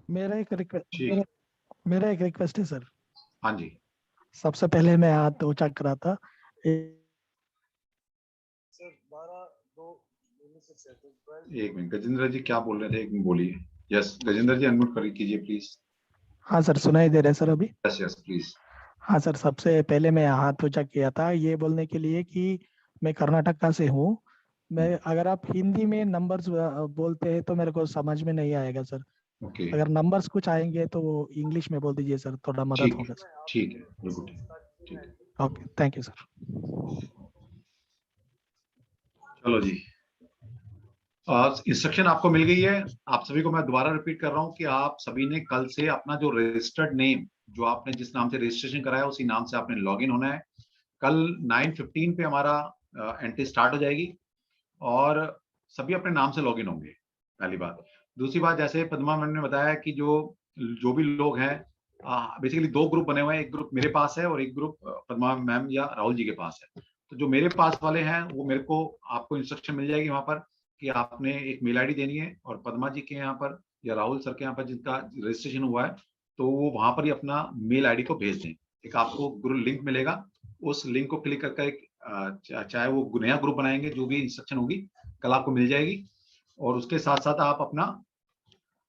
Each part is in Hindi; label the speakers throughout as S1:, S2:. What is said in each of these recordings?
S1: मेरा एक
S2: ठीक।
S1: मेरा, मेरा एक रिक्वेस्ट है सर।
S2: हाँ जी।
S1: सबसे पहले मैं हाथ ऊंचा करा था सर 12 2
S2: एक मिनट, गजेंद्र जी क्या बोल रहे थे, एक मिनट बोलिए। यस गजेंद्र जी, अनम्यूट कर कीजिए प्लीज।
S1: हाँ सर, सुनाई दे रहा है सर अभी?
S2: Yes yes please.
S1: हाँ सर, सबसे पहले मैं हाथ ऊंचा किया था ये बोलने के लिए कि मैं कर्नाटका से हूँ। मैं, अगर आप हिंदी में नंबर्स बोलते हैं तो मेरे को समझ में नहीं आएगा सर।
S2: ओके।
S1: अगर नंबर्स कुछ आएंगे तो वो इंग्लिश में बोल दीजिए सर, थोड़ा मदद
S2: ठीक है,
S1: होगा सर।
S2: ठीक है, बिल्कुल ठीक। ठीक है,
S1: ओके, थैंक यू सर।
S2: चलो जी। इंस्ट्रक्शन आपको मिल गई है। आप सभी को मैं दोबारा रिपीट कर रहा हूँ कि आप सभी ने कल से अपना जो रजिस्टर्ड नेम, जो आपने जिस नाम से रजिस्ट्रेशन कराया उसी नाम से आपने लॉगिन होना है। कल 9:15 पे हमारा एंट्री स्टार्ट हो जाएगी और सभी अपने नाम से लॉगिन होंगे, पहली बात। दूसरी बात, जैसे पद्मा मैम ने बताया कि जो जो भी लोग हैं, बेसिकली दो ग्रुप बने हुए हैं, एक ग्रुप मेरे पास है और एक ग्रुप पद्मा मैम या राहुल जी के पास है। तो जो मेरे पास वाले हैं वो मेरे को, आपको इंस्ट्रक्शन मिल जाएगी वहां पर कि आपने एक मेल आईडी देनी है, और पद्मा जी के यहाँ पर या राहुल सर के यहाँ पर जिनका रजिस्ट्रेशन हुआ है तो वो वहां पर ही अपना मेल आईडी को भेज दें। एक आपको ग्रुप लिंक मिलेगा, उस लिंक को क्लिक करके चाहे वो नया ग्रुप बनाएंगे, जो भी इंस्ट्रक्शन होगी कल आपको मिल जाएगी। और उसके साथ साथ आप अपना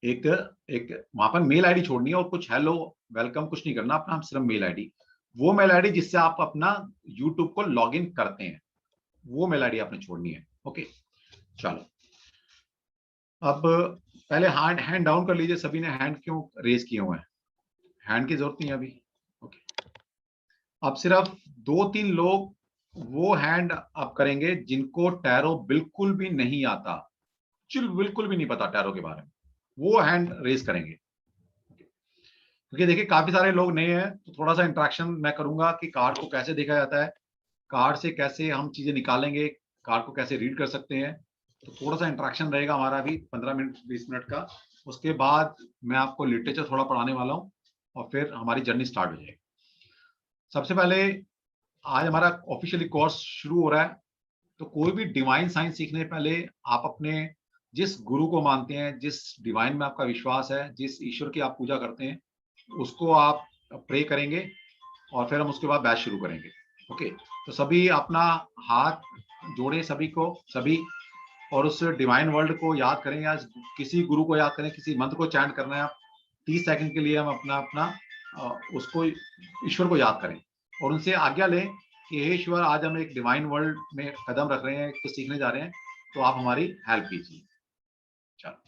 S2: एक एक वहां पर मेल आईडी छोड़नी है, और कुछ हेलो वेलकम कुछ नहीं करना, अपना सिर्फ मेल आईडी, वो मेल आईडी जिससे आप अपना यूट्यूब को लॉगिन करते हैं, वो मेल आईडी आपने छोड़नी है। ओके, चलो। अब पहले हैंड डाउन कर लीजिए। सभी ने हैंड क्यों रेज किए हुए हैं? हैंड की जरूरत नहीं है अभी। ओके, अब सिर्फ 2-3 लोग वो हैंड अप करेंगे जिनको टैरो बिल्कुल भी नहीं आता, बिल्कुल भी नहीं पता टैरो के बारे में, वो हैंड रेज करेंगे। क्योंकि देखिए काफी सारे लोग नए हैं, तो थोड़ा सा इंटरेक्शन मैं करूंगा कि कार्ड को कैसे देखा जाता है, कार्ड से कैसे हम चीजें निकालेंगे, कार्ड को कैसे रीड कर सकते हैं। तो थोड़ा सा इंटरेक्शन रहेगा हमारा भी 15 मिनट 20 मिनट का। उसके बाद मैं आपको लिटरेचर थोड़ा पढ़ाने वाला हूँ और फिर हमारी जर्नी स्टार्ट हो जाएगी। सबसे पहले, आज हमारा ऑफिशियली कोर्स शुरू हो रहा है, तो कोई भी डिवाइन साइंस सीखने से पहले आप अपने जिस गुरु को मानते हैं, जिस डिवाइन में आपका विश्वास है, जिस ईश्वर की आप पूजा करते हैं, उसको आप प्रे करेंगे और फिर हम उसके बाद बैच शुरू करेंगे। ओके, तो सभी अपना हाथ जोड़े, सभी को सभी, और उस डिवाइन वर्ल्ड को याद करें या किसी गुरु को याद करें, किसी मंत्र को चैंट करना है आप। 30 सेकंड के लिए हम अपना अपना उसको, ईश्वर को याद करें और उनसे आज्ञा लें कि हे ईश्वर, आज हम एक डिवाइन वर्ल्ड में कदम रख रहे हैं, कुछ सीखने जा रहे हैं, तो आप हमारी हेल्प कीजिए। चलो,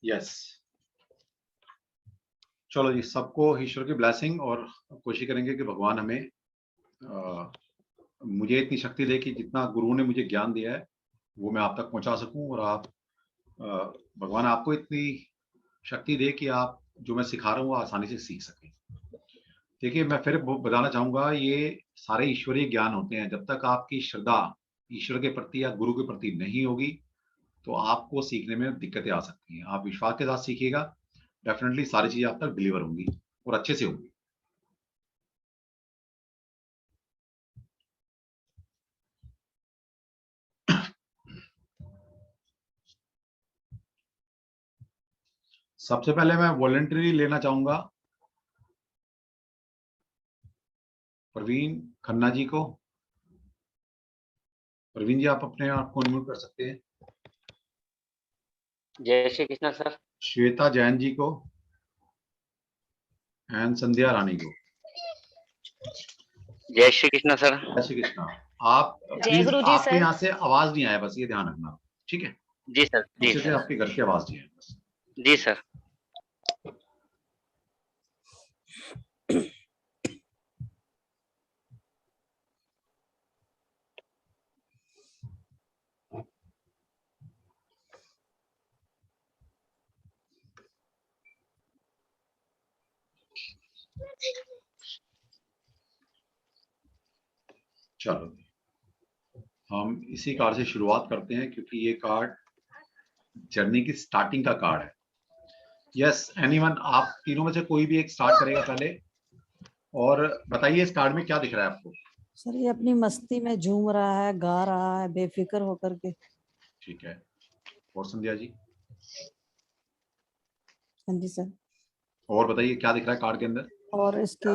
S2: यस, चलो जी, सबको ईश्वर की ब्लेसिंग, और कोशिश करेंगे कि भगवान हमें मुझे इतनी शक्ति दे कि जितना गुरु ने मुझे ज्ञान दिया है वो मैं आप तक पहुंचा सकूं, और आप भगवान आपको इतनी शक्ति दे कि आप जो मैं सिखा रहा हूँ वो आसानी से सीख सकें। देखिए, मैं फिर बताना चाहूंगा, ये सारे ईश्वरीय ज्ञान होते हैं, जब तक आपकी श्रद्धा ईश्वर के प्रति या गुरु के प्रति नहीं होगी तो आपको सीखने में दिक्कतें आ सकती हैं। आप विश्वास के साथ सीखिएगा, डेफिनेटली सारी चीजें आप तक डिलीवर होंगी और अच्छे से होंगी। सबसे पहले मैं वॉलंटरी लेना चाहूंगा प्रवीण खन्ना जी को। प्रवीण जी, आप अपने आप को अनम्यूट कर सकते हैं।
S3: जय श्री कृष्ण सर।
S2: श्वेता जैन जी को एंड संध्या रानी को।
S3: जय श्री कृष्ण सर।
S2: जय श्री कृष्ण। आप
S4: जय गुरु जी
S2: आपके
S4: सर।
S2: यहाँ से आवाज नहीं आया, बस ये ध्यान रखना, ठीक है?
S3: जी सर। जी
S2: पीछे से
S3: सर।
S2: आपके घर की आवाज नहीं है बस।
S3: जी सर।
S2: चलो हम इसी कार्ड से शुरुआत करते हैं क्योंकि ये कार्ड जर्नी की स्टार्टिंग का कार्ड है। यस एनीवन, आप तीनों में से कोई भी एक स्टार्ट करेगा पहले, और बताइए इस कार्ड में क्या दिख रहा है आपको।
S4: सर ये अपनी मस्ती में झूम रहा है, गा रहा है बेफिक्र होकर के।
S2: ठीक है, और संध्या जी?
S4: हाँ जी सर।
S2: और बताइए क्या दिख रहा है कार्ड के अंदर।
S4: और इसकी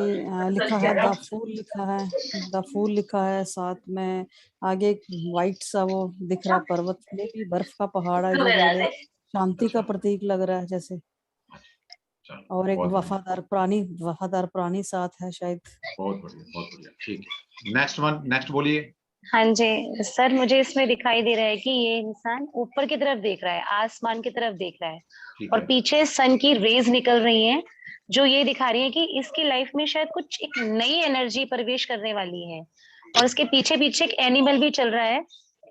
S4: लिखा है द फूल, लिखा है द फूल, लिखा है साथ में। आगे एक वाइट सा वो दिख रहा पर्वत में भी, बर्फ का पहाड़ है जो बड़े शांति का प्रतीक लग रहा है जैसे। और एक वफादार प्राणी साथ है शायद।
S2: बहुत बढ़िया, बहुत बढ़िया। ठीक है, नेक्स्ट वन, नेक्स्ट बोलिए।
S5: हाँ जी सर, मुझे इसमें दिखाई दे रहा है कि ये इंसान ऊपर की तरफ देख रहा है, आसमान की तरफ देख रहा है, और पीछे सन की रेज निकल रही हैं जो ये दिखा रही है कि इसकी लाइफ में शायद कुछ एक नई एनर्जी प्रवेश करने वाली है। और इसके पीछे पीछे एक एनिमल भी चल रहा है।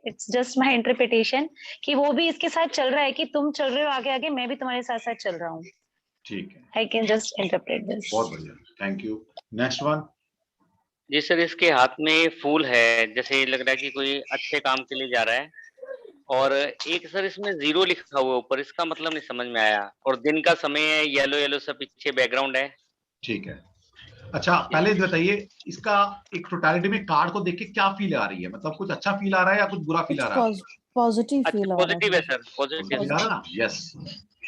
S5: इट्स जस्ट माई इंटरप्रिटेशन कि वो भी इसके साथ चल रहा है कि तुम चल रहे हो आगे आगे, मैं भी तुम्हारे साथ साथ चल रहा हूँ।
S2: ठीक है,
S5: I can just interpret this.
S2: बहुत बढ़िया, थैंक यू। Next one.
S3: जी सर, इसके हाथ में फूल है, जैसे लग रहा है कि कोई अच्छे काम के लिए जा रहा है। और एक सर इसमें 0 लिखा हुआ है ऊपर, इसका मतलब नहीं समझ में आया। और दिन का समय है, येलो येलो सा पीछे बैकग्राउंड है।
S2: ठीक है, अच्छा पहले बताइए इसका एक टोटलिटी में कार्ड को देख के क्या फील आ रही है, मतलब कुछ अच्छा फील आ रहा है या कुछ बुरा फील आ रहा है?
S4: पॉजिटिव फील आ रहा है।
S3: पॉजिटिव है सर, पॉजिटिव
S2: फील आ रहा है ना? यस।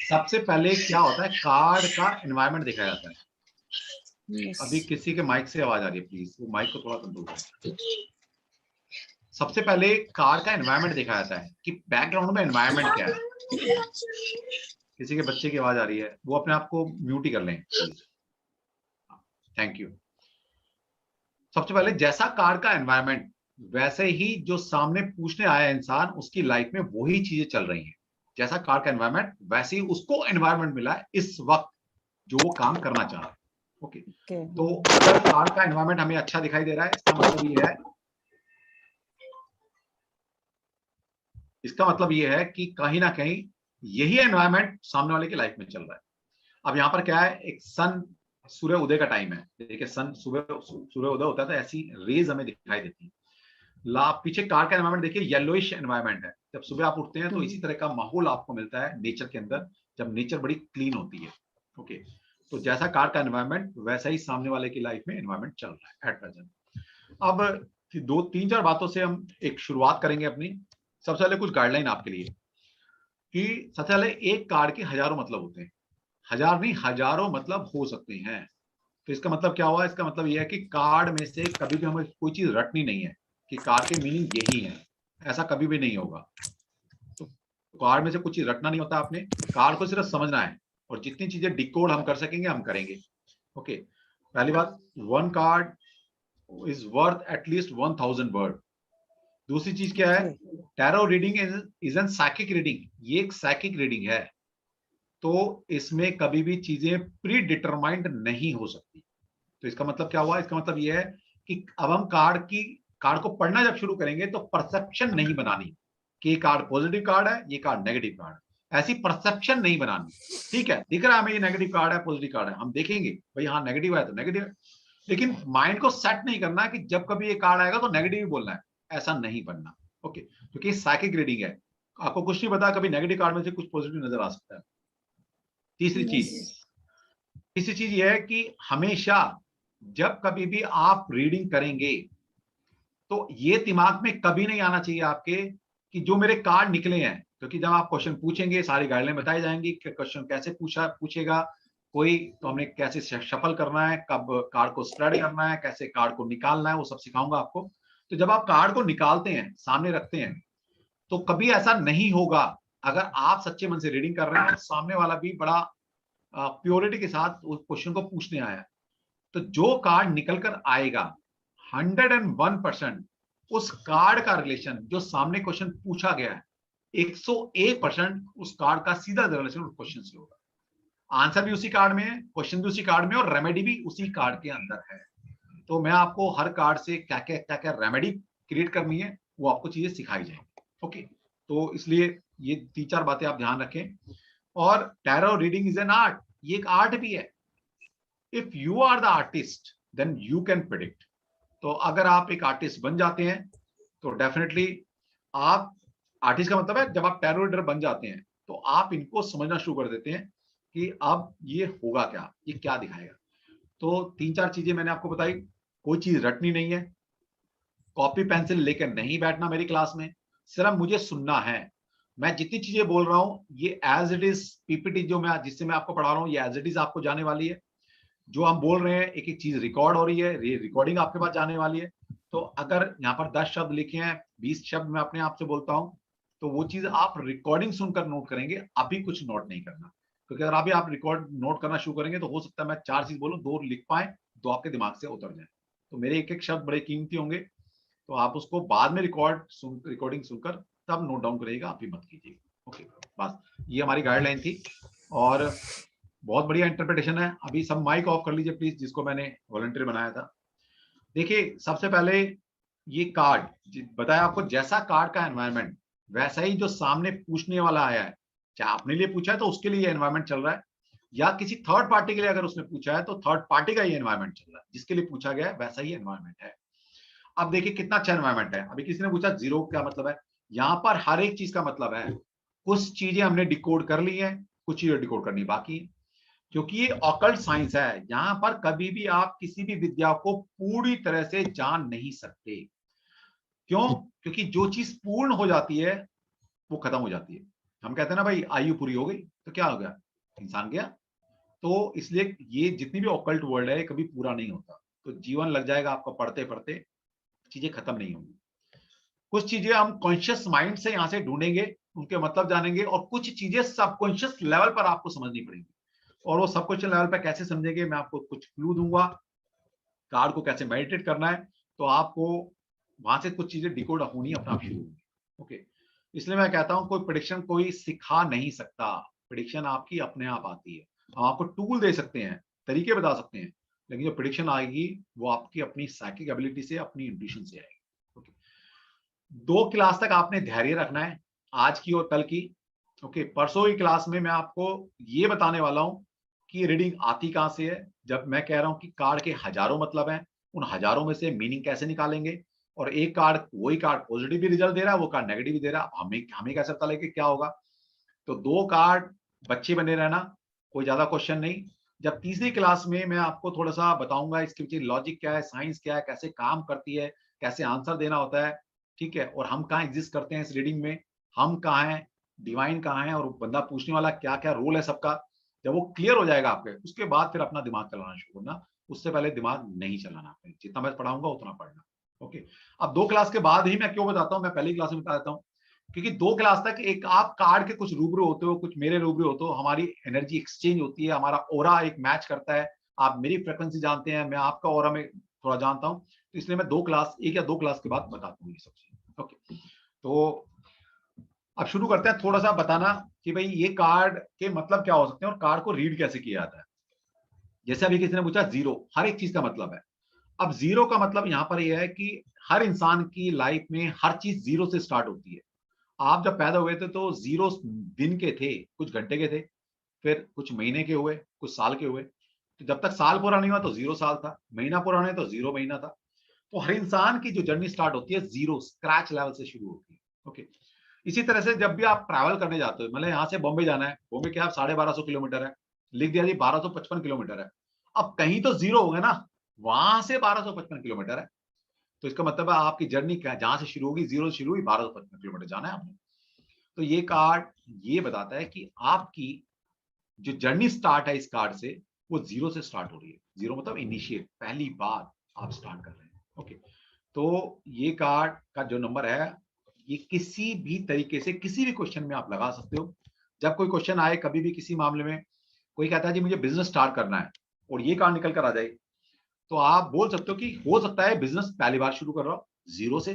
S2: सबसे पहले क्या होता है, कार्ड का एनवायरनमेंट दिखाया जाता है। अभी किसी के माइक से आवाज आ रही है, प्लीज वो माइक को थोड़ा कंट्रोल करें। सबसे पहले कार्ड का एनवायरनमेंट दिखाया जाता है कि बैकग्राउंड में एनवायरनमेंट क्या है। किसी के बच्चे की आवाज आ रही है, वो अपने आप को म्यूट ही कर लें प्लीज। Thank you. सबसे पहले जैसा कार्ड का एनवायरनमेंट, वैसे ही जो सामने पूछने आया इंसान, उसकी लाइफ में वही चीजें चल रही हैं। जैसा कार्ड का एनवायरनमेंट, वैसे ही उसको एनवायरनमेंट मिला है इस वक्त जो वो काम करना चाह रहा है। ओके, तो अगर कार्ड का एनवायरनमेंट हमें अच्छा दिखाई दे रहा है, इसका मतलब ये है कि कहीं ना कहीं यही एनवायरनमेंट सामने वाले की लाइफ में चल रहा है। अब यहाँ पर क्या है, एक सन सूर्य उदय का टाइम है। देखिए सन सूर्य उदय होता है तो ऐसी रेज हमें दिखाई देती है। पीछे कार का एनवायरनमेंट देखिए, येलोइश एनवायरनमेंट है। जब सुबह आप उठते हैं तो इसी तरह का माहौल आपको मिलता है नेचर के अंदर, जब नेचर बड़ी क्लीन होती है। ओके, तो जैसा कार का एनवायरनमेंट, वैसा ही सामने वाले की लाइफ में एनवायरनमेंट चल रहा है एट प्रेजेंट। अब 2-3-4 बातों से हम एक शुरुआत करेंगे अपनी। सबसे पहले कुछ गाइडलाइन आपके लिए कि सबसे पहले एक कार्ड के हजारों मतलब होते हैं। हजार नहीं, हजारों मतलब हो सकते हैं। तो इसका मतलब क्या हुआ, इसका मतलब यह है कि कार्ड में से कभी भी हमें कोई चीज रटनी नहीं है कि कार्ड के मीनिंग यही है, ऐसा कभी भी नहीं होगा। तो कार्ड में से कुछ चीज रटना नहीं होता, आपने कार्ड को सिर्फ समझना है, और जितनी चीजें डिकोड हम कर सकेंगे हम करेंगे। ओके, पहली बात, 1 card is worth at least 1000 word. दूसरी चीज क्या है, tarot reading is N psychic reading. ये एक साइकिक रीडिंग है, तो इसमें कभी भी चीजें प्री डिटरमाइंड नहीं हो सकती। तो इसका मतलब क्या हुआ, इसका मतलब यह है कि अब हम कार्ड को पढ़ना जब शुरू करेंगे तो परसेप्शन नहीं बनानी कि ये कार्ड पॉजिटिव कार्ड है, ये कार्ड नेगेटिव कार्ड है, ऐसी परसेप्शन नहीं बनानी। ठीक है, दिख रहा है हमें ये नेगेटिव कार्ड है, पॉजिटिव कार्ड है, हम देखेंगे भाई हाँ नेगेटिव है तो नेगेटिव है, लेकिन माइंड को सेट नहीं करना कि जब कभी ये कार्ड आएगा तो नेगेटिव ही बोलना है, ऐसा नहीं बनना। ओके, क्योंकि साइकिक रीडिंग है, आपको कुछ नहीं पता, कभी नेगेटिव कार्ड में से कुछ पॉजिटिव नजर आ सकता है। तीसरी चीज यह है कि हमेशा जब कभी भी आप रीडिंग करेंगे तो ये दिमाग में कभी नहीं आना चाहिए आपके कि जो मेरे कार्ड निकले हैं, क्योंकि जब आप क्वेश्चन पूछेंगे सारी गाइडलाइन बताई जाएंगी कि क्वेश्चन कैसे पूछेगा कोई, तो हमने कैसे शफल करना है, कब कार्ड को स्प्रेड करना है, कैसे कार्ड को निकालना है, वो सब सिखाऊंगा आपको। तो जब आप कार्ड को निकालते हैं, सामने रखते हैं, तो कभी ऐसा नहीं होगा, अगर आप सच्चे मन से रीडिंग कर रहे हैं, सामने वाला भी बड़ा प्योरिटी के साथ उस क्वेश्चन को पूछने आया, तो जो कार्ड निकल कर आएगा 101% उस कार्ड का रिलेशन जो सामने क्वेश्चन पूछा गया है, 101% उस कार्ड का सीधा रिलेशन उस क्वेश्चन से होगा। आंसर भी उसी कार्ड में है, क्वेश्चन भी उसी कार्ड में, और रेमेडी भी उसी कार्ड के अंदर है। तो मैं आपको हर कार्ड से क्या क्या रेमेडी क्रिएट करनी है वो आपको चीजें सिखाई जाएंगी। ओके, तो इसलिए ये 3-4 बातें आप ध्यान रखें। और tarot reading is an art, ये एक आर्ट भी है। If you are the artist then you can predict. तो अगर आप एक आर्टिस्ट बन जाते हैं तो डेफिनेटली आप, आर्टिस्ट का मतलब है जब आप टैरो रीडर बन जाते हैं तो आप इनको समझना शुरू कर देते हैं कि अब ये होगा क्या, ये क्या दिखाएगा। तो 3-4 चीजें मैंने आपको बताई। कोई चीज रटनी नहीं है, कॉपी पेंसिल लेकर नहीं बैठना मेरी क्लास में, सिर्फ मुझे सुनना है। मैं जितनी चीजें बोल रहा हूं ये एज इट इज पीपीटी जो मैं जिससे मैं आपको पढ़ा रहा हूं ये एज इट इज आपको जाने वाली है। जो हम बोल रहे हैं एक एक चीज रिकॉर्ड हो रही है, रिकॉर्डिंग आपके पास जाने वाली है। तो अगर यहाँ पर 10 शब्द लिखे हैं, 20 शब्द मैं अपने आप से बोलता हूँ, तो वो चीज आप रिकॉर्डिंग सुनकर नोट करेंगे, अभी कुछ नोट नहीं करना। क्योंकि अगर अभी आप रिकॉर्ड नोट करना शुरू करेंगे तो हो सकता है मैं 4 चीज बोलूं, 2 लिख पाए, 2 आपके दिमाग से उतर जाए। तो मेरे एक एक शब्द बड़े कीमती होंगे, तो आप उसको बाद में रिकॉर्डिंग सुनकर तब नोट डाउन करिएगा, आप ही मत कीजिएगा। ओके, बस ये हमारी गाइडलाइन थी और बहुत बढ़िया इंटरप्रिटेशन है। अभी सब माइक ऑफ कर लीजिए प्लीज, जिसको मैंने वॉलंटियर बनाया था। देखिए, सबसे पहले ये कार्ड बताया आपको, जैसा कार्ड का एनवायरनमेंट वैसा ही जो सामने पूछने वाला आया है, चाहे अपने लिए पूछा है तो उसके लिए एनवायरनमेंट चल रहा है, या किसी थर्ड पार्टी के लिए अगर उसने पूछा है तो थर्ड पार्टी का ही एनवायरनमेंट चल रहा है, जिसके लिए पूछा गया है वैसा ही एनवायरनमेंट है। अब देखिए कितना अच्छा एनवायरनमेंट है। अभी किसी ने पूछा जीरो क्या मतलब है, यहाँ पर हर एक चीज का मतलब है। कुछ चीजें हमने डिकोड कर ली है, कुछ चीजें डिकोड करनी बाकी है, क्योंकि ये ऑकल्ट साइंस है। यहाँ पर कभी भी आप किसी भी विद्या को पूरी तरह से जान नहीं सकते। क्यों? क्योंकि जो चीज पूर्ण हो जाती है वो खत्म हो जाती है। हम कहते हैं ना भाई आयु पूरी हो गई तो क्या हो गया, इंसान गया। तो इसलिए ये जितनी भी ऑकल्ट वर्ल्ड है कभी पूरा नहीं होता। तो जीवन लग जाएगा आपका पढ़ते पढ़ते, चीजें खत्म नहीं होंगी। कुछ चीजें हम कॉन्शियस माइंड से यहां से ढूंढेंगे, उनके मतलब जानेंगे, और कुछ चीजें सबकॉन्शियस लेवल पर आपको समझनी पड़ेंगी। और वो सबकॉन्शियस लेवल पर कैसे समझेंगे, मैं आपको कुछ क्लू दूंगा। कार्ड को कैसे मेडिटेट करना है, तो आपको वहां से कुछ चीजें डिकोड होनी अपने आप शुरू होंगी। ओके, इसलिए मैं कहता हूं कोई प्रेडिक्शन कोई सिखा नहीं सकता, प्रेडिक्शन आपकी अपने आप आती है। हम आपको टूल दे सकते हैं, तरीके बता सकते हैं, लेकिन जो प्रेडिक्शन आएगी वो आपकी अपनी साइकिक एबिलिटी से, अपनी इंट्यूशन से आएगी। ओके, 2 क्लास तक आपने धैर्य रखना है, आज की और कल की। ओके, परसों की क्लास में मैं आपको ये बताने वाला हूं कि रीडिंग आती कहां से है। जब मैं कह रहा हूं कि कार्ड के हजारों मतलब हैं, उन हजारों में से मीनिंग कैसे निकालेंगे, और एक कार्ड, वही कार्ड पॉजिटिव भी रिजल्ट दे रहा है, वो कार्ड नेगेटिव भी दे रहा है, हमें कैसे पता लगे क्या होगा। तो 2 कार्ड बच्चे बने रहना, कोई ज्यादा क्वेश्चन नहीं। जब तीसरी क्लास में मैं आपको थोड़ा सा बताऊंगा इसके पीछे लॉजिक क्या है, साइंस क्या है, कैसे काम करती है, कैसे आंसर देना होता है, ठीक है, और हम कहाँ एग्जिस्ट करते हैं इस रीडिंग में, हम कहाँ हैं, डिवाइन कहाँ है, और बंदा पूछने वाला क्या क्या रोल है सबका। जब वो क्लियर हो जाएगा आपके, उसके बाद फिर अपना दिमाग चलाना शुरू करना, उससे पहले दिमाग नहीं चलाना। जितना मैं पढ़ाऊंगा उतना पढ़ना। ओके, अब 2 क्लास के बाद ही मैं क्यों बताता हूँ, मैं पहली क्लास में बता देता हूँ, क्योंकि 2 क्लास तक एक आप कार्ड के कुछ रूबरू होते हो, कुछ मेरे रूबरू होते हो, हमारी एनर्जी एक्सचेंज होती है, हमारा ओरा एक मैच करता है। आप मेरी फ्रिक्वेंसी जानते हैं, मैं आपका ओरा में थोड़ा जानता हूँ, तो इसलिए मैं 1 या 2 क्लास के बाद बताता हूँ ये सब चीजें। ओके, तो अब शुरू करते हैं थोड़ा सा बताना कि भाई ये कार्ड के मतलब क्या हो सकते हैं और कार्ड को रीड कैसे किया जाता है। जैसे अभी किसी ने पूछा जीरो, हर एक चीज का मतलब है। अब जीरो का मतलब यहाँ पर यह है कि हर इंसान की लाइफ में हर चीज जीरो से स्टार्ट होती है। आप जब पैदा हुए थे तो 0 दिन के थे, कुछ घंटे के थे, फिर कुछ महीने के हुए, कुछ साल के हुए। तो जब तक साल पूरा नहीं हुआ तो 0 साल था, महीना पूरा नहीं तो 0 महीना था। तो हर इंसान की जो जर्नी स्टार्ट होती है 0 स्क्रैच लेवल से शुरू होती है। ओके, इसी तरह से जब भी आप ट्रैवल करने जाते हो, मतलब यहाँ से बॉम्बे जाना है, बॉम्बे क्या 1250 किलोमीटर है, लिख दिया जी 1255 किलोमीटर है। अब कहीं तो 0 होगा ना, वहां से 1255 किलोमीटर है, तो इसका मतलब है आपकी जर्नी जहां से शुरू होगी, 0 से शुरू हुई, 1255 किलोमीटर जाना है आपने। तो ये कार्ड ये बताता है कि आपकी जो जर्नी स्टार्ट है इस कार्ड से, वो 0 से स्टार्ट हो रही है। 0 मतलब इनिशिएट, पहली बार आप स्टार्ट कर रहे हैं। ओके, तो ये कार्ड का जो नंबर है, ये किसी भी तरीके से किसी भी क्वेश्चन में आप लगा सकते हो। जब कोई क्वेश्चन आए कभी भी किसी मामले में, कोई कहता है जी मुझे बिजनेस स्टार्ट करना है, और ये कार्ड निकल कर आ जाए, तो आप बोल सकते हो कि हो सकता है बिजनेस पहली बार शुरू कर रहा हो 0 से,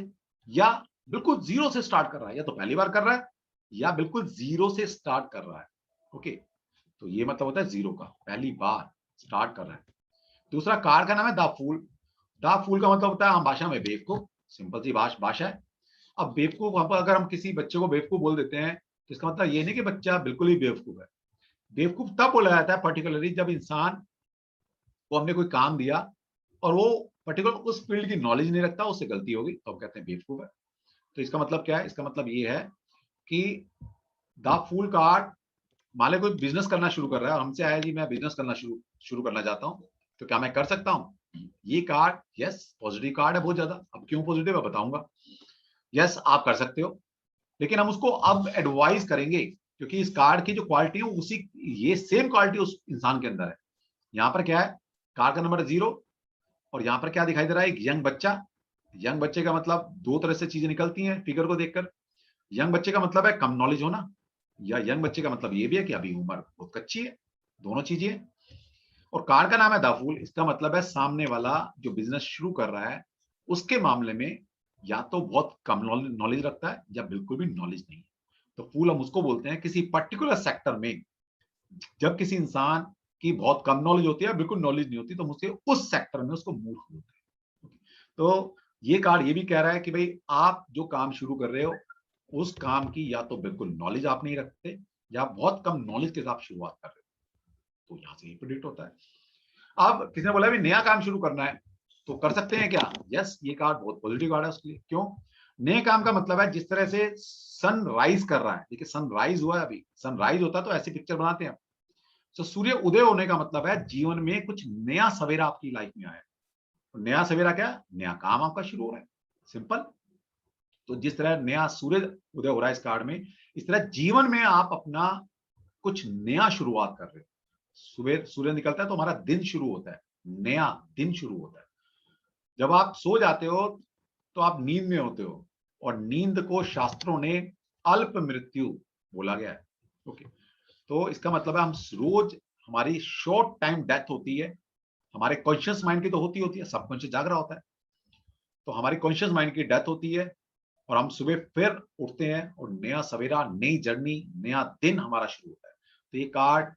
S2: या बिल्कुल 0 से स्टार्ट कर रहा है, या तो पहली बार कर रहा है या बिल्कुल 0 से स्टार्ट कर रहा है। ओके, तो ये मतलब होता है जीरो का, पहली बार स्टार्ट कर रहा है। दूसरा कार्ड का नाम है द फूल। द फूल का मतलब होता है आम भाषा में बेवकूफ, सिंपल सी भाषा है। अब बेवकूफ, अगर हम किसी बच्चे को बेवकूफ बोल देते हैं तो इसका मतलब ये नहीं कि बच्चा बिल्कुल ही बेवकूफ है। बेवकूफ तब बोला जाता है पर्टिकुलरली जब इंसान को हमने कोई काम दिया और वो पर्टिकुलर उस फील्ड की नॉलेज नहीं रखता, उससे गलती होगी तो हम कहते हैं बेवकूफ है। तो इसका मतलब क्या है? इसका मतलब ये है कि द फूल कार्ड, मान लो कोई बिजनेस करना शुरू कर रहा है, हमसे आया जी मैं बिजनेस करना शुरू करना चाहता हूं, तो क्या मैं कर सकता हूं? ये कार्ड यस पॉजिटिव कार्ड है बहुत ज्यादा। अब क्यों पॉजिटिव है बताऊंगा। यस आप कर सकते हो, लेकिन हम उसको अब एडवाइस करेंगे क्योंकि इस कार्ड की जो क्वालिटी है उसी ये सेम क्वालिटी उस इंसान के अंदर है। यहाँ पर क्या है? कार्ड का नंबर 0 और यहाँ पर क्या दिखाई दे रहा है? एक यंग बच्चा। यंग बच्चे का मतलब दो तरह से चीजें निकलती हैं फिगर को देखकर। यंग बच्चे का मतलब है कम नॉलेज होना, या यंग बच्चे का मतलब ये भी है कि अभी उम्र बहुत कच्ची है, दोनों चीजें हैं। और कार्ड का नाम है द फूल, इसका मतलब है सामने वाला जो बिजनेस शुरू कर रहा है उसके मामले में या तो बहुत कम नॉलेज रखता है या बिल्कुल भी नॉलेज नहीं है। तो फूल हम उसको बोलते हैं किसी पर्टिकुलर सेक्टर में जब किसी इंसान की बहुत कम नॉलेज होती है, बिल्कुल नॉलेज नहीं होती, तो मुझसे उस सेक्टर में उसको मूर्ख बोलते हैं। तो ये कार्ड ये भी कह रहा है कि भाई आप जो काम शुरू कर रहे हो उस काम की या तो बिल्कुल नॉलेज आप नहीं रखते या बहुत कम नॉलेज के साथ शुरुआत कर रहे हो। तो यहां से ये प्रेडिक्ट होता है। अब किसी ने बोला भी नया काम शुरू करना है तो कर सकते हैं क्या? यस ये कार्ड बहुत पॉजिटिव कार्ड है उसके लिए। क्यों? नए काम का मतलब है जिस तरह से सन राइज कर रहा है, देखिए सनराइज हुआ है, अभी सनराइज होता तो ऐसी पिक्चर बनाते हैं। तो सूर्य उदय होने का मतलब है जीवन में कुछ नया सवेरा आपकी लाइफ में आया। नया सवेरा क्या? नया काम आपका शुरू हो रहा है, सिंपल। तो जिस तरह नया सूर्य उदय हो रहा है इस कार्ड में, इस तरह जीवन में आप अपना कुछ नया शुरुआत कर रहे हो। सुबह सूर्य निकलता है तो हमारा दिन शुरू होता है, नया दिन शुरू होता है। जब आप सो जाते हो तो आप नींद में होते हो, और नींद को शास्त्रों ने अल्प मृत्यु बोला गया है। ओके, तो इसका मतलब है हम रोज हमारी शॉर्ट टाइम डेथ होती है। हमारे कॉन्शियस माइंड की तो होती है, सबकॉन्शियस जाग रहा होता है, तो हमारी कॉन्शियस माइंड की डेथ होती है और हम सुबह फिर उठते हैं और नया सवेरा, नई जर्नी, नया दिन हमारा शुरू होता है। तो ये कार्ड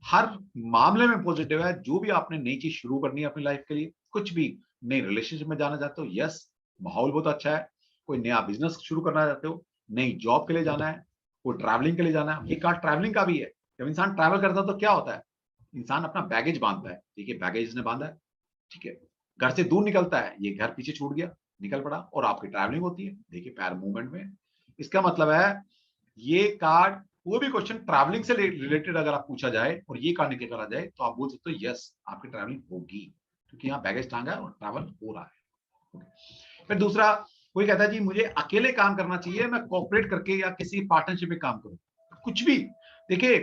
S2: हर मामले में पॉजिटिव है। जो भी आपने नई चीज शुरू करनी है अपनी लाइफ के लिए, कुछ भी नई रिलेशनशिप में जाना चाहते हो, यस माहौल बहुत अच्छा है। कोई नया बिजनेस शुरू करना चाहते हो, नई जॉब के लिए जाना है, कोई ट्रैवलिंग के लिए जाना है, ये कार्ड ट्रैवलिंग का भी है। जब इंसान ट्रैवल करता है तो क्या होता है? इंसान अपना बैगेज बांधता है, देखिए बैगेज इसने बांधा है, ठीक है, घर से दूर निकलता है, ये घर पीछे छूट गया, निकल पड़ा, और आपकी ट्रैवलिंग होती है, देखिए पैर मूवमेंट में। इसका मतलब है ये कार्ड, कोई भी क्वेश्चन ट्रैवलिंग से रिलेटेड अगर आप पूछा जाए और ये कार्ड निकल कर आ जाए तो आप बोल सकते हो यस आपकी ट्रैवलिंग होगी, क्योंकि यहाँ बैगेज टांगा है और ट्रैवल हो रहा है। फिर दूसरा, कोई कहता है जी मुझे अकेले काम करना चाहिए, मैं कोऑपरेट करके या किसी पार्टनरशिप में काम करूं, कुछ भी। देखिए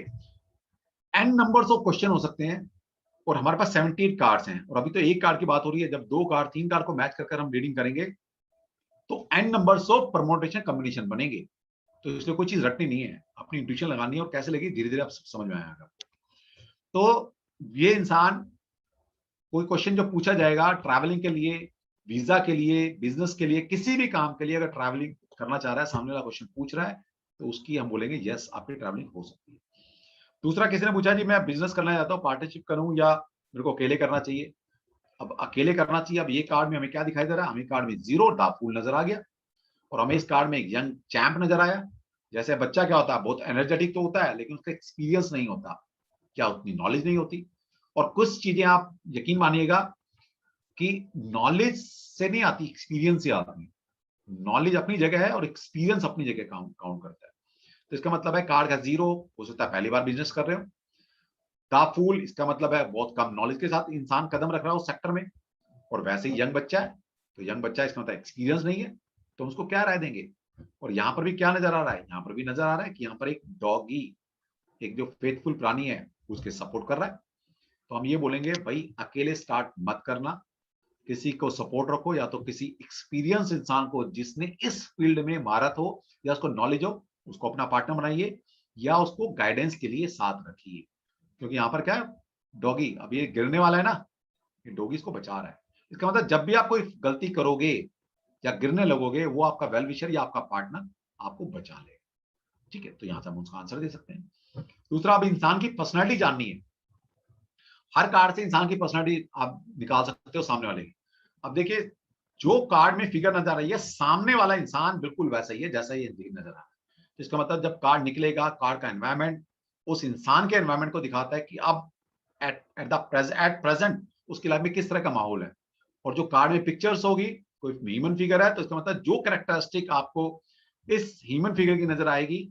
S2: एन नंबर्स ऑफ क्वेश्चन हो सकते हैं और हमारे पास 78 कार्ड्स हैं, और अभी तो एक कार्ड की बात हो रही है। जब दो कार्ड, तीन कार्ड को मैच कर हम रीडिंग करेंगे तो an numbers of permutation combination बनेंगे। तो इसलिए कोई चीज रटनी नहीं है, अपनी इंट्यूशन लगानी है, और कैसे लगी धीरे धीरे आप समझ में आएगा। तो ये इंसान, कोई क्वेश्चन जो पूछा जाएगा ट्रैवलिंग के लिए, वीजा के लिए, बिजनेस के लिए, किसी भी काम के लिए अगर ट्रैवलिंग करना चाह रहा है, सामने वाला क्वेश्चन पूछ रहा है, तो उसकी हम बोलेंगे यस आपकी ट्रैवलिंग हो सकती है। दूसरा, किसी ने पूछा जी मैं बिजनेस करना चाहता हूँ, पार्टनरशिप करूं या मेरे को अकेले करना चाहिए। अब अकेले करना चाहिए, अब ये कार्ड में हमें क्या दिखाई दे रहा है? हमें कार्ड में 0 द फूल नजर आ गया, और हमें इस कार्ड में एक यंग चैंप नजर आया। जैसे बच्चा क्या होता है, बहुत एनर्जेटिक तो होता है, लेकिन उसका एक्सपीरियंस नहीं होता, क्या उतनी नॉलेज नहीं होती। और कुछ चीजें आप यकीन मानिएगा कि नॉलेज से नहीं आती, एक्सपीरियंस से आती है। नॉलेज अपनी जगह है और एक्सपीरियंस अपनी जगह काउंट करता है। तो इसका मतलब है कार्ड का 0 हो सकता है पहली बार बिजनेस कर रहे हो। द फूल, इसका मतलब है बहुत कम नॉलेज के साथ इंसान कदम रख रहा है उस सेक्टर में, और वैसे ही यंग बच्चा है, तो यंग बच्चा इसका मतलब एक्सपीरियंस नहीं है, तो उसको क्या राय देंगे। और यहाँ पर भी क्या नजर आ रहा है? यहाँ पर भी नजर आ रहा है कि यहाँ पर एक डॉगी, एक जो फेथफुल प्राणी है, उसके सपोर्ट कर रहा है। तो हम ये बोलेंगे भाई अकेले स्टार्ट मत करना, किसी को सपोर्ट रखो, या तो किसी एक्सपीरियंस इंसान को जिसने इस फील्ड में महारत हो या उसको नॉलेज हो, उसको अपना पार्टनर बनाइए, या उसको गाइडेंस के लिए साथ रखिए। क्योंकि यहाँ पर क्या है, डॉगी अब ये गिरने वाला है ना, ये डॉगी इसको बचा रहा है। इसका मतलब जब भी आप कोई गलती करोगे या गिरने लगोगे, वो आपका वेल विशर या आपका पार्टनर आपको बचा ले। ठीक है, तो यहां से हम उसका आंसर दे सकते हैं। दूसरा, अब इंसान की पर्सनैलिटी जाननी है। हर कार्ड से इंसान की पर्सनैलिटी आप निकाल सकते हो सामने वाले की। अब देखिए, जो कार्ड में फिगर नजर आ रही है, सामने वाला इंसान बिल्कुल वैसा ही है जैसा ये नजर आ रहा है। इसका मतलब जब कार्ड निकलेगा, कार्ड का एनवायरमेंट उस इंसान के एनवायरमेंट को दिखाता है कि अब एट प्रेजेंट उसकी लाइफ में किस तरह का माहौल है। और जो कार्ड में पिक्चर्स होगी, कोई ह्यूमन फिगर है, तो इसका मतलब जो कैरेक्टरिस्टिक आपको इस ह्यूमन फिगर की नजर आएगी,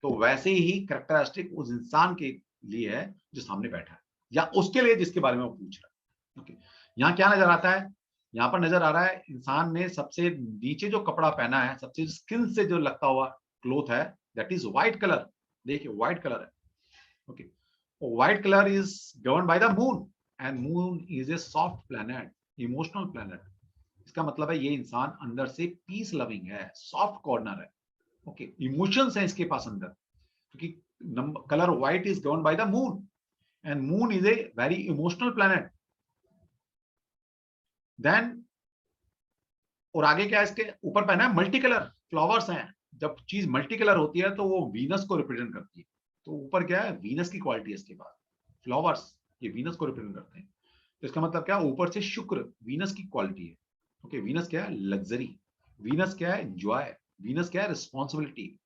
S2: तो वैसे ही कैरेक्टरिस्टिक उस इंसान के लिए है जो सामने बैठा है, या उसके लिए जिसके बारे में वो पूछ रहा है। ओके, यहाँ क्या नजर आता है? यहाँ पर नजर आ रहा है इंसान ने सबसे नीचे जो कपड़ा पहना है, सबसे स्किन से जो लगता हुआ क्लोथ है, दैट इज व्हाइट कलर। देखिए व्हाइट कलर है। Okay, white colour is govern by the moon, and moon is a soft planet, emotional planet. इसका मतलब है ये इंसान अंदर से पीस लविंग है, सॉफ्ट कॉर्नर है। ओके, इमोशंस है इसके पास अंदर, क्योंकि colour white is govern by the moon, and moon is a very emotional planet. Then और आगे क्या है, इसके ऊपर पहना है मल्टी कलर फ्लावर्स हैं। जब चीज मल्टी कलर होती है तो वो वीनस को रिप्रेजेंट करती है। तो ऊपर क्या है, वीनस की क्वालिटी है इसके पास, फ्लावर्स ये वीनस को रिप्रेजेंट करते हैं। तो इसका मतलब क्या, ऊपर से शुक्र वीनस की क्वालिटी है। ओके, वीनस क्या है, लग्जरी। वीनस क्या है, एंजॉय। वीनस क्या है, रिस्पॉन्सिबिलिटी।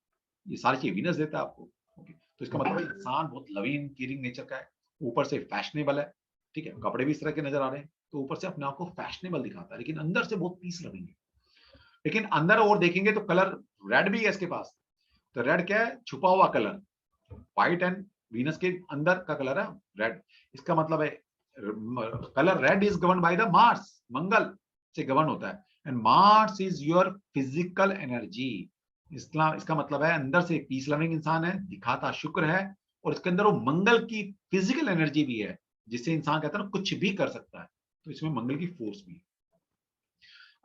S2: ये सारी चीज वीनस देता है आपको। ओके, तो इसका मतलब इंसान बहुत लविंग केयरिंग नेचर का है, ऊपर से फैशनेबल है। ठीक है, कपड़े भी इस तरह के नजर आ रहे हैं, तो ऊपर से अपने आप को फैशनेबल दिखाता है, लेकिन अंदर से बहुत पीस लविंग है। लेकिन अंदर और देखेंगे तो कलर रेड भी है इसके पास। तो रेड क्या है, छुपा हुआ कलर। व्हाइट एंड वीनस के अंदर का कलर है रेड। इसका मतलब है colour red is govern by the Mars, मंगल से गवर्न होता है, and Mars is your physical energy. इसका मतलब है अंदर से पीस लविंग इंसान है, दिखाता शुक्र है, और इसके अंदर वो मंगल की फिजिकल एनर्जी भी है, जिससे इंसान कहता है ना कुछ भी कर सकता है। तो इसमें मंगल की फोर्स भी है।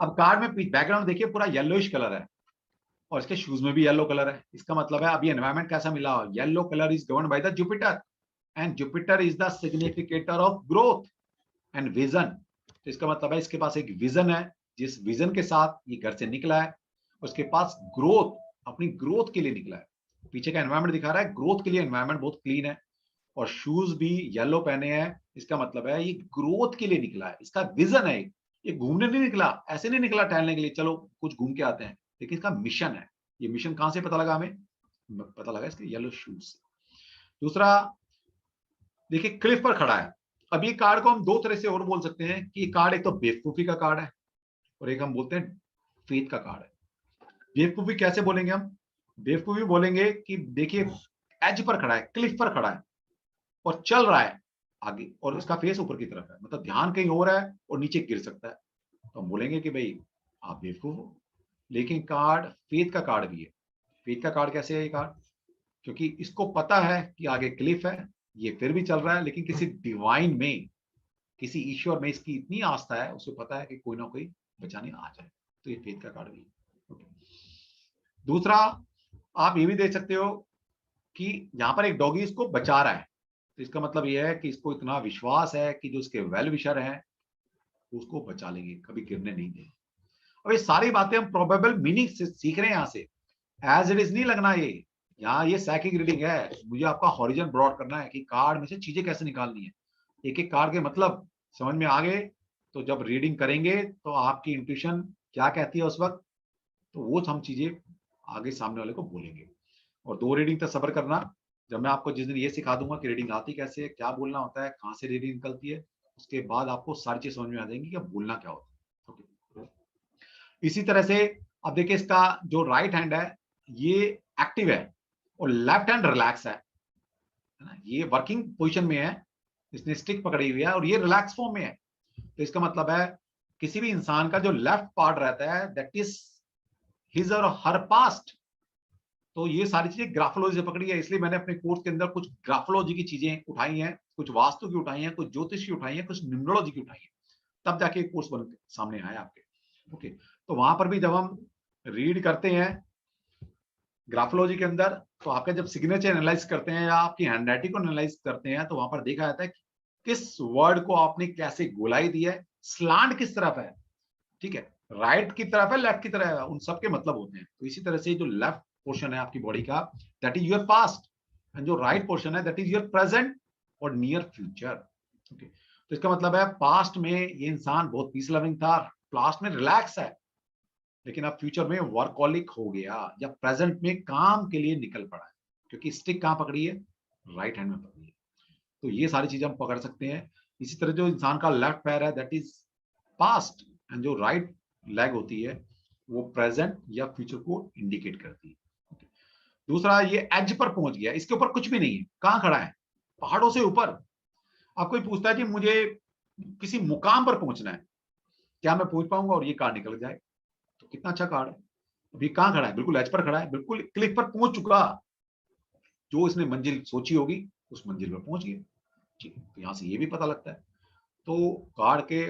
S2: अब कार्ड में बैकग्राउंड देखिए, पूरा येलोइश कलर है, और इसके शूज में भी येलो कलर है। इसका मतलब है अभी एनवायरमेंट कैसा मिला, yellow colour is govern by the Jupiter, and Jupiter is the significator of growth and vision. तो इसका मतलब है इसके पास एक विजन है, जिस विजन के साथ ये घर से निकला है, उसके पास ग्रोथ, अपनी ग्रोथ के लिए निकला है। पीछे का एनवायरमेंट दिखा रहा है ग्रोथ के लिए, एनवायरमेंट बहुत क्लीन है, और शूज भी येलो पहने हैं। इसका मतलब है ये ग्रोथ के लिए निकला है, इसका विजन है। ये घूमने नहीं निकला, ऐसे नहीं निकला टहलने के लिए चलो कुछ घूम के आते हैं, लेकिन इसका मिशन है। ये मिशन कहां से पता लगा हमें? पता लगा इसके येलो शूज से। दूसरा देखिए, क्लिफ पर खड़ा है। अब ये कार्ड को हम दो तरह से और बोल सकते हैं कि ये कार्ड एक तो बेवकूफी का कार्ड है, और एक हम बोलते हैं फेथ का कार्ड है। बेवकूफी कैसे बोलेंगे हम? बेवकूफी बोलेंगे कि देखिए एज पर खड़ा है, क्लिफ पर खड़ा है, और चल रहा है आगे, और इसका फेस ऊपर की तरफ है, मतलब ध्यान कहीं और है और नीचे गिर सकता है। तो हम बोलेंगे कि भाई आप बेवकूफ हो। लेकिन कार्ड फेथ का कार्ड भी है। फेथ का कार्ड कैसे है ये कार्ड? क्योंकि इसको पता है कि आगे क्लिफ है, ये फिर भी चल रहा है, लेकिन किसी डिवाइन में, किसी ईश्वर में इसकी इतनी आस्था है, उसको पता है कि कोई ना कोई बचाने आ जाए। तो ये फेथ का कार्ड भी है। दूसरा, आप ये भी देख सकते हो कि यहाँ पर एक डॉगी इसको बचा रहा है। तो इसका मतलब यह है कि इसको इतना विश्वास है कि जो इसके वेल विशर हैं उसको बचा लेंगे, कभी गिरने नहीं देंगे। अब ये सारी बातें हम प्रोबेबल मीनिंग से सीख रहे हैं यहाँ से, एज इट इज नहीं लगना। ये यहाँ ये साइकिक रीडिंग है, मुझे आपका हॉरिजन ब्रॉड करना है कि कार्ड में से चीजें कैसे निकालनी है। एक एक कार्ड के मतलब समझ में आ गए तो जब रीडिंग करेंगे तो आपकी इंट्यूशन क्या कहती है उस वक्त, तो वो हम चीजें आगे सामने वाले को बोलेंगे। और दो रीडिंग तक सब्र करना। जब मैं आपको जिस दिन ये सिखा दूंगा कि रीडिंग आती कैसे है, क्या बोलना होता है, कहाँ से रीडिंग निकलती है, उसके बाद आपको सारी चीज समझ में आ जाएंगी कि बोलना क्या होता है। इसी तरह से अब देखिए, इसका जो राइट हैंड है ये एक्टिव है, और लेफ्ट हैंड रिलैक्स है ना, ये वर्किंग पोजीशन में है, इसने स्टिक पकड़ी हुई है और ये रिलैक्स फॉर्म में है। तो इसका मतलब है किसी भी इंसान का जो लेफ्ट पार्ट रहता है दैट इज हिज और हर पास्ट। तो ये सारी चीजें ग्राफोलॉजी से पकड़ी है, इसलिए मैंने अपने कोर्स के अंदर कुछ ग्राफोलॉजी की चीजें उठाई हैं, कुछ वास्तु की उठाई हैं, कुछ ज्योतिष की उठाई हैं, कुछ न्यूमरोलॉजी की उठाई है, तब जाके कोर्स बन सामने आया आपके। ओके, तो वहां पर भी जब हम रीड करते हैं ग्राफोलॉजी के अंदर, तो आपका जब सिग्नेचर एनालाइज करते हैं या आपकी हैंडराइटिंग को एनालाइज करते हैं, तो वहां पर देखा जाता है कि किस वर्ड को आपने कैसे गोलाई दी है, स्लांट किस तरफ है, ठीक है, राइट की तरफ है, लेफ्ट की तरफ है, उन सब के मतलब होते हैं। तो इसी तरह से जो लेफ्ट पोर्शन है आपकी बॉडी का, that is your past, and जो राइट पोर्शन है दैट इज योर प्रेजेंट और नियर फ्यूचर। ओके, तो इसका मतलब है पास्ट में ये इंसान बहुत पीस लविंग था, पास्ट में रिलैक्स है, लेकिन अब फ्यूचर में वर्कहॉलिक हो गया, या प्रेजेंट में काम के लिए निकल पड़ा है, क्योंकि स्टिक कहाँ पकड़ी है, राइट हैंड में पकड़ी है। तो ये सारी चीजें हम पकड़ सकते हैं। इसी तरह जो इंसान का लेफ्ट पैर है दैट इज पास्ट, एंड जो राइट लेग होती है वो प्रेजेंट या फ्यूचर को इंडिकेट करती है। दूसरा, ये एज पर पहुंच गया, इसके ऊपर कुछ भी नहीं है, कहाँ खड़ा है, पहाड़ों से ऊपर। अब कोई पूछता है कि मुझे किसी मुकाम पर पहुंचना है, क्या मैं पहुंच पाऊंगा, और ये कार्ड निकल जाए तो कितना अच्छा कार्ड है। अभी कहाँ खड़ा है, बिल्कुल एज पर खड़ा है, बिल्कुल क्लिक पर पहुंच चुका, जो इसने मंजिल सोची होगी उस मंजिल पर पहुंच गया। ठीक है, तो यहां से ये भी पता लगता है। तो कार्ड के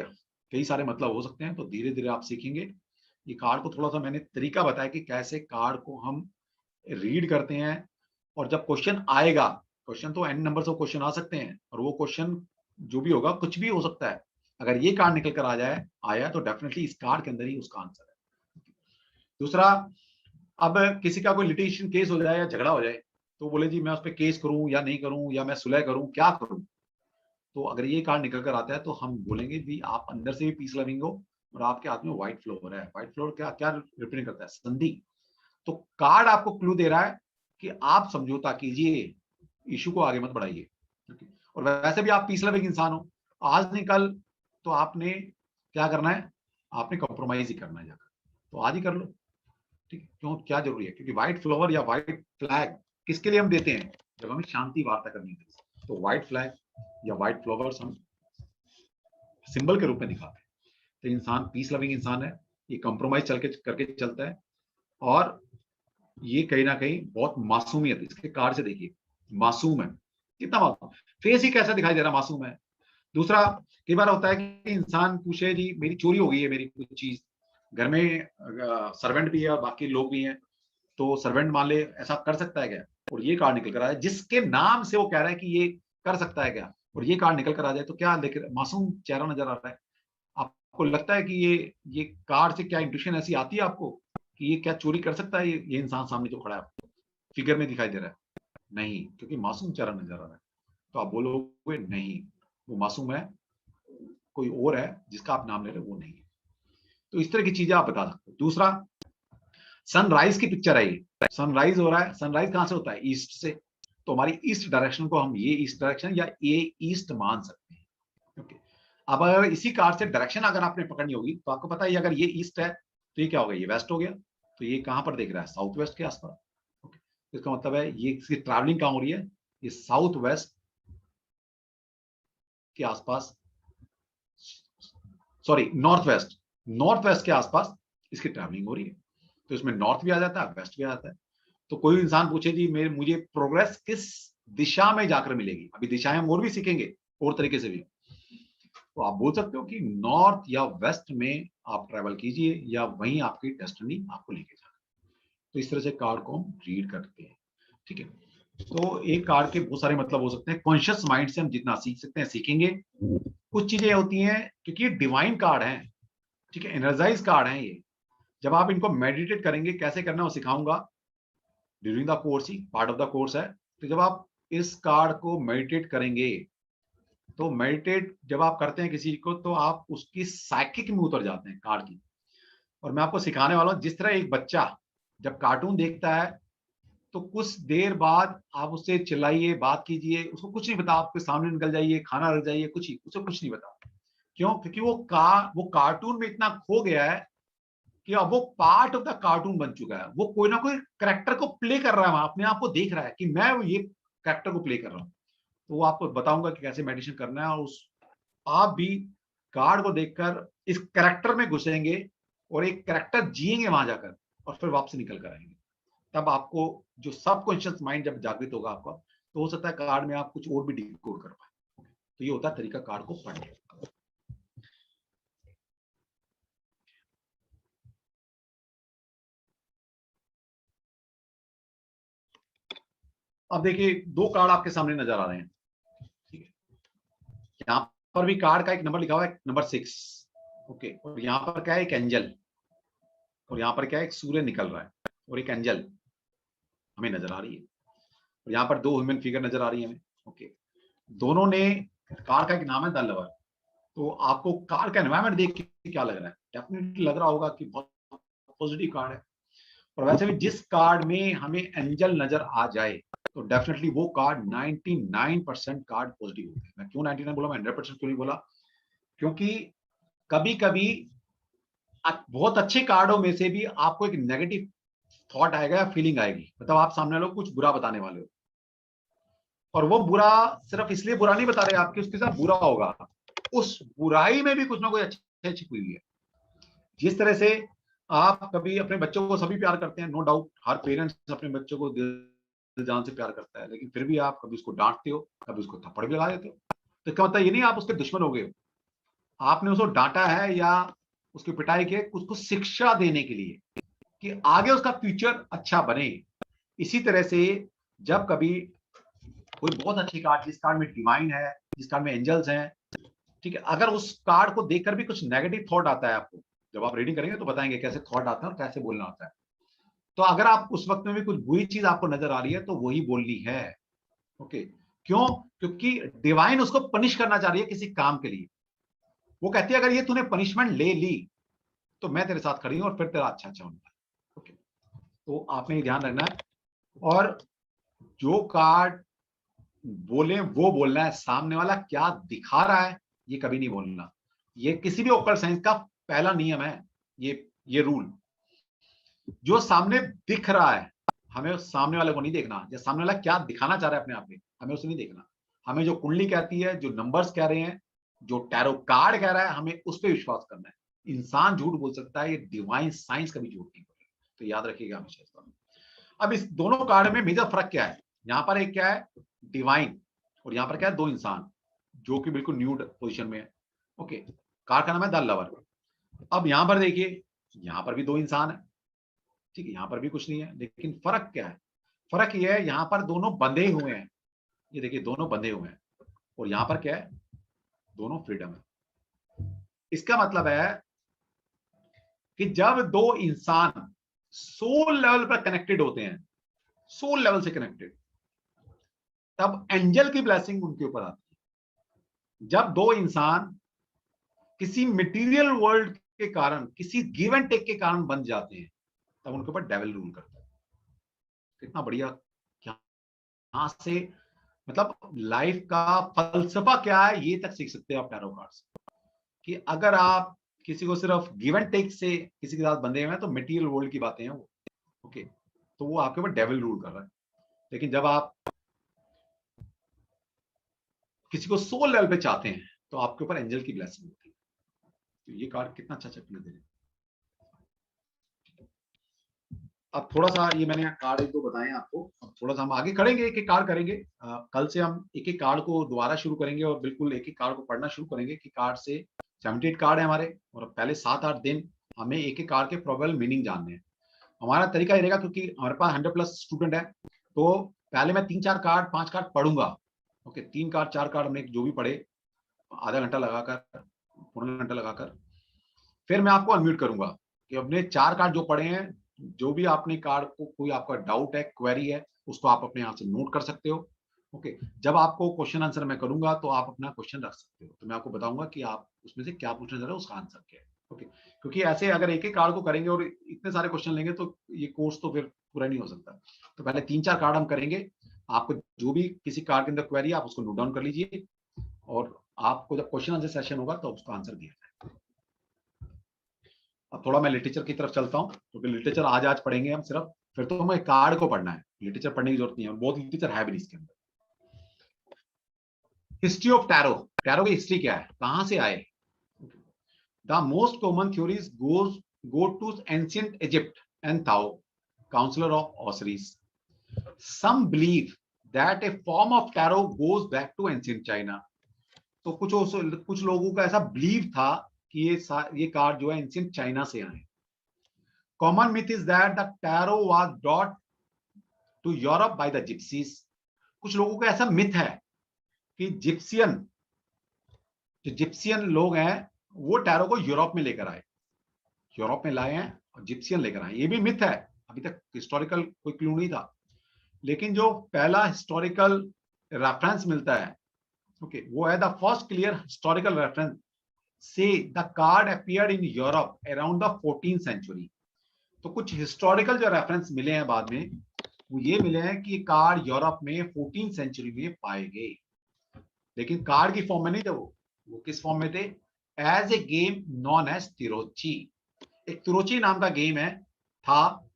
S2: कई सारे मतलब हो सकते हैं, तो धीरे धीरे आप सीखेंगे। ये कार्ड को थोड़ा सा मैंने तरीका बताया कि कैसे कार्ड को हम रीड करते हैं, और जब क्वेश्चन आएगा, क्वेश्चन तो n नंबर ऑफ क्वेश्चन आ सकते हैं, और वो क्वेश्चन जो भी होगा कुछ भी हो सकता है, अगर ये कार्ड निकल कर आया तो डेफिनेटली इस कार्ड के अंदर ही उसका आंसर है। दूसरा, अब किसी का कोई लिटिगेशन केस हो जाए या झगड़ा हो जाए, तो बोले जी मैं उस पर केस करूं या नहीं करूं, या मैं सुलह करूं, क्या करूं, तो अगर ये कार्ड निकल कर आता है तो हम बोलेंगे भी आप अंदर से भी पीस लविंग हो, और आपके हाथ में व्हाइट फ्लोवर है। व्हाइट फ्लोवर क्या क्या रिप्रेजेंट करता है, संधि। तो कार्ड आपको क्लू दे रहा है कि आप समझौता कीजिए, इशू को आगे मत बढ़ाइए। और वैसे भी आप पीस लविंग इंसान हो, आज नहीं कल तो आपने क्या करना है, आपने कॉम्प्रोमाइज ही करना है जाकर, तो आज ही कर लो। ठीक है, क्यों, क्या जरूरी है, क्योंकि व्हाइट फ्लावर या व्हाइट फ्लैग किसके लिए हम देते हैं, जब हमें शांति वार्ता करनी है, तो व्हाइट फ्लैग या व्हाइट फ्लावर्स हम सिंबल के रूप में दिखाते हैं। तो इंसान पीस लविंग इंसान है, ये कॉम्प्रोमाइज करके चलता है, और ये कहीं ना कहीं बहुत मासूमियत, इसके कार्ड से देखिए मासूम है, कितना मासूम, फेस ही कैसा दिखाई दे रहा मासूम है। दूसरा, कई बार होता है कि इंसान पूछे जी मेरी चोरी हो गई है, मेरी कुछ चीज, घर में सर्वेंट भी है और बाकी लोग भी हैं, तो सर्वेंट मान ले ऐसा कर सकता है क्या, और ये कार्ड निकल कर आ जाए जिसके नाम से वो कह रहा है कि ये कर सकता है क्या, और ये कार्ड निकल कर आ जाए, तो क्या लेकर मासूम चेहरा नजर आ रहा है। आपको लगता है कि ये कार्ड से क्या इंट्यूशन ऐसी आती है आपको कि ये क्या चोरी कर सकता है, ये इंसान सामने जो खड़ा है फिगर में दिखाई दे रहा है, नहीं, क्योंकि मासूम चेहरा नजर आ रहा है। तो आप बोलोगे नहीं, वो मासूम है, कोई और है जिसका आप नाम ले रहे हो, वो नहीं है। तो इस तरह की चीजें आप बता सकते हो। दूसरा, सनराइज की पिक्चर है, ये सनराइज हो रहा है, सनराइज कहां से होता है, ईस्ट से, तो हमारी ईस्ट डायरेक्शन को हम ये ईस्ट डायरेक्शन या ये ईस्ट मान सकते हैं। ओके, अब अगर इसी कार्ड से डायरेक्शन अगर आपने पकड़नी होगी, तो आपको पता है अगर ये ईस्ट है तो ये क्या होगा, ये वेस्ट हो गया, तो ये कहां पर देख रहा है, साउथ वेस्ट के आसपास। ओके, इसका मतलब है ये इसकी ट्रैवलिंग कहां हो रही है, ये साउथ वेस्ट के आसपास, सॉरी नॉर्थ वेस्ट के आसपास इसकी ट्रैवलिंग हो रही है। तो इसमें नॉर्थ भी आ जाता है, वेस्ट भी आ जाता है। तो कोई इंसान पूछे जी मुझे प्रोग्रेस किस दिशा में जाकर मिलेगी, अभी दिशाएं हम और भी सीखेंगे और तरीके से भी, तो आप बोल सकते हो कि नॉर्थ या वेस्ट में आप ट्रैवल कीजिए, या वहीं आपकी डेस्टिनी आपको लेके जाए। तो इस तरह से कार्ड को हम रीड करते हैं। ठीक है, तो एक कार्ड के बहुत सारे मतलब हो सकते हैं, कॉन्शियस माइंड से हम जितना सीख सकते हैं सीखेंगे। कुछ चीजें होती हैं क्योंकि ये डिवाइन कार्ड है, ठीक है, एनर्जाइज कार्ड है ये, जब आप इनको मेडिटेट करेंगे, कैसे करना है वो सिखाऊंगा during the course, he part of the course है। तो जब आप इस कार्ड को मेडिटेट करेंगे, तो मेडिटेट जब आप करते हैं किसी को, तो आप उसकी साइकिक में उतर जाते हैं कार्ड की। और मैं आपको सिखाने वाला हूं, जिस तरह एक बच्चा जब कार्टून देखता है तो कुछ देर बाद आप उससे चिल्लाइए, बात कीजिए, उसको कुछ नहीं पता, आपके सामने निकल जाइए, खाना रख जाइए, उसको कुछ नहीं पता। क्यों, क्योंकि वो कार्टून में इतना खो गया है कि अब वो पार्ट ऑफ द कार्टून बन चुका है, वो कोई ना कोई कैरेक्टर को प्ले कर रहा है, अपने आप को देख रहा है कि मैं ये कैरेक्टर को प्ले कर रहा हूँ। तो वो आपको बताऊंगा कि कैसे मेडिटेशन करना है, और आप भी कार्ड को देखकर इस कैरेक्टर में घुसेंगे और एक कैरेक्टर जिएंगे वहां जाकर, और फिर वापस निकल कर आएंगे। तब आपको जो सबकॉन्शियस माइंड जब जागृत होगा आपका, तो हो सकता है कार्ड में आप कुछ और भी डिकोड कर पाए। तो ये होता है तरीका कार्ड को पढ़ने का। अब देखिए दो कार्ड आपके सामने नजर आ रहे हैं, ठीक है, यहाँ पर भी कार्ड का एक नंबर लिखा हुआ है, नंबर 6। ओके, और यहाँ पर क्या है, एक एंजल, और यहाँ पर क्या है, एक सूर्य निकल रहा है और एक एंजल हमें नजर आ रही है। और यहाँ पर 2 ह्यूमन फिगर नजर आ रही है हमें। ओके, दोनों ने, कार का एक नाम है द लवर। तो आपको कार का एनवायरनमेंट देख के क्या लग रहा है? डेफिनेटली लग रहा होगा कि बहुत पॉजिटिव कार्ड है। और वैसे भी जिस कार्ड में हमें एंजल नजर आ जाए तो डेफिनेटली वो कार्ड 99% कार्ड पॉजिटिव होते हैं। मैं क्यों 99 बोला, मैं 100% क्यों नहीं बोला? क्योंकि कभी कभी बहुत अच्छे कार्डों में से भी आपको एक नेगेटिव थॉट आएगा या फीलिंग आएगी, मतलब आप सामने वालों को कुछ बुरा बताने वाले हो, और वो बुरा सिर्फ इसलिए बुरा नहीं बता रहे आपके, उसके साथ बुरा होगा, उस बुराई में भी कुछ ना कुछ अच्छी छिपी हुई है। जिस तरह से आप कभी अपने बच्चों को सभी प्यार करते हैं, नो डाउट, हर पेरेंट्स अपने बच्चों को दिल जान से प्यार करता है, लेकिन फिर भी आप कभी उसको डांटते हो, कभी उसको थप्पड़ भी लगा देते हो। तो इसका मतलब ये नहीं आप उसके दुश्मन हो गए हो, आपने उसको डांटा है या उसकी पिटाई के उसको शिक्षा देने के लिए कि आगे उसका फ्यूचर अच्छा बने। इसी तरह से जब कभी कोई बहुत अच्छी कार्ड, जिस कार्ड में डिवाइन है, जिस कार्ड में एंजल्स हैं, ठीक है, अगर उस कार्ड को देखकर भी कुछ नेगेटिव थॉट आता है आपको, जब आप रीडिंग करेंगे तो बताएंगे कैसे थॉट आता है और कैसे बोलना होता है। तो अगर आप उस वक्त में भी कुछ बुरी चीज आपको नजर आ रही है तो वही बोलनी है। ओके, क्यों? क्योंकि डिवाइन उसको पनिश करना चाह रही है किसी काम के लिए। वो कहती है अगर ये तूने पनिशमेंट ले ली तो मैं तेरे साथ खड़ी हूं और फिर तेरा अच्छा अच्छा होगा। ओके, तो आपने ये ध्यान रखना है। और जो कार्ड बोले वो बोलना है, सामने वाला क्या दिखा रहा है ये कभी नहीं बोलना। ये किसी भी ओकल्ट साइंस का पहला नियम है, ये रूल। जो सामने दिख रहा है हमें उस सामने वाले को नहीं देखना, या सामने वाला क्या दिखाना चाह रहा है अपने आप में, हमें उसे नहीं देखना। हमें जो कुंडली कहती है, जो नंबर्स कह रहे हैं, जो टैरो कार्ड कह रहा है, हमें उस पर विश्वास करना है। इंसान झूठ बोल सकता है, ये डिवाइन साइंस कभी झूठ नहीं बोलेगा, तो याद रखिएगा हमेशा इस बात में। अब इस दोनों कार्ड में मेजर फर्क क्या है? यहाँ पर एक क्या है, डिवाइन, और यहाँ पर क्या है, 2 इंसान जो कि बिल्कुल न्यूड पोजीशन में है। ओके, कार्ड का नाम है द लवर। अब यहाँ पर देखिए, यहाँ पर भी 2 इंसान है, ठीक है, यहाँ पर भी कुछ नहीं है, लेकिन फर्क क्या है? फर्क ये है, यहाँ पर दोनों बंधे हुए हैं, ये देखिए दोनों बंधे हुए हैं, और यहाँ पर क्या है, दोनों फ्रीडम है। इसका मतलब है कि जब 2 इंसान सोल लेवल पर कनेक्टेड होते हैं, सोल लेवल से कनेक्टेड, तब एंजल की ब्लेसिंग उनके ऊपर आती है। जब 2 इंसान किसी मटेरियल वर्ल्ड के कारण, किसी गिव एंड टेक के कारण बन जाते हैं, तब उनके ऊपर डेविल रूल करता है। कितना बढ़िया, यहां से मतलब लाइफ का फलसफा क्या है ये तक सीख सकते हो आप टैरो कार्ड से, कि अगर आप किसी को सिर्फ गिव एंड टेक से किसी के साथ बंधे हुए हैं तो मटेरियल वर्ल्ड की बातें हैं वो। ओके, तो वो आपके ऊपर डेविल रूल कर रहा है। लेकिन जब आप किसी को सोल लेवल पे चाहते हैं तो आपके ऊपर एंजल की ब्लेसिंग होती है। तो ये कार्ड कितना अच्छा चेक दे रहे हैं। अब थोड़ा सा ये मैंने कार्ड 1-2 बताए हैं आपको, अब थोड़ा सा हम आगे करेंगे, एक एक कार्ड करेंगे। कल से हम एक एक कार्ड को दोबारा शुरू करेंगे और बिल्कुल एक एक कार्ड को पढ़ना शुरू करेंगे कि कार्ड से 78 कार्ड है हमारे, और पहले 7-8 दिन हमें एक एक कार्ड के प्रोबेबल मीनिंग जानने हैं। हमारा तरीका ये रहेगा, क्योंकि हमारे पास 100+ स्टूडेंट है, तो पहले मैं 3-4 कार्ड 5 कार्ड पढ़ूंगा। ओके, 3 कार्ड 4 कार्ड हमने जो भी पढ़े आधा घंटा लगाकर, पौना घंटा लगाकर, फिर मैं आपको अनम्यूट करूंगा कि अपने 4 कार्ड जो पढ़े हैं, जो भी आपने कार्ड को कोई आपका डाउट है, क्वेरी है, उसको आप अपने यहाँ से नोट कर सकते हो। ओके, जब आपको क्वेश्चन आंसर मैं करूंगा तो आप अपना क्वेश्चन रख सकते हो, तो मैं आपको बताऊंगा कि आप उसमें से क्या पूछना चाह रहे हो, उसका आंसर क्या है। ओके, क्योंकि ऐसे अगर एक एक कार्ड को करेंगे और इतने सारे क्वेश्चन लेंगे तो ये कोर्स तो फिर पूरा नहीं हो सकता। तो पहले 3-4 कार्ड हम करेंगे, आपको जो भी किसी कार्ड के अंदर क्वेरी है आप उसको नोट डाउन कर लीजिए, और आपको जब क्वेश्चन आंसर सेशन होगा तो उसका आंसर दिया जाए। अब थोड़ा मैं लिटरेचर की तरफ चलता हूँ, क्योंकि लिटरेचर आज पढ़ेंगे हम सिर्फ, फिर तो हमें कार्ड को पढ़ना है, लिटरेचर पढ़ने की जरूरत नहीं है, बहुत लिटरेचर है भी नहीं इसके अंदर। हिस्ट्री ऑफ टैरो, टैरो की हिस्ट्री क्या है, कहां से आए? The most common theories go to ancient Egypt and Tao, counselor of Osiris. Some believe that a form of tarot goes back to ancient China. तो कुछ लोगों का ऐसा बिलीव था कि ये कार्ड जो है एंशिएंट चाइना से आए। Common myth is that the tarot was brought to Europe by the gypsies. कुछ लोगों का ऐसा मिथ है कि जिप्सियन लोग हैं वो टैरो को यूरोप में लेकर आए, यूरोप में लाए हैं और जिप्सियन लेकर आए। ये भी मिथ है, अभी तक हिस्टोरिकल कोई क्लू नहीं था। लेकिन जो पहला हिस्टोरिकल रेफरेंस मिलता है, ओके, वो है the first clear historical reference से the card appeared in Europe around the 14th century. तो कुछ हिस्टोरिकल जो रेफरेंस मिले हैं बाद में, वो ये मिले हैं कि कार्ड यूरोप में 14th सेंचुरी में पाए गए, लेकिन कार्ड की फॉर्म में नहीं थे। वो किस फॉर्म में थे? As a game known as tarocchi. एक तिरोची नाम का गेम है था,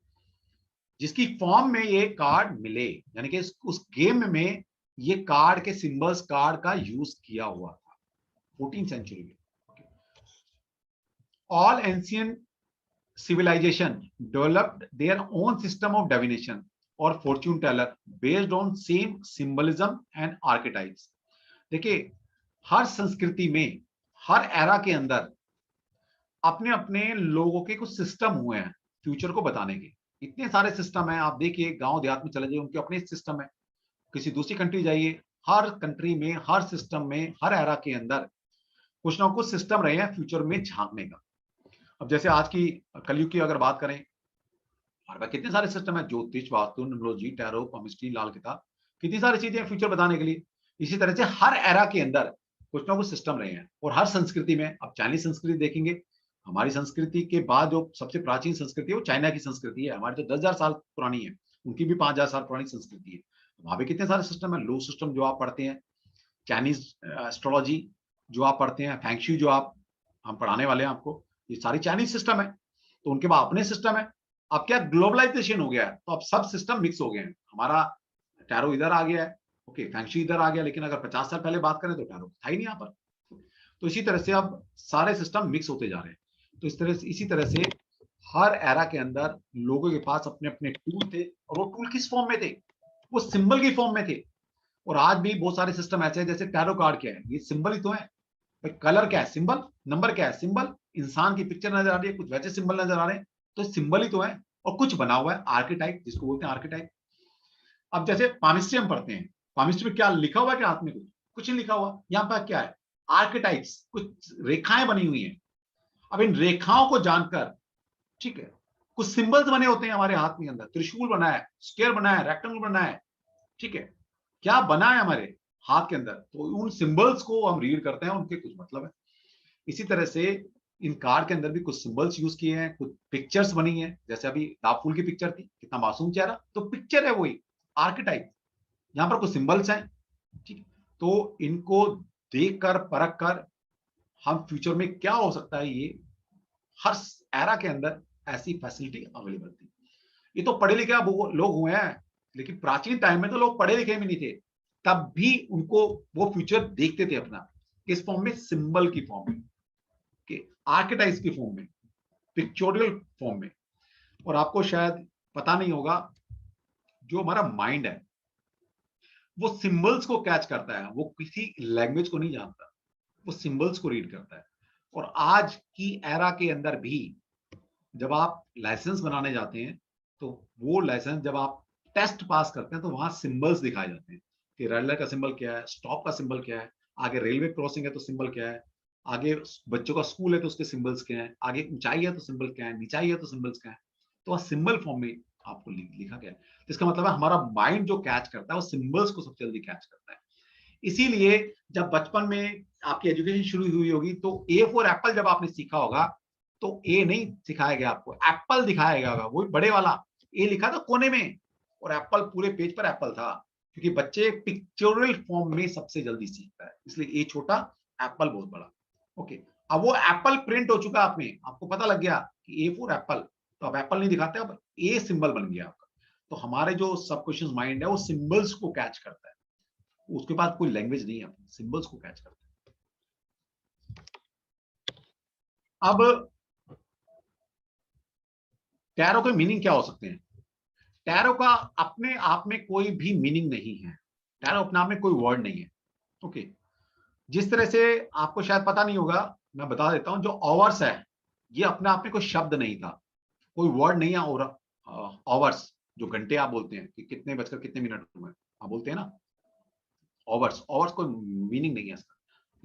S2: जिसकी फॉर्म में ये कार्ड मिले, यानी कि उस गेम में ये कार्ड के सिंबल्स, कार्ड का यूज किया हुआ था 14th सेंचुरी में। All ancient civilization developed their own system of divination or fortune teller based on same symbolism and archetypes। देखिए, हर संस्कृति में, हर एरा के अंदर अपने अपने लोगों के कुछ सिस्टम हुए हैं फ्यूचर को बताने के। इतने सारे सिस्टम हैं, आप देखिए गांव देहात में चले जाइए, उनके अपने सिस्टम है। किसी दूसरी कंट्री जाइए, हर कंट्री में, हर सिस्टम में, हर एरा के अंदर कुछ ना कुछ सिस्टम रहे हैं फ्यूचर में झांकने का। अब जैसे आज की कलयुग की अगर बात करें, हमारे पास कितने सारे सिस्टम है, ज्योतिष, वास्तु, न्यूमरोलॉजी, टैरो, पमिस्ट्री, लाल किताब, कितनी सारी चीजें फ्यूचर बताने के लिए। इसी तरह से हर एरा के अंदर कुछ ना कुछ सिस्टम रहे हैं। और हर संस्कृति में, अब चाइनीज संस्कृति देखेंगे, हमारी संस्कृति के बाद जो सबसे प्राचीन संस्कृति है वो चाइना की संस्कृति है। हमारी तो 10,000 साल पुरानी है, उनकी भी 5,000 साल पुरानी संस्कृति है। वहां पे कितने सारे सिस्टम है। लो सिस्टम जो आप पढ़ते हैं, चाइनीज एस्ट्रोलॉजी जो आप पढ़ते हैं, फैंगशुई जो आप, हम पढ़ाने वाले हैं आपको, ये सारी चाइनीज सिस्टम है। तो उनके बाद अपने सिस्टम है। अब क्या ग्लोबलाइजेशन हो गया है, तो अब सब सिस्टम मिक्स हो गए हैं। हमारा टैरो इधर आ गया है, ओके, फैंगशुई इधर आ गया, लेकिन अगर 50 साल पहले बात करें तो टैरो था ही नहीं यहाँ पर। तो इसी तरह से अब सारे सिस्टम मिक्स होते जा रहे हैं। तो इसी तरह से हर एरा के अंदर लोगों के पास अपने अपने टूल थे, और वो टूल किस फॉर्म में थे? वो सिंबल की फॉर्म में थे। और आज भी बहुत सारे सिस्टम ऐसे हैं, जैसे टैरो कार्ड क्या है, ये सिंबल ही तो है। कलर क्या है? सिंबल। नंबर क्या है? सिंबल। इंसान की पिक्चर नजर आ रही है, कुछ वैसे सिंबल नजर आ रहे हैं, तो सिंबल ही तो है। और कुछ बना हुआ है, आर्केटाइप जिसको बोलते हैं, आर्केटाइप। अब जैसे पामिस्ट्री हम पढ़ते हैं, पामिस्ट्री में क्या लिखा हुआ है? क्या हाथ में कुछ नहीं लिखा हुआ। यहाँ पर क्या है? आर्केटाइप्स, कुछ रेखाएं बनी हुई हैं। अब इन रेखाओं को जानकर, ठीक है, कुछ सिंबल्स बने होते हैं हमारे हाथ में अंदर। त्रिशूल बना है, स्क्वायर बना है, रेक्टेंगल बना है, ठीक है, क्या बना है हमारे हाथ के अंदर। तो उन सिंबल्स को हम रीड करते हैं, उनके कुछ मतलब है। इसी तरह से इन कार्ड के अंदर भी कुछ सिंबल्स यूज किए हैं, कुछ पिक्चर्स बनी है। जैसे अभी दाफूल की पिक्चर थी, कितना मासूम चेहरा, तो पिक्चर है वही, आर्केटाइप। यहाँ पर कुछ सिंबल्स हैं, ठीक। तो इनको देखकर, परख कर हम फ्यूचर में क्या हो सकता है, ये हर एरा के अंदर ऐसी फैसिलिटी अवेलेबल थी। ये तो पढ़े लिखे लोग हुए हैं, लेकिन प्राचीन टाइम में तो लोग पढ़े लिखे भी नहीं थे, तब भी उनको वो फ्यूचर देखते थे अपना, किस फॉर्म में? सिंबल की फॉर्म में, कि आर्केटाइप्स की फॉर्म में, पिक्चोरियल फॉर्म में। और आपको शायद पता नहीं होगा, जो हमारा माइंड है वो सिंबल्स को कैच करता है, वो किसी लैंग्वेज को नहीं जानता, वो सिंबल्स को रीड करता है। और आज की एरा के अंदर भी जब आप लाइसेंस बनाने जाते हैं, तो वो लाइसेंस जब आप टेस्ट पास करते हैं, तो वहां सिंबल्स दिखाए जाते हैं कि रेड लाइट का सिंबल क्या है, स्टॉप का सिंबल क्या है, आगे रेलवे क्रॉसिंग है तो सिंबल क्या है, आगे बच्चों का स्कूल है तो उसके सिंबल्स क्या है, आगे ऊंचाई है तो सिंबल क्या है, नीचाई है तो सिंबल्स क्या है। तो वह सिंबल फॉर्म में आपको लिखा गया है। तो इसका मतलब है हमारा माइंड जो कैच करता है, वो सिंबल्स को सबसे जल्दी कैच करता है। इसीलिए जब बचपन में आपकी एजुकेशन शुरू हुई होगी, तो ए फॉर एप्पल जब आपने सीखा होगा, तो ए नहीं सिखाया गया आपको, एप्पल दिखाया गया होगा, वो बड़े वाला ए लिखा था कोने में, और एप्पल पूरे पेज पर एप्पल था। क्योंकि बच्चे पिक्चोरल फॉर्म में सबसे जल्दी सीखता है, इसलिए ए छोटा, एप्पल बहुत बड़ा। ओके, अब वो एप्पल प्रिंट हो चुका, आपको पता लग गया कि ए फॉर एप्पल, तो अब एप्पल नहीं दिखाते, अब ए सिंबल बन गया आपका। तो हमारे जो सबकॉन्शियस माइंड है वो सिंबल्स को कैच करता है, उसके बाद कोई लैंग्वेज नहीं है, सिंबल्स को कैच करता है। अब टैरो के मीनिंग क्या हो सकते हैं? टैरो का अपने आप में कोई भी मीनिंग नहीं है, टैरो अपने आप में कोई वर्ड नहीं है। ओके, जिस तरह से आपको शायद पता नहीं होगा, मैं बता देता हूं, जो आवर्स है ये अपने आप में कोई शब्द नहीं था, कोई वर्ड नहीं है। और आवर्स जो घंटे आप बोलते हैं कि कितने बजकर कितने मिनट हुए, आप बोलते हैं ना आवर्स, आवर्स कोई मीनिंग नहीं है इसका।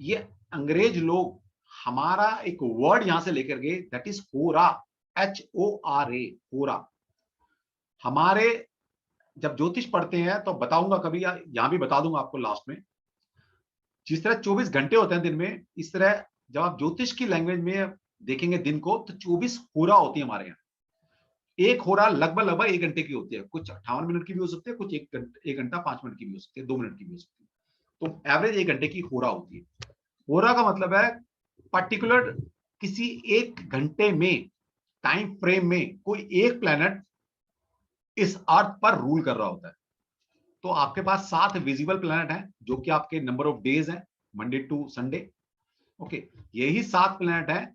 S2: ये अंग्रेज लोग हमारा एक वर्ड यहां से लेकर गए, दैट इज होरा, HORA, होरा। हमारे जब ज्योतिष पढ़ते हैं तो बताऊंगा कभी, यहाँ भी बता दूंगा आपको लास्ट में, जिस तरह 24 घंटे होते हैं दिन में, इस तरह जब आप ज्योतिष की लैंग्वेज में देखेंगे दिन को, तो 24 होरा होती है हमारे यहाँ। एक होरा लगभग 1 घंटे की होती है, कुछ 58 मिनट की भी हो सकती है, कुछ 1 घंटा 5 मिनट की भी हो सकती है, 2 मिनट की भी हो सकती है, तो एवरेज 1 घंटे की होरा होती है। होरा का मतलब है पर्टिकुलर किसी एक घंटे में, टाइम फ्रेम में कोई एक प्लैनेट इस अर्थ पर रूल कर रहा होता है। तो आपके पास 7 विजिबल प्लैनेट हैं, जो कि आपके नंबर ऑफ डेज हैं, मंडे टू संडे। ओके, यही 7 प्लैनेट हैं,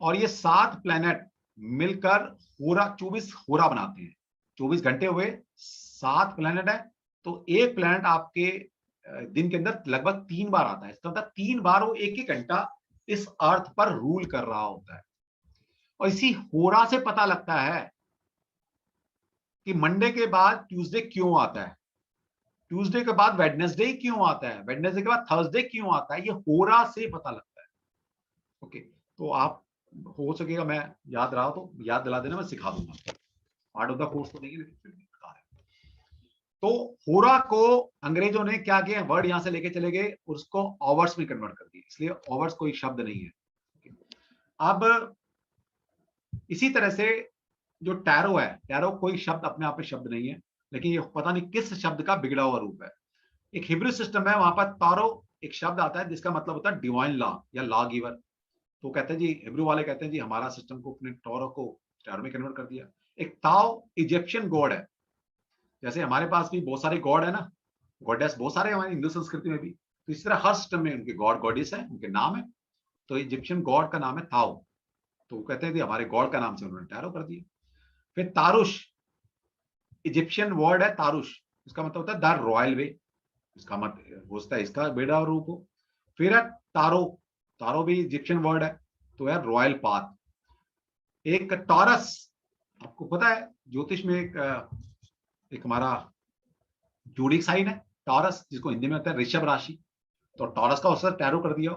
S2: और ये 7 प्लैनेट मिलकर होरा 24 होरा बनाते हैं। 24 घंटे हुए, 7 प्लैनेट है, तो एक प्लैनेट आपके दिन के अंदर लगभग 3 बार आता है। इसका मतलब 3 बार वो एक एक घंटा इस अर्थ पर रूल कर रहा होता है। और इसी होरा से पता लगता है कि मंडे के बाद ट्यूसडे क्यों आता है, ट्यूसडे के बाद वेडनेसडे क्यों आता है, वेडनेसडे के बाद थर्सडे क्यों आता है, ये होरा से पता लगता है। ओके, तो आप हो सकेगा मैं याद रहा तो याद दिला देना, मैं सिखा दूंगा, पार्ट ऑफ द कोर्स तो नहीं है, लेकिन फिर भी बता रहे। तो होरा को अंग्रेजों ने क्या किया, वर्ड यहां से लेके चले गए, उसको आवर्स में कन्वर्ट कर दिया, इसलिए आवर्स कोई शब्द नहीं है। अब इसी तरह से जो टैरो है, टैरो कोई शब्द अपने आप में शब्द नहीं है, लेकिन ये पता नहीं किस शब्द का बिगड़ा हुआ रूप है। एक हिब्रू सिस्टम है, वहां पर तारो एक शब्द आता है जिसका मतलब होता है डिवाइन लॉ या लॉ गिवर। तो कहते हैं जी, हिब्रू वाले कहते हैं जी हमारा सिस्टम को अपने टोरो को टैरो में कन्वर्ट कर दिया। एक ताओ इजिप्शियन गॉड है, जैसे हमारे पास भी बहुत सारे गॉड है ना, गॉडेस बहुत सारे हमारी हिंदू संस्कृति में भी, तो इस तरह हर सिस्टम में उनके गॉड गॉडेस है, उनके नाम है। तो इजिप्शियन गॉड का नाम है ताओ, तो वो कहते हैं कि हमारे गॉड का नाम से उन्होंने टैरो कर दिया। फिर तारुश, इजिप्शियन वर्ड है तारुश, इसका मतलब होता है द रॉयल वे, इसका मतलब हो सकता है इसका बेड़ा रूप हो। फिर है तारो, तारो भी इजिप्शियन वर्ड है, तो है रॉयल पाथ। एक टॉरस, आपको पता है ज्योतिष में एक हमारा जूडिक साइन है टॉरस, जिसको हिंदी में होता है ऋषभ राशि, तो टॉरस का असर टैरो कर दिया।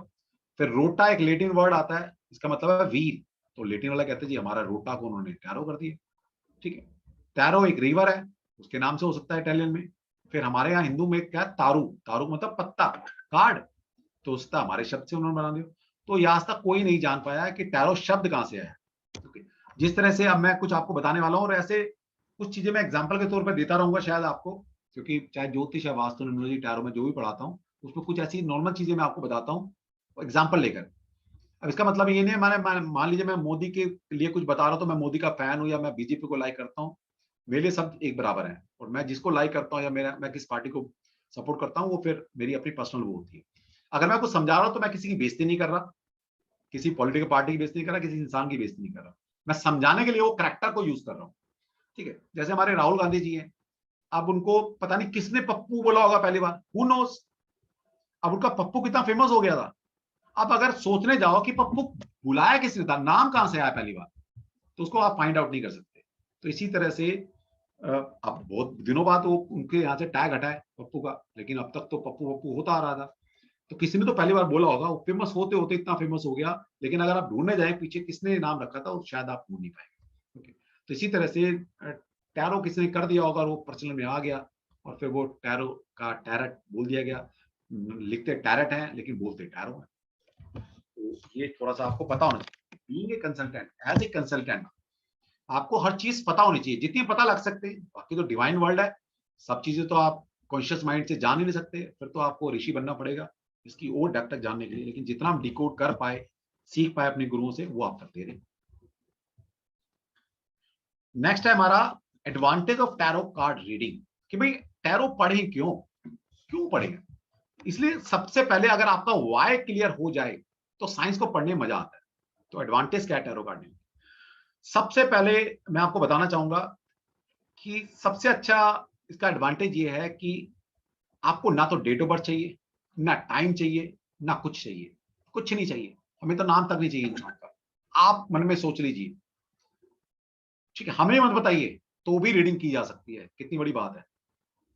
S2: फिर रोटा एक लेटिन वर्ड आता है, इसका मतलब है वीर, तो लेटिन वाला कहते हैं जी हमारा रोटा को उन्होंने टैरो कर दिया। ठीक है, टैरो एक रिवर है, उसके नाम से हो सकता है इटालियन में। फिर हमारे यहाँ हिंदू में क्या, तारू, तारू मतलब पत्ता, कार्ड, तो उसका हमारे शब्द से उन्होंने बना दिया। तो यहाँ तक कोई नहीं जान पाया है कि टैरो शब्द कहां से आया। जिस तरह से अब मैं कुछ आपको बताने वाला हूँ, और ऐसे कुछ चीजें मैं एग्जाम्पल के तौर पर देता रहूंगा शायद आपको, क्योंकि चाहे ज्योतिष या वास्तु न्यूमरोलॉजी टैरो में जो भी पढ़ाता हूँ, उसमें कुछ ऐसी नॉर्मल चीजें मैं आपको बताता हूँ एग्जाम्पल लेकर। अब इसका मतलब ये नहीं है मान लीजिए मैं मोदी के लिए कुछ बता रहा हूँ तो मैं मोदी का फैन हूँ या मैं बीजेपी को लाइक करता हूँ, मेरे लिए सब एक बराबर है। और मैं जिसको लाइक करता हूँ या मैं किस पार्टी को सपोर्ट करता हूँ, वो फिर मेरी अपनी पर्सनल वो होती है। अगर मैं कुछ समझा रहा हूँ तो मैं किसी की बेइज्जती नहीं कर रहा, किसी पॉलिटिकल पार्टी की बेइज्जती नहीं कर रहा, किसी इंसान की बेइज्जती नहीं कर रहा, मैं समझाने के लिए वो करैक्टर को यूज कर रहा हूँ। ठीक है, जैसे हमारे राहुल गांधी जी हैं, अब उनको पता नहीं किसने पप्पू बोला होगा पहली बार, हु नोस, अब उनका पप्पू कितना फेमस हो गया था। अब अगर सोचने जाओ कि पप्पू बुलाया किसने था, नाम कहां से आया पहली बार, तो उसको आप फाइंड आउट नहीं कर सकते। तो इसी तरह से अब बहुत दिनों बाद वो उनके यहाँ से टैग हटा है पप्पू का, लेकिन अब तक तो पप्पू पप्पू होता आ रहा था। तो किसी ने तो पहली बार बोला होगा, वो फेमस होते होते इतना फेमस हो गया, लेकिन अगर आप ढूंढने जाए पीछे किसने नाम रखा था, वो शायद आप ढूंढ नहीं पाएंगे। ओके, तो इसी तरह से टैरो किसने कर दिया होगा, वो प्रचलन में आ गया, और फिर वो टैरो का टैरट बोल दिया गया। लिखते टैरट है लेकिन बोलते टैरो है। तो ये थोड़ा सा आपको पता होना चाहिए। Being a consultant, as a consultant आपको हर चीज पता होनी चाहिए, जितनी पता लग सकते हैं। बाकी तो डिवाइन वर्ल्ड है, सब चीजें तो आप कॉन्शियस माइंड से जान ही नहीं सकते, फिर तो आपको ऋषि बनना पड़ेगा इसकी और डेप्थ तक जानने के लिए। लेकिन जितना हम डिकोड कर पाए, सीख पाए अपने गुरुओं से, वो आप तक दे रहे हैं। नेक्स्ट है हमारा advantage of tarot card reading, कि भाई टैरो पढ़ें क्यों पढ़ें। इसलिए सबसे पहले अगर आपका वाई क्लियर हो जाए तो साइंस को पढ़ने में मजा आता है। तो एडवांटेज क्या है टैरो कार्ड रीडिंग? सबसे पहले मैं आपको बताना चाहूंगा कि सबसे अच्छा इसका एडवांटेज ये है कि आपको ना तो डेट ऑफ बर्थ चाहिए, ना टाइम चाहिए, ना कुछ चाहिए, कुछ नहीं चाहिए। हमें तो नाम तक नहीं चाहिए इंसान का, आप मन में सोच लीजिए। ठीक है, हमें मत बताइए तो भी रीडिंग की जा सकती है, कितनी बड़ी बात है।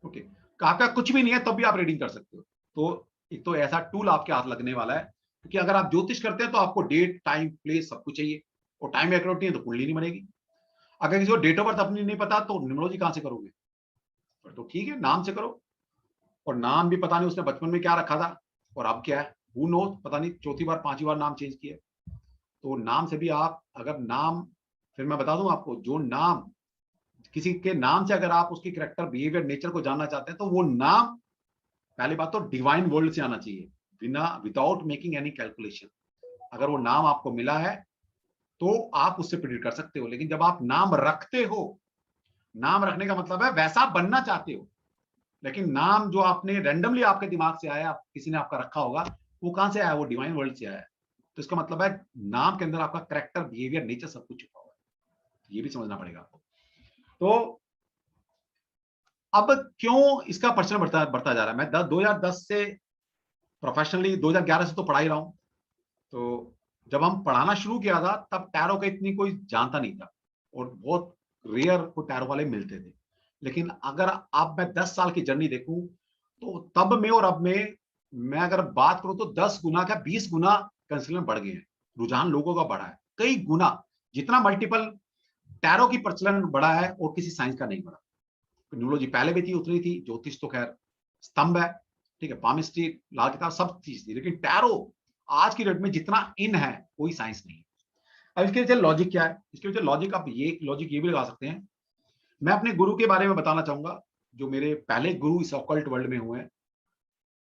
S2: ओके, आपका कुछ भी नहीं है तब भी आप रीडिंग कर सकते हो। तो एक तो ऐसा टूल आपके हाथ लगने वाला है, क्योंकि अगर आप ज्योतिष करते हैं तो आपको डेट, टाइम, प्लेस सब कुछ चाहिए, और टाइम एक्यूरेट नहीं है तो कुंडली नहीं बनेगी। अगर किसी को डेट ऑफ बर्थ अपनी नहीं पता तो न्यूमरोलॉजी कहां से करोगे? तो ठीक है, नाम से करो। और नाम भी पता नहीं उसने बचपन में क्या रखा था और अब क्या है, हु नोज, पता नहीं चौथी बार 5वीं बार नाम चेंज किया। तो नाम से भी आप अगर नाम, फिर मैं बता दूं आपको, जो नाम, किसी के नाम से अगर आप उसकी कैरेक्टर, बिहेवियर, नेचर को जानना चाहते हैं तो वो नाम, पहली बात तो डिवाइन वर्ल्ड से आना चाहिए, बिना, विदाउट मेकिंग एनी कैलकुलेशन। अगर वो नाम आपको मिला है तो आप उससे प्रेडिक्ट कर सकते हो। लेकिन जब आप नाम रखते हो, नाम रखने का मतलब है वैसा आप बनना चाहते हो, लेकिन नाम जो आपने रैंडमली आपके दिमाग से आया, किसी ने आपका रखा होगा, वो कहां से आया, वो डिवाइन वर्ल्ड से आया है। तो इसका मतलब है नाम के अंदर आपका कैरेक्टर, बिहेवियर, नेचर सब कुछ छुपा हुआ है। ये भी समझना पड़ेगा आपको। तो अब क्यों इसका प्रचलन बढ़ता जा रहा है? मैं 2010 से प्रोफेशनली, 2011 से तो पढ़ा ही रहा हूं। तो जब हम पढ़ाना शुरू किया था तब टैरो का इतनी कोई जानता नहीं था और बहुत रेयर को टैरो वाले मिलते थे। लेकिन अगर अब मैं 10 साल की जर्नी देखूं तो तब में और अब में, मैं अगर बात करूं तो 10 गुना का 20 गुना कंसल्टेंट बढ़ गए हैं। रुझान लोगों का बढ़ा है कई गुना, जितना मल्टीपल टैरो की प्रचलन बढ़ा है और किसी साइंस का नहीं बढ़ा। न्यूमरोलॉजी पहले भी थी, उतनी थी, ज्योतिष तो खैर स्तंभ है, ठीक है, पामिस्ट्री, लाल किताब, सब चीज थी, लेकिन टैरो आज की डेट में जितना इन है, कोई साइंस नहीं। अब इसके पीछे लॉजिक क्या है? इसके पीछे लॉजिक, आप ये लॉजिक ये भी लगा सकते हैं। मैं अपने गुरु के बारे में बताना चाहूंगा, जो मेरे पहले गुरु इस ऑकल्ट वर्ल्ड में हुए हैं,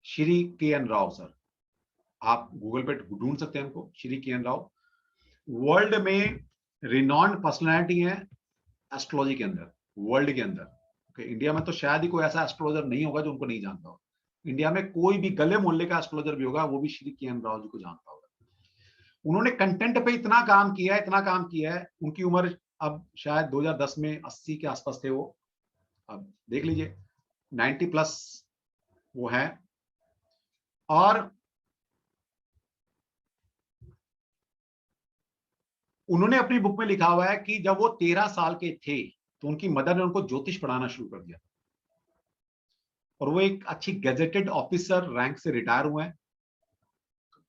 S2: श्री के.एन. राव सर। आप गूगल पे ढूंढ सकते हैं उनको, श्री के.एन. राव। वर्ल्ड में रिनॉन्ड पर्सनैलिटी है एस्ट्रोलॉजी के अंदर, वर्ल्ड के अंदर। इंडिया में तो शायद ही कोई ऐसा एस्ट्रोलॉजर नहीं होगा जो उनको नहीं जानता हो। इंडिया में कोई भी गले मोहल्ले का एस्ट्रोलॉजर भी होगा, वो भी श्री के.एन. राव जी को जानता होगा। उन्होंने कंटेंट पे इतना काम किया है, इतना काम किया है। उनकी उम्र अब शायद 2010 में 80 के आसपास थे वो, अब देख लीजिए 90 प्लस वो है। और उन्होंने अपनी बुक में लिखा हुआ है कि जब वो 13 साल के थे तो उनकी मदर ने उनको ज्योतिष पढ़ाना शुरू कर दिया, और वो एक अच्छी गैजेटेड ऑफिसर रैंक से रिटायर हुए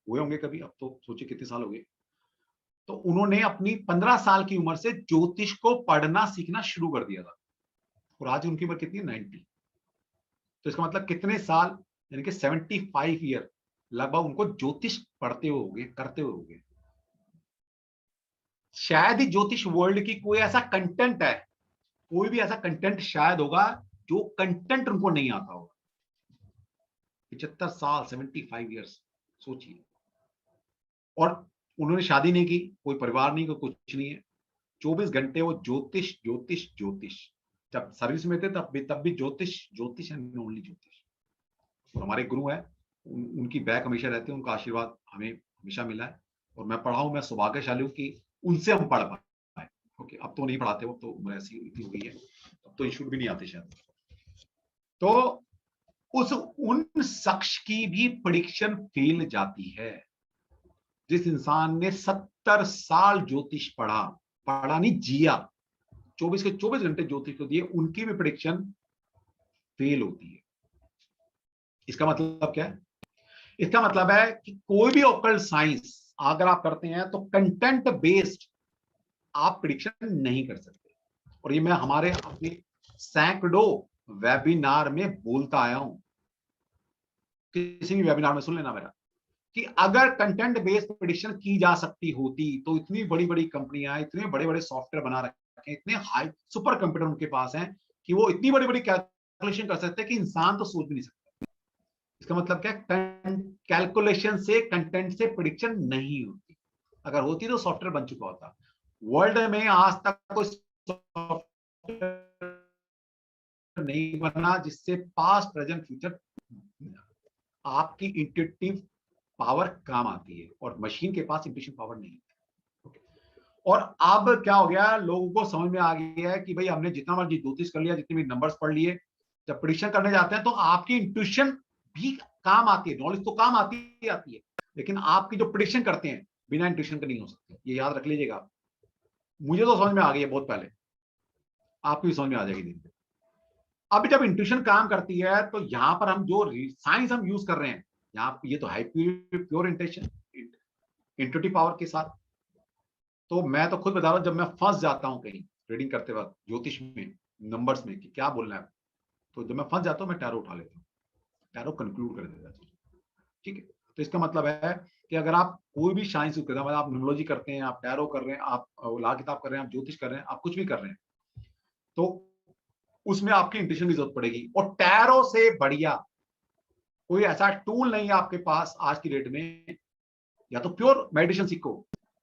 S2: होंगे कभी, अब तो सोचिए कितने साल हो गए। तो उन्होंने अपनी 15 साल की उम्र से ज्योतिष को पढ़ना सीखना शुरू कर दिया था, और आज उनकी उम्र कितनी है? 90। तो इसका मतलब कितने साल, यानी कि 75 ईयर लगभग उनको ज्योतिष पढ़ते हुए हो गए, करते हुए हो गए। शायद ही ज्योतिष वर्ल्ड की कोई ऐसा कंटेंट है, कोई भी ऐसा कंटेंट शायद होगा जो कंटेंट उनको नहीं आता होगा। 75 साल, 75 ईयर्स, सोचिए। और उन्होंने शादी नहीं की, कोई परिवार नहीं, कोई कुछ नहीं है। 24 घंटे वो ज्योतिष ज्योतिष ज्योतिष। जब सर्विस में थे तब भी ज्योतिष ज्योतिष एंड ओनली ज्योतिष। और हमारे गुरु है, उनकी बैक हमेशा रहती है, उनका आशीर्वाद हमें हमेशा मिला है। और मैं पढ़ा हूं, मैं सौभाग्यशाली हूं कि उनसे हम पढ़ पाए। ओके, अब तो नहीं पढ़ाते, वो तो उम्र ऐसी इतनी हो गई है, अब तो इंस्टीट्यूट भी नहीं आते शायद। तो उन शख्स की भी प्रेडिक्शन फेल जाती है। जिस इंसान ने 70 साल ज्योतिष पढ़ा नहीं, जिया, 24 के 24 घंटे ज्योतिष को दिए, उनकी भी प्रेडिक्शन फेल होती है। इसका मतलब क्या है? इसका मतलब है कि कोई भी ऑकल्ट साइंस अगर आप करते हैं तो कंटेंट बेस्ड आप प्रेडिक्शन नहीं कर सकते। और ये मैं हमारे अपने सैकड़ों वेबिनार में बोलता आया हूं। किसी भी वेबिनार में सुन लेना मेरा, कि अगर कंटेंट बेस्ड प्रेडिक्शन की जा सकती होती तो इतनी बड़ी बड़ी कंपनियां, इतने बड़े बड़े सॉफ्टवेयर बना रखे हैं, इतने हाई सुपर कंप्यूटर उनके पास हैं कि वो इतनी बड़ी बड़ी कैलकुलेशन कर सकते हैं कि इंसान तो सोच भी नहीं सकता। इसका मतलब क्या? कैलकुलेशन से, कंटेंट से प्रेडिक्शन नहीं होती। अगर होती तो सॉफ्टवेयर बन चुका होता। वर्ल्ड में आज तक कोई सॉफ्टवेयर नहीं बना जिससे पास्ट प्रेजेंट फ्यूचर आपकी इंट्यूटिव पावर काम आती है, और मशीन के पास इंट्यूशन पावर नहीं है। और अब क्या हो गया, लोगों को समझ में आ गया है कि भाई हमने जितना मर्जी ज्योतिष कर लिया, जितने भी नंबर्स पढ़ लिए, जब प्रेडिक्शन करने जाते हैं तो आपकी इंट्यूशन भी काम आती है, नॉलेज तो काम आती है, लेकिन आपकी जो प्रेडिक्शन करते हैं बिना इंट्यूशन के नहीं हो सकते। ये याद रख लीजिएगा। मुझे तो समझ में आ गई है बहुत पहले, आपको भी समझ में आ जाएगी दिन पे। अब जब इंट्यूशन काम करती है तो यहां पर हम जो साइंस हम यूज कर रहे हैं, यहाँ ये तो है प्योर इंटेंशन, इंट्यूटिव पावर के साथ। तो मैं तो खुद बता रहा हूं, जब मैं फंस जाता हूं कहीं रीडिंग करते वक्त ज्योतिष में, नंबर्स में, कि क्या बोलना है, तो जब मैं फंस जाता हूँ मैं टैरो उठा लेता हूँ, टैरो कंक्लूड कर देता है, ठीक है। तो इसका मतलब है कि अगर आप कोई भी साइंस करते हैं, मतलब आप न्यूमरोलॉजी करते हैं, आप टैरो कर रहे हैं, आप ला किताब कर रहे हैं, आप ज्योतिष कर रहे हैं, आप कुछ भी कर रहे हैं, तो उसमें आपकी इंट्यूशन की जरूरत पड़ेगी। और टैरो से बढ़िया कोई ऐसा टूल नहीं है आपके पास आज की डेट में। या तो प्योर मेडिटेशन सीखो,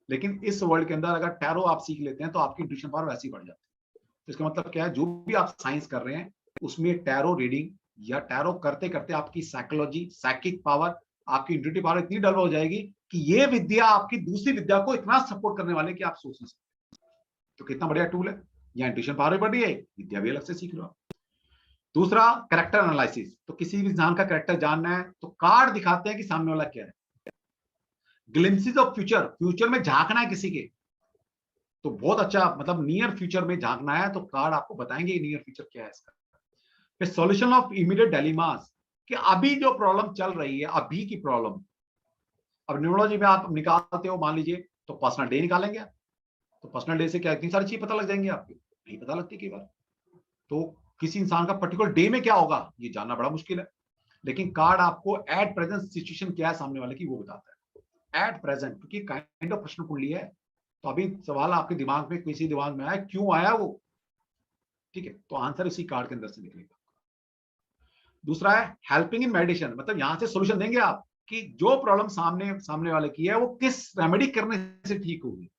S2: लेकिन इस वर्ल्ड के अंदर अगर टैरो आप सीख लेते हैं तो आपकी इंट्यूशन पावर वैसे ही बढ़ जाती है। तो इसका मतलब क्या है, जो भी आप साइंस कर रहे हैं उसमें टैरो रीडिंग या टैरो करते करते आपकी साइकोलॉजी, साइकिक पावर, आपकी इंट्यूटिव पावर इतनी डेवलप हो जाएगी कि ये विद्या आपकी दूसरी विद्या को इतना सपोर्ट करने वाले कि आप सोच नहीं सकते। तो कितना बढ़िया टूल है, या इंट्यूशन पावर भी बढ़ रही है, विद्या भी अलग से सीख रहे हो। दूसरा, कैरेक्टर एनालिसिस। तो किसी भी इंसान का कैरेक्टर जानना है तो कार्ड दिखाते हैं कि सामने वाला क्या है। ग्लिम्पसेस ऑफ फ्यूचर, फ्यूचर में झांकना है किसी के, तो बहुत अच्छा, मतलब नियर फ्यूचर में झांकना है तो कार्ड आपको बताएंगे नियर फ्यूचर क्या है इसका। फिर सॉल्यूशन ऑफ इमीडिएट डायलेमास, कि अभी जो प्रॉब्लम चल रही है, अभी की प्रॉब्लम, अब न्यूमरोलॉजी में आप निकालते हो, मान लीजिए तो पर्सनल डे निकालेंगे, तो पर्सनल डे से क्या इतनी सारी चीज पता लग जाएंगी आपको, नहीं पता लगती कई बार। तो किसी इंसान का पर्टिकुलर डे में क्या होगा ये जानना बड़ा मुश्किल है, लेकिन कार्ड आपको एट प्रेजेंट सिचुएशन क्या है सामने वाले की वो बताता है एट प्रेजेंट, क्योंकि काइंड ऑफ प्रश्न कुंडली है। तो अभी सवाल आपके दिमाग में, किसी दिमाग में आया, क्यों आया वो, ठीक है, तो आंसर इसी कार्ड के अंदर से निकलेगा। दूसरा है हेल्पिंग इन मेडिटेशन, मतलब यहां से सोल्यूशन देंगे आप कि जो प्रॉब्लम सामने वाले की है वो किस रेमेडी करने से ठीक होगी।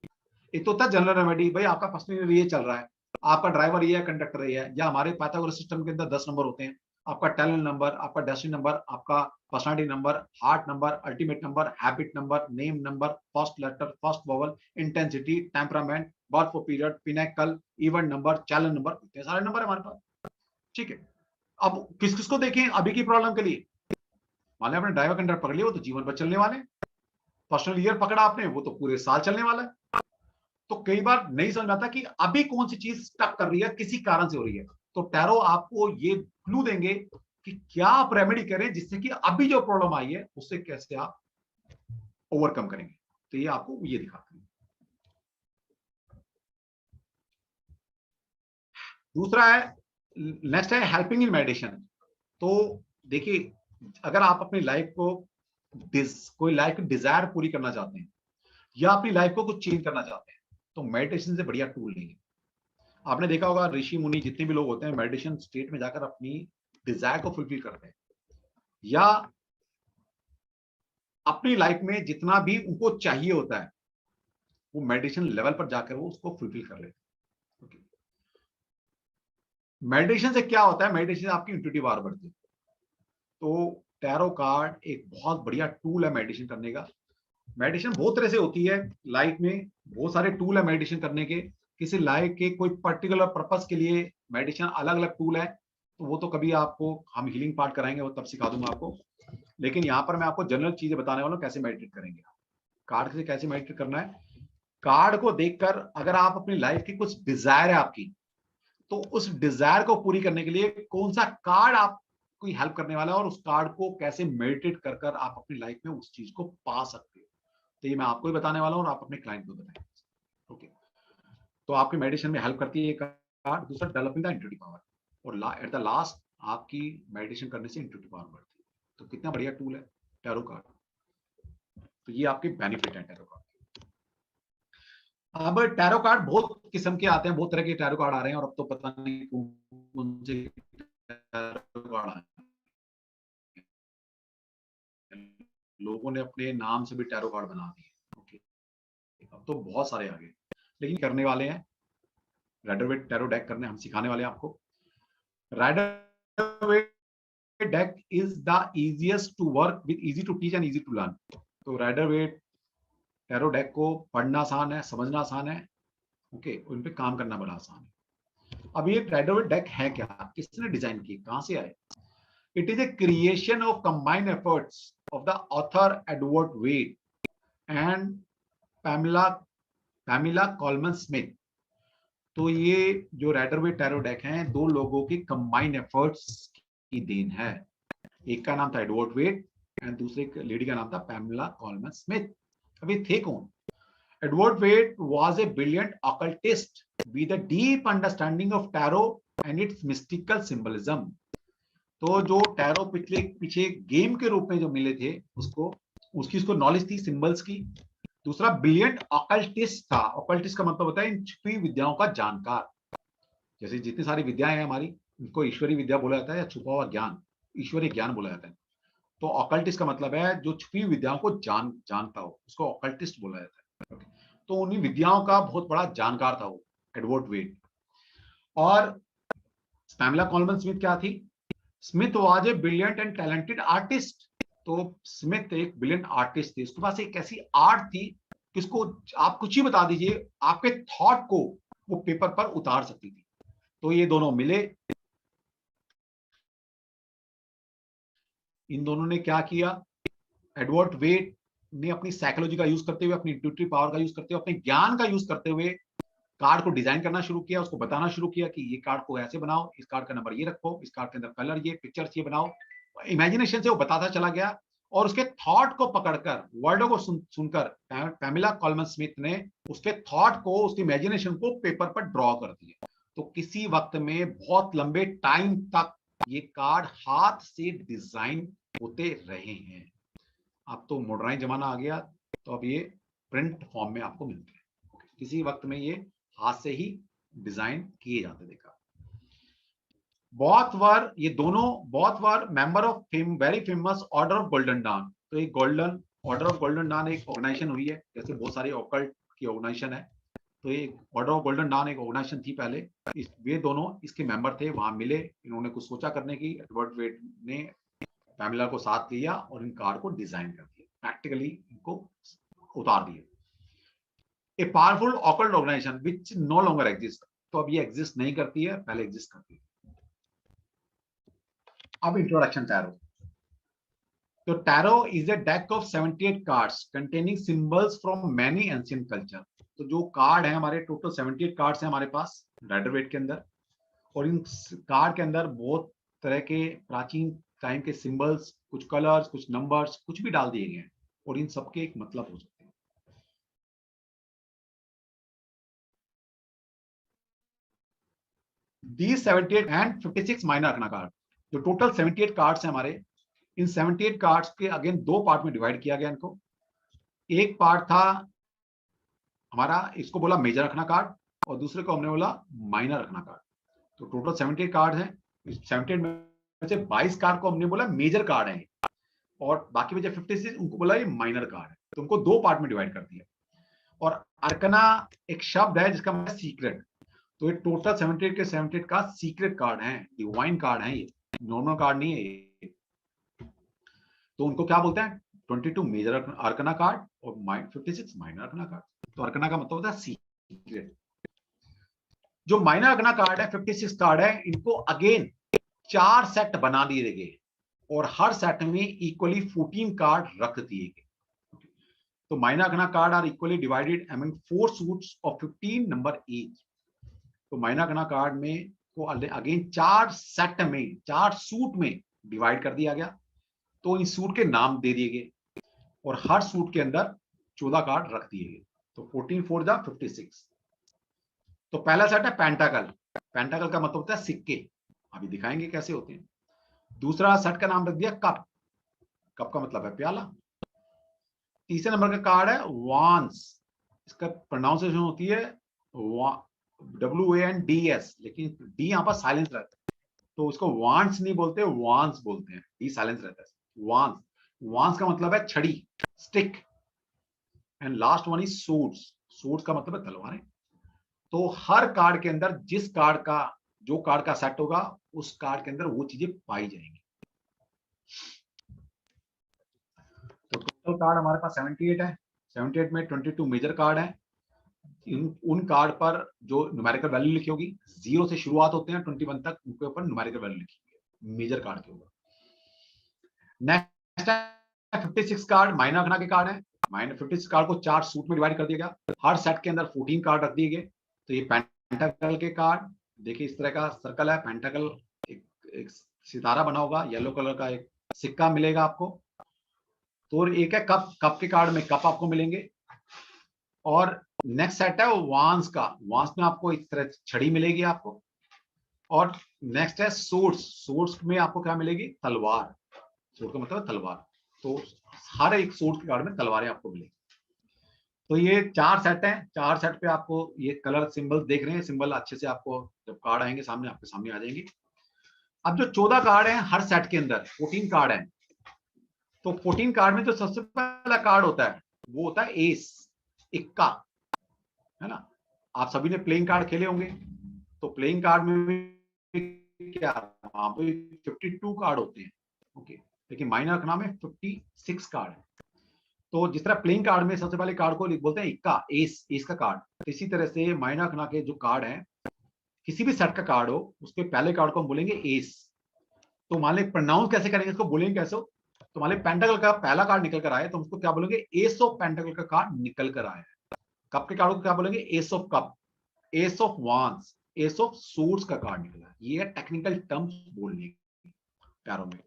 S2: एक तो होता है जनरल रेमेडी, भाई आपका पर्सनल ये चल रहा है, आपका ड्राइवर ये है, कंडक्टर ये है, या हमारे पाइथागोरस सिस्टम के अंदर 10 नंबर होते हैं, आपका टैलेंट नंबर, आपका डेस्टिनी नंबर, आपका personality number, heart number, ultimate number, habit number, name number, first letter, first vowel, intensity, temperament, birth period, pinnacle, event number, challenge number, इतने सारे नंबर है हमारे पास, ठीक है। अब किस किस को देखें अभी की प्रॉब्लम के लिए, मान लिया आपने ड्राइवर कंडक्टर पकड़ लिया, वो तो जीवन भर चलने वाले, पर्सनल ईयर पकड़ा आपने, वो तो पूरे साल चलने वाला है। तो कई बार नहीं समझ में आता कि अभी कौन सी चीज स्टक कर रही है, किसी कारण से हो रही है, तो टैरो आपको ये क्लू देंगे कि क्या आप रेमेडी करें जिससे कि अभी जो प्रॉब्लम आई है उससे कैसे आप ओवरकम करेंगे। तो ये आपको ये दिखाते हैं। दूसरा है, नेक्स्ट है हेल्पिंग इन मेडिटेशन। तो देखिए, अगर आप अपनी लाइफ को कोई लाइफ की डिजायर पूरी करना चाहते हैं या अपनी लाइफ को कुछ चेंज करना चाहते हैं तो मेडिटेशन से बढ़िया टूल नहीं है। आपने देखा होगा ऋषि मुनि जितने भी लोग होते हैं मेडिटेशन स्टेट में जाकर अपनी डिजायर को फुलफिल करते हैं, या अपनी लाइफ में जितना भी उनको चाहिए होता है वो मेडिटेशन लेवल पर जाकर वो उसको फुलफिल कर लेते हैं। मेडिटेशन से क्या होता है, मेडिटेशन से आपकी इंट्यूटिव पावर बढ़ती है। तो टैरो कार्ड एक बहुत बढ़िया टूल है मेडिटेशन करने का। मेडिटेशन बहुत तरह से होती है लाइफ में, बहुत सारे टूल है मेडिटेशन करने के। किसी लाइफ के कोई पर्टिकुलर पर्पस के लिए मेडिटेशन अलग अलग टूल है, तो वो तो कभी आपको हम हीलिंग पार्ट कराएंगे वो तब सिखा दूंगा आपको, लेकिन यहाँ पर मैं आपको जनरल चीजें बताने वाला हूँ कैसे मेडिटेट करेंगे। कार्ड से कैसे मेडिटेट करना है, कार्ड को देखकर अगर आप अपनी लाइफ की कुछ डिजायर है आपकी, तो उस डिजायर को पूरी करने के लिए कौन सा कार्ड आपको हेल्प करने वाला है और उस कार्ड को कैसे मेडिटेट कर कर आप अपनी लाइफ में उस चीज को पा सकते हो, तो ये मैं आपको भी बताने वाला हूँ और आप अपने क्लाइंट को बताएंगे। ओके, तो आपके मेडिटेशन में हेल्प करती है कार्ड। दूसरा, डेवलपिंग द इंट्यूटिव पावर, और एट द लास्ट आपकी मेडिटेशन करने से इंट्यूटिव पावर बढ़ती है। तो कितना बढ़िया टूल है टैरो कार्ड। तो ये आपके बेनिफिट है टैरो कार्ड। अब टैरो कार्ड बहुत किस्म के आते हैं, बहुत तरह के टैरो कार्ड आ रहे हैं, और अब तो पता नहीं कौन से टैरो कार्ड आए, लोगों ने अपने नाम से भी टैरो कार्ड बना दिए। ओके, अब तो बहुत सारे आ गए, लेकिन करने वाले हैं राइडर वेट टैरो डेक करने, हम सिखाने वाले हैं आपको। Rider Waite deck is the easiest to work with, easy to teach and easy to learn. तो राइडर वेट टैरो डेक को पढ़ना आसान है, समझना आसान है, ओके, उन पे काम करना बड़ा आसान है। अब ये राइडर वेट डेक है क्या, किसने डिजाइन की, कहां से आए? It is a creation of combined efforts of the author Edward Waite and Pamela Coleman Smith। तो ये जो राइडर वेट टैरो डेक हैं, दो लोगों की कंबाइंड एफर्ट्स की देन है। एक का नाम था एडवर्ड वेट एंड दूसरे लेडी का नाम था पैमेला कॉलमन स्मिथ। अब ये थे कौन? Edward Waite was a brilliant occultist with a deep understanding of tarot and its mystical symbolism। तो जो टैरो पीछे गेम के रूप में जो मिले थे उसको नॉलेज थी सिंबल्स की। दूसरा ब्रिलियंट ऑकल्टिस्ट था। ऑकल्टिस्ट का मतलब होता है इन छुपी विद्याओं का जानकार। जैसे जितनी सारी विद्याएं हैं हमारी, इनको ईश्वरीय विद्या बोला जाता है या छुपा हुआ ज्ञान, ईश्वरीय ज्ञान बोला जाता है। तो ऑकल्टिस्ट का मतलब है जो छुपी विद्याओं को जानता हो, उसको ऑकल्टिस्ट बोला जाता है। तो उन्हीं विद्याओं का बहुत बड़ा जानकार था वो एडवर्ड वेड। और पैमेला कोलमन स्मिथ क्या थी? Smith was a brilliant and talented artist. तो स्मिथ एक ब्रिलियंट आर्टिस्ट थे, उसके पास एक ऐसी आर्ट थी कि उसको आप कुछ ही बता दीजिए, आपके थॉट को वो पेपर पर उतार सकती थी। तो ये दोनों मिले। इन दोनों ने क्या किया? एडवर्ड वेड ने अपनी साइकोलॉजी का यूज करते हुए, अपनी इंट्यूटिव पावर का यूज करते हुए, अपने ज्ञान का यूज करते हुए कार्ड को डिजाइन करना शुरू किया, उसको बताना शुरू किया कि ये कार्ड को ऐसे बनाओ, इस कार्ड का नंबर ये रखो, इस कार्ड के अंदर कलर ये, पिक्चर्स ये बनाओ। इमेजिनेशन से वो बताता चला गया और उसके थॉट को पकड़कर, वर्डों को सुनकर पैमेला कोलमन स्मिथ ने उसके थॉट को, उसकी इमेजिनेशन को पेपर पर ड्रॉ कर दिया। तो किसी वक्त में बहुत लंबे टाइम तक ये कार्ड हाथ से डिजाइन होते रहे हैं। अब तो मॉडर्नाइज जमाना आ गया, तो अब ये प्रिंट फॉर्म में आपको मिलते हैं। किसी वक्त में ये हाथ से ही डिजाइन किए जाते देखा। ये दोनों बहुत बार member of very famous order of golden dawn. तो एक golden order of golden dawn एक ऑर्गेनाइजेशन हुई है, जैसे बहुत सारी ऑकल्ट की ऑर्गेनाइजेशन है। तो एक ऑर्डर ऑफ गोल्डन डॉन एक ऑर्गेनाइजेशन थी पहले। वे दोनों इसके मेंबर थे, वहां मिले, इन्होंने कुछ सोचा करने की। एडवर्ड वेड ने पैमेला को साथ लिया और इन कार्ड को डिजाइन कर दिया, प्रैक्टिकली इनको उतार दिए। A powerful occult organisation which no longer exist. तो अब ये एग्जिस्ट नहीं करती है, पहले एग्जिस्ट करती है। अब इंट्रोडक्शन टैरो। तो tarot is a deck of 78 cards containing symbols from many ancient culture. तो जो कार्ड है हमारे, टोटल 78 कार्ड्स हैं हमारे पास राइडर वेट के अंदर, और इन कार्ड के अंदर बहुत तरह के प्राचीन टाइम के सिंबल्स, कुछ कलर्स, कुछ नंबर्स, कुछ भी डाल दिए गए हैं, और इन सबके एक मतलब हो सकते हैं। These 78 and 56 minor arcana card, जो टोटल 78 कार्ड्स हैं हमारे, इन 78 कार्ड्स के अगेन दो पार्ट में डिवाइड किया गया इनको। एक पार्ट था हमारा, इसको बोला मेजर आर्कना कार्ड, और दूसरे को हमने बोला माइनर आर्कना कार्ड। तो टोटल 78 कार्ड हैं। 78 में से 22 कार्ड को हमने बोला मेजर कार्ड है, और बाकी बचे 56 उनको बोला ये माइनर कार्ड है। तो उनको दो पार्ट में डिवाइड कर दिया। और अर्कना एक शब्द है जिसका मतलब सीक्रेट। तो ये टोटल 78 के 78 का सीक्रेट कार्ड है, डिवाइन कार्ड है, ये नॉर्मल कार्ड नहीं है ये। तो उनको क्या बोलते हैं? 22 मेजर अर्कना कार्ड और 56 माइनर अर्कना कार्ड। तो अर्कना का मतलब होता है सीक्रेट। जो माइनर अर्कना कार्ड है, 56 कार्ड है, इनको अगेन 4 सेट बना दिए गए, और हर सेट में इक्वली 14 कार्ड रख दिए गए। तो minor arcana card are equally divided among 4 suits of 15 number each. तो माइनर अर्कना कार्ड में को अगेन 4 सेट में, 4 सूट में डिवाइड कर दिया गया। तो इन सूट के नाम दे दिए गए, और हर सूट के अंदर 14 कार्ड रख दिए गए। तो 14 4 जा 56। तो पहला सेट है पेंटाकल। पेंटाकल का मतलब होता है सिक्के, अभी दिखाएंगे कैसे होते हैं। दूसरा सेट का नाम रख दिया कप। कप का मतलब है प्याला। तीसरे नंबर का कार्ड है वांस। इसका प्रोनाउंसिएशन होती है WANDS, लेकिन डी यहाँ पर साइलेंस रहता है, तो उसको वांस नहीं बोलते, वांस बोलते हैं, डी साइलेंस रहता है। वांस, वांस का मतलब है छड़ी, stick. And last one is suits. Suits का मतलब है तलवारें। तो हर कार्ड के अंदर जिस कार्ड का, जो कार्ड का सेट होगा, उस कार्ड के अंदर वो चीजें पाई जाएंगी। तो टोटल कार्ड हमारे पास 78 है। 78 में 22 मेजर कार्ड है। उन कार्ड पर जो न्यूमेरिकल वैल्यू लिखी होगी, 0 से शुरुआत होते हैं 21 तक, उनके ऊपर न्यूमेरिकल वैल्यू लिखी होगी मेजर कार्ड के ऊपर। नेक्स्ट 56 कार्ड माइनर आर्कना के कार्ड है। माइनर 56 कार्ड को 4 सूट में डिवाइड कर दिया गया, हर सेट के अंदर 14 कार्ड रख दिए गए। तो ये पेंटाकल के कार्ड, देखिए इस तरह का सर्कल है, पेंटाकल एक सितारा बना होगा, येलो कलर का एक सिक्का मिलेगा आपको। तो एक है कप। कप के कार्ड में कप आपको मिलेंगे। और नेक्स्ट सेट है वो वांस का। वांस में आपको इस तरह छड़ी मिलेगी आपको। और नेक्स्ट है सोर्स। सोर्स में आपको क्या मिलेगी? तलवार। सोर्स का मतलब तलवार। तो हर एक सोर्स के कार्ड में तलवारें आपको मिलेगी। तो ये 4 सेट हैं। 4 सेट पे आपको ये कलर सिंबल देख रहे हैं, सिंबल अच्छे से आपको जब कार्ड आएंगे सामने, आपके सामने आ जाएंगे। अब जो 14 कार्ड हैं हर सेट के अंदर, 14 कार्ड हैं, तो 14 कार्ड में जो सबसे पहला कार्ड होता है वो होता है एस, इक्का, है ना। आप सभी ने प्लेइंग कार्ड खेले होंगे, तो प्लेइंग कार्ड में क्या वहां पे 52 कार्ड होते हैं, ओके, लेकिन माइनर रखना में 56 कार्ड है। तो जिस तरह प्लेइंग कार्ड में सबसे पहले कार्ड को बोलते हैं इक्का, एस, एस का कार्ड, तो इसी तरह से माइनर रखना के जो कार्ड है, किसी भी सेट का कार्ड हो, उसके पहले कार्ड को हम बोलेंगे एस। तो मान लें प्रोनाउंस कैसे करेंगे इसको, बोलेंगे कैसे? तो मान लें पेंटाकल का पहला कार्ड निकल कर आए तो उसको क्या बोलेंगे? एस ऑफ पेंटाकल का कार्ड निकल कर आया है। कप के कार्ड को क्या बोलेंगे? S of cup, S of वांस, एस ऑफ सूट्स का कार्ड निकला। ये है टेक्निकल टर्म्स बोलने पैरों में।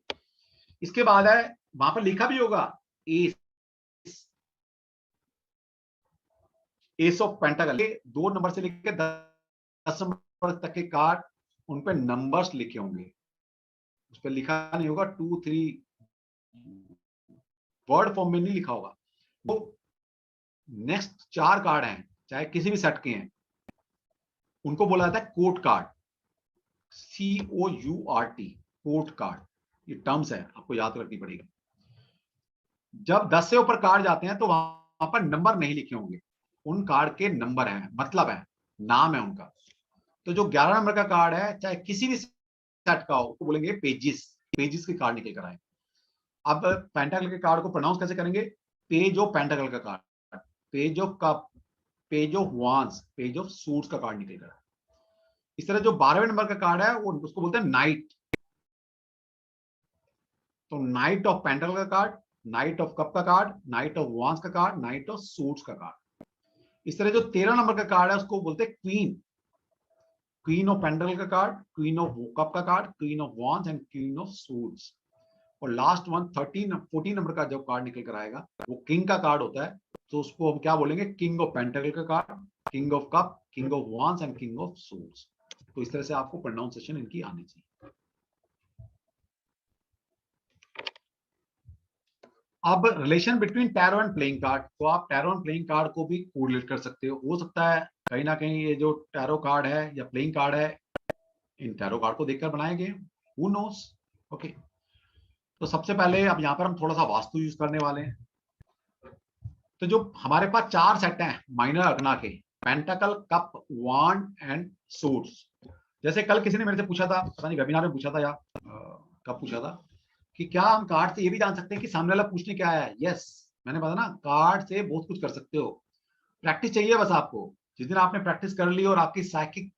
S2: इसके बाद है वहां पर लिखा भी होगा एस, एस ऑफ पेंटाकल। 2 नंबर से लेकर 10 नंबर तक के कार्ड, उन पे नंबर्स लिखे होंगे, उस पर लिखा नहीं होगा 2 3, वर्ड फॉर्म में नहीं लिखा होगा। वो नेक्स्ट 4 कार्ड हैं, चाहे किसी भी सेट के हैं, उनको बोला जाता है court card, COURT, court card. ये टर्म्स है, आपको याद रखनी पड़ेगी। जब 10 से ऊपर कार्ड जाते हैं तो वहां पर नंबर नहीं लिखे होंगे, उन कार्ड के नंबर है, मतलब है, नाम है उनका। तो जो 11 नंबर का कार्ड है, चाहे किसी भी सेट का हो, तो बोलेंगे पेजिस, पेजिस के कार्ड निकल कर आए। अब पेंटाकल के कार्ड को प्रोनाउंस कैसे करेंगे? पेज ऑफ पेंटाकल का card, page of cup, page of वांस, पेज ऑफ सूट्स का कार्ड निकल कर आए। इस तरह जो 12वें नंबर का कार्ड है वो उसको बोलते हैं नाइट। तो नाइट ऑफ पेंटाकल का कार्ड, नाइट ऑफ कप का कार्ड, नाइट ऑफ वांस का कार्ड, नाइट ऑफ सूट्स का कार्ड। इस तरह जो 13 नंबर का कार्ड है उसको बोलते हैं क्वीन, क्वीन ऑफ पेंटाकल का कार्ड, क्वीन ऑफ कप का कार्ड, क्वीन ऑफ वांस एंड क्वीन ऑफ सूट्स। और लास्ट वन 14 नंबर का जब कार्ड निकल कर आएगा वो किंग का कार्ड होता है, तो उसको हम क्या बोलेंगे? किंग ऑफ पेंटाकल का card, king of cup, king of वांस एंड किंग ऑफ सूट्स। तो इस तरह से आपको प्रोनाउंसिएशन इनकी आनी चाहिए। अब relation between tarot and playing card, तो आप टैरो एंड प्लेइंग कार्ड को भी कोरिलेट कर सकते हो सकता है कहीं ना कहीं ये जो टैरो कार्ड है या प्लेइंग कार्ड है, इन टैरो कार्ड को देखकर बनाए गए, हु नोस, ओके। तो सबसे पहले अब यहाँ पर हम थोड़ा सा वास्तु यूज करने वाले हैं। तो जो हमारे पास 4 सेट हैं माइनर अग्ना के, पेंटाकल, कप, वांड एंड सूट्स। जैसे कल किसी ने मेरे से पूछा था, पता नहीं वेबिनार में पूछा था या कब पूछा था, कि क्या हम कार्ड से ये भी जान सकते हैं कि सामने वाला पूछने क्या आया है? यस, मैंने बताया ना, कार्ड से बहुत कुछ कर सकते हो। प्रैक्टिस चाहिए बस आपको। जिस दिन आपने प्रैक्टिस कर ली और आपकी साइकिक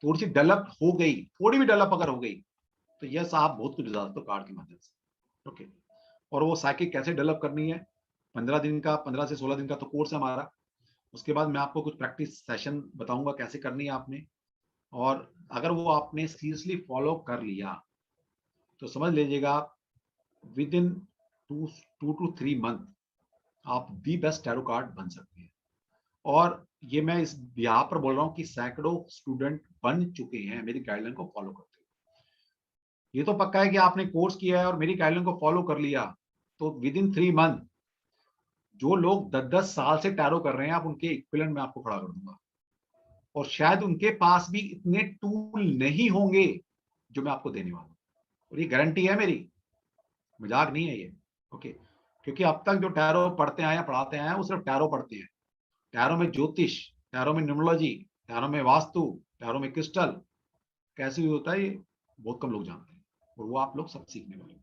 S2: थोड़ी सी डेवलप हो गई, थोड़ी भी डेवलप अगर हो गई, तो यस आप बहुत कुछ बता सकते हो कार्ड के माध्यम से, ओके। और वो साइकिक कैसे डेवलप करनी है, 15 दिन का, 15 से 16 दिन का तो कोर्स है हमारा। उसके बाद मैं आपको कुछ प्रैक्टिस सेशन बताऊंगा कैसे करनी है आपने। और अगर वो आपने सीरियसली फॉलो कर लिया तो समझ लीजिएगा विद इन 2 to 3 मंथ आप दी बेस्ट टैरो कार्ड बन सकते हैं। और ये मैं इस यहाँ पर बोल रहा हूँ कि सैकड़ों स्टूडेंट बन चुके हैं मेरी गाइडलाइन को फॉलो करते हुए। ये तो पक्का है कि आपने कोर्स किया है और मेरी गाइडलाइन को फॉलो कर लिया, तो विद इन 3 मंथ जो लोग 10-10 साल से टैरो कर रहे हैं, आप उनके इक्विवेलेंट में आपको खड़ा कर दूंगा। और शायद उनके पास भी इतने टूल नहीं होंगे जो मैं आपको देने वाला हूँ, और ये गारंटी है मेरी, मजाक नहीं है ये, ओके। क्योंकि अब तक जो टैरो पढ़ते आए हैं, पढ़ाते आए हैं, वो सिर्फ टैरो पढ़ते हैं। टैरो में ज्योतिष, टैरो में न्यूमरोलॉजी, टैरो में वास्तु, टैरो में क्रिस्टल कैसे होता है, ये बहुत कम लोग जानते हैं, और वो आप लोग सब सीखने वाले।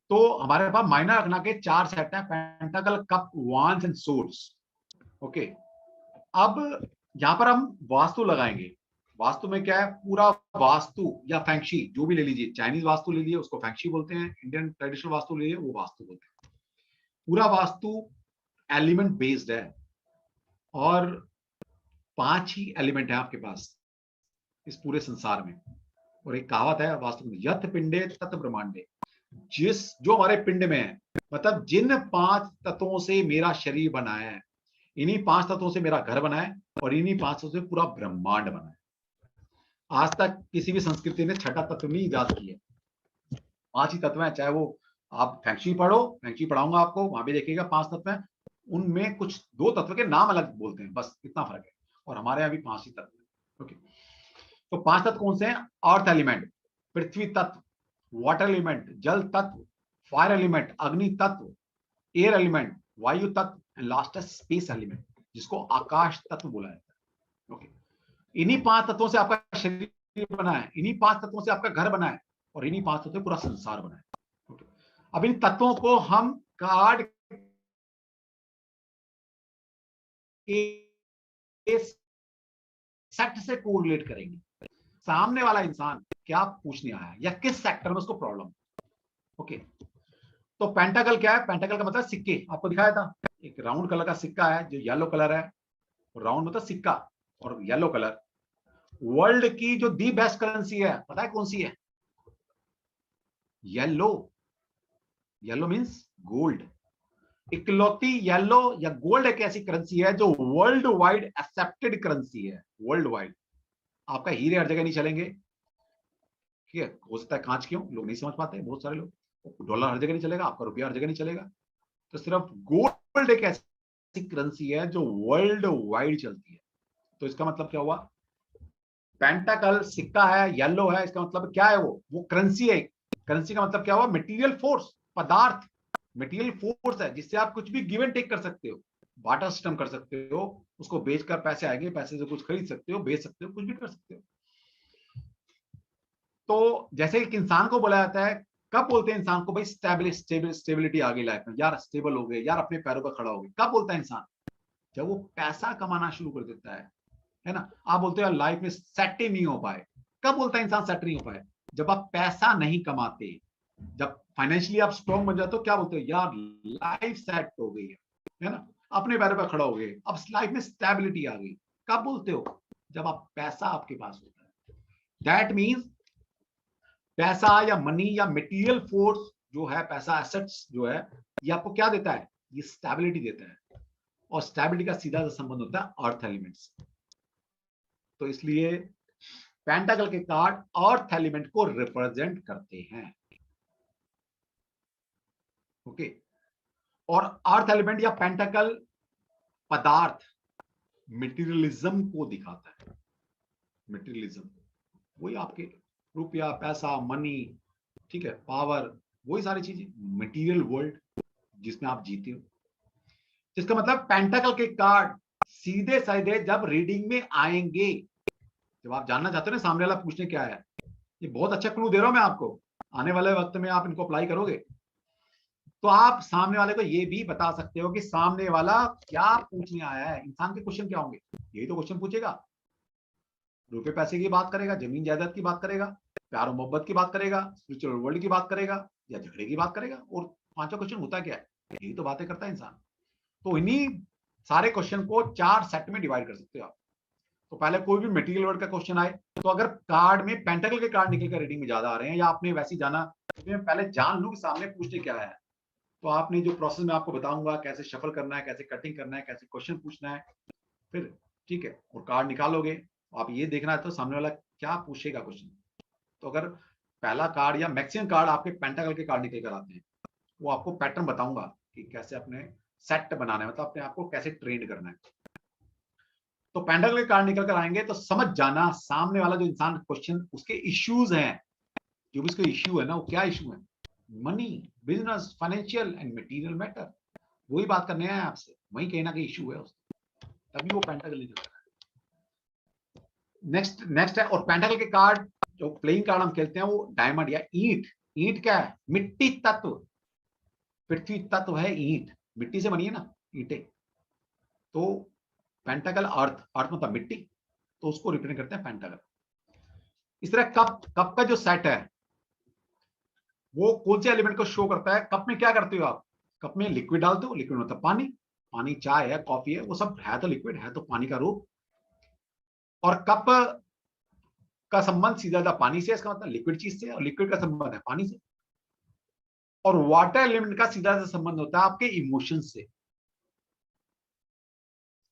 S2: तो हमारे पास माइनर अग्ना के 4 सेट हैं, पेंटाकल, कप, वांस एंड सोर्ड्स, ओके। अब यहां पर हम वास्तु लगाएंगे। वास्तु में क्या है, पूरा वास्तु या फैंक्शी जो भी ले लीजिए, चाइनीज वास्तु ले लीजिए उसको फैंक्शी बोलते हैं, इंडियन ट्रेडिशनल वास्तु ले लीजिए वो वास्तु बोलते हैं। पूरा वास्तु एलिमेंट बेस्ड है, और 5 ही एलिमेंट है आपके पास इस पूरे संसार में। और एक कहावत है वास्तु में, यत पिंडे तत् ब्रह्मांडे, जो हमारे पिंड में है, मतलब जिन 5 तत्वों से मेरा शरीर बना है, इन्हीं 5 तत्वों से मेरा घर बना है, और इन्हीं 5 तत्वों से पूरा ब्रह्मांड बना है। आज तक किसी भी संस्कृति ने छठा तत्व नहीं ईजाद किया। 5 ही तत्व हैं, चाहे वो आप फेंगशुई पढ़ो, फेंगशुई पढ़ाऊंगा आपको, वहां भी देखिएगा 5 तत्व हैं, उनमें कुछ 2 तत्व के नाम अलग बोलते हैं, बस इतना फर्क है, और हमारे यहाँ भी 5 ही तत्व हैं। ओके, तो 5 तत्व कौन से हैं? अर्थ एलिमेंट, पृथ्वी तत्व, वाटर एलिमेंट जल तत्व, फायर एलिमेंट अग्नि तत्व, एयर एलिमेंट वायु तत्व, एंड लास्ट है स्पेस एलिमेंट जिसको आकाश तत्व बोला जाता है। ओके, इन्हीं 5 तत्वों से आपका शरीर बना है, इन्हीं 5 तत्वों से आपका घर बना है, और इन्हीं 5 तत्वों से पूरा संसार बना है। ओके, अब इन तत्वों को हम कार्ड के सेट से कोरिलेट करेंगे। सामने वाला इंसान क्या पूछने आया है या किस सेक्टर में उसको प्रॉब्लम। ओके, तो पेंटाकल क्या है? पेंटाकल का मतलब सिक्के, आपको दिखाया था, एक राउंड कलर का सिक्का है जो येलो कलर है, राउंड मतलब सिक्का और येलो कलर। वर्ल्ड की जो दी बेस्ट करेंसी है पता है कौन सी है? येलो। Yellow means gold. इकलौती येलो या गोल्ड एक ऐसी करेंसी है जो वर्ल्ड वाइड एक्सेप्टेड करेंसी है। वर्ल्ड वाइड आपका हीरे हर जगह नहीं चलेंगे, ठीक है, हो सकता है कांच, क्यों लोग नहीं समझ पाते बहुत सारे लोग। डॉलर हर जगह नहीं चलेगा, आपका रुपया हर जगह नहीं चलेगा, तो सिर्फ गोल्ड एक ऐसी करेंसी है जो वर्ल्ड वाइड चलती है। तो इसका मतलब क्या हुआ? पेंटाकल सिक्का है, येलो है, इसका मतलब क्या है? वो करेंसी है। करेंसी का मतलब क्या हुआ? मटेरियल फोर्स, पदार्थ, मटेरियल फोर्स है जिससे आप कुछ भी गिव एंड टेक कर सकते हो, बाटर सिस्टम कर सकते हो, उसको बेचकर पैसे आएंगे, पैसे से कुछ खरीद सकते हो, बेच सकते हो, कुछ भी कर सकते हो। तो जैसे एक इंसान को बोला जाता है, कब बोलते हैं इंसान को भाई स्टेबिलिटी आ गई लाइफ में, यार स्टेबल हो गए, यार अपने पैरों पर खड़ा हो गए, कब बोलता है इंसान? जब वो पैसा कमाना शुरू कर देता है ना। आप बोलते हो लाइफ में सेट ही नहीं हो पाए, कब बोलता है इंसान सेट नहीं हो पाए? जब आप पैसा नहीं कमाते, जब फाइनेंशियली आप स्ट्रॉन्ग बन जाते हो, क्या बोलते हो? यार लाइफ सेट हो गई है ना, अपने पैरों पर खड़ा हो गए, अब लाइफ में स्टेबिलिटी आ गई। कब बोलते हो? जब आप पैसा आपके पास होता है। दैट मीन्स पैसा या मनी या मटेरियल फोर्स जो है, पैसा एसेट्स जो है, ये आपको क्या देता है? ये स्टेबिलिटी देता है, और स्टेबिलिटी का सीधा संबंध होता है अर्थ एलिमेंट्स। तो इसलिए पेंटाकल के कार्ड अर्थ एलिमेंट को रिप्रेजेंट करते हैं। ओके, और अर्थ एलिमेंट या पेंटाकल पदार्थ मटेरियलिज्म को दिखाता है। मटेरियलिज्म वही आपके रुपया, पैसा, मनी, ठीक है, पावर, वही सारी चीजें, मटेरियल वर्ल्ड जिसमें आप जीते हो। इसका मतलब पेंटाकल के कार्ड सीधे साधे जब रीडिंग में आएंगे, जब आप जानना चाहते हो ना सामने वाला पूछने क्या है, ये बहुत अच्छा क्लू दे रहा हूं मैं आपको, आने वाले वक्त में आप इनको अप्लाई करोगे तो आप सामने वाले को ये भी बता सकते हो कि सामने वाला क्या पूछने आया है। इंसान के क्वेश्चन क्या होंगे? यही तो क्वेश्चन पूछेगा, रुपए पैसे की बात करेगा, जमीन जायदाद की बात करेगा, प्यार और मोहब्बत की बात करेगा, स्पिरिचुअल वर्ल्ड की बात करेगा, या झगड़े की बात करेगा, और 5वां क्वेश्चन होता क्या है? यही तो बातें करता है इंसान। तो इन्हीं सारे क्वेश्चन को 4 सेट में डिवाइड कर सकते हो आप। तो पहले कोई भी मटेरियल वर्ल्ड का क्वेश्चन आए, तो अगर कार्ड में पेंटाकल के कार्ड निकल कर रीडिंग में ज्यादा आ रहे हैं, या आपने वैसे जाना, तो मैं पहले जान लूं कि सामने पूछने क्या है, तो आपने जो प्रोसेस में आपको बताऊंगा, कैसे शफल करना है, कैसे कटिंग करना है, कैसे क्वेश्चन पूछना है, फिर ठीक है, और कार्ड निकालोगे, आप ये देखना है तो सामने वाला क्या पूछेगा क्वेश्चन। तो अगर पहला कार्ड या मैक्सिमम कार्ड आपके पेंटाकल के कार्ड निकल कर आते हैं, वो आपको पैटर्न बताऊंगा कि कैसे अपने सेट बनाना है, मतलब अपने आप को कैसे ट्रेन करना है। तो पेंटाकल के कार्ड निकल कर आएंगे तो समझ जाना सामने वाला जो इंसान क्वेश्चन, उसके इश्यूज हैं, जो भी उसके इश्यू है ना, वो क्या इश्यू है? Money, business, financial and material matter, वही बात करने आए आपसे, वही कहीं ना कहीं इश्यू है उसका, तभी वो पेंटाकल निकल रहा है। नेक्स्ट है, और पेंटाकल के कार्ड जो प्लेइंग कार्ड हम खेलते हैं वो डायमंड या ईंट। ईंट क्या है? मिट्टी तत्व, पृथ्वी तत्व है ईंट, मिट्टी से बनी है ना ईंटें। तो पेंटाकल अर्थ, अर्थ मतलब मिट्टी, तो उसको रिप्रेजेंट करते हैं पेंटाकल। इस तरह कप का जो सेट है वो कौन से एलिमेंट को शो करता है? कप में क्या करते हो आप? कप में लिक्विड डालते हो, लिक्विड मतलब पानी, पानी चाय है, कॉफी है, वो सब है तो लिक्विड, है तो पानी का रूप। और कप का संबंध सीधा पानी से, इसका मतलब लिक्विड चीज से, और लिक्विड का संबंध है पानी से। और वाटर एलिमेंट का सीधा सा संबंध होता है आपके इमोशन से।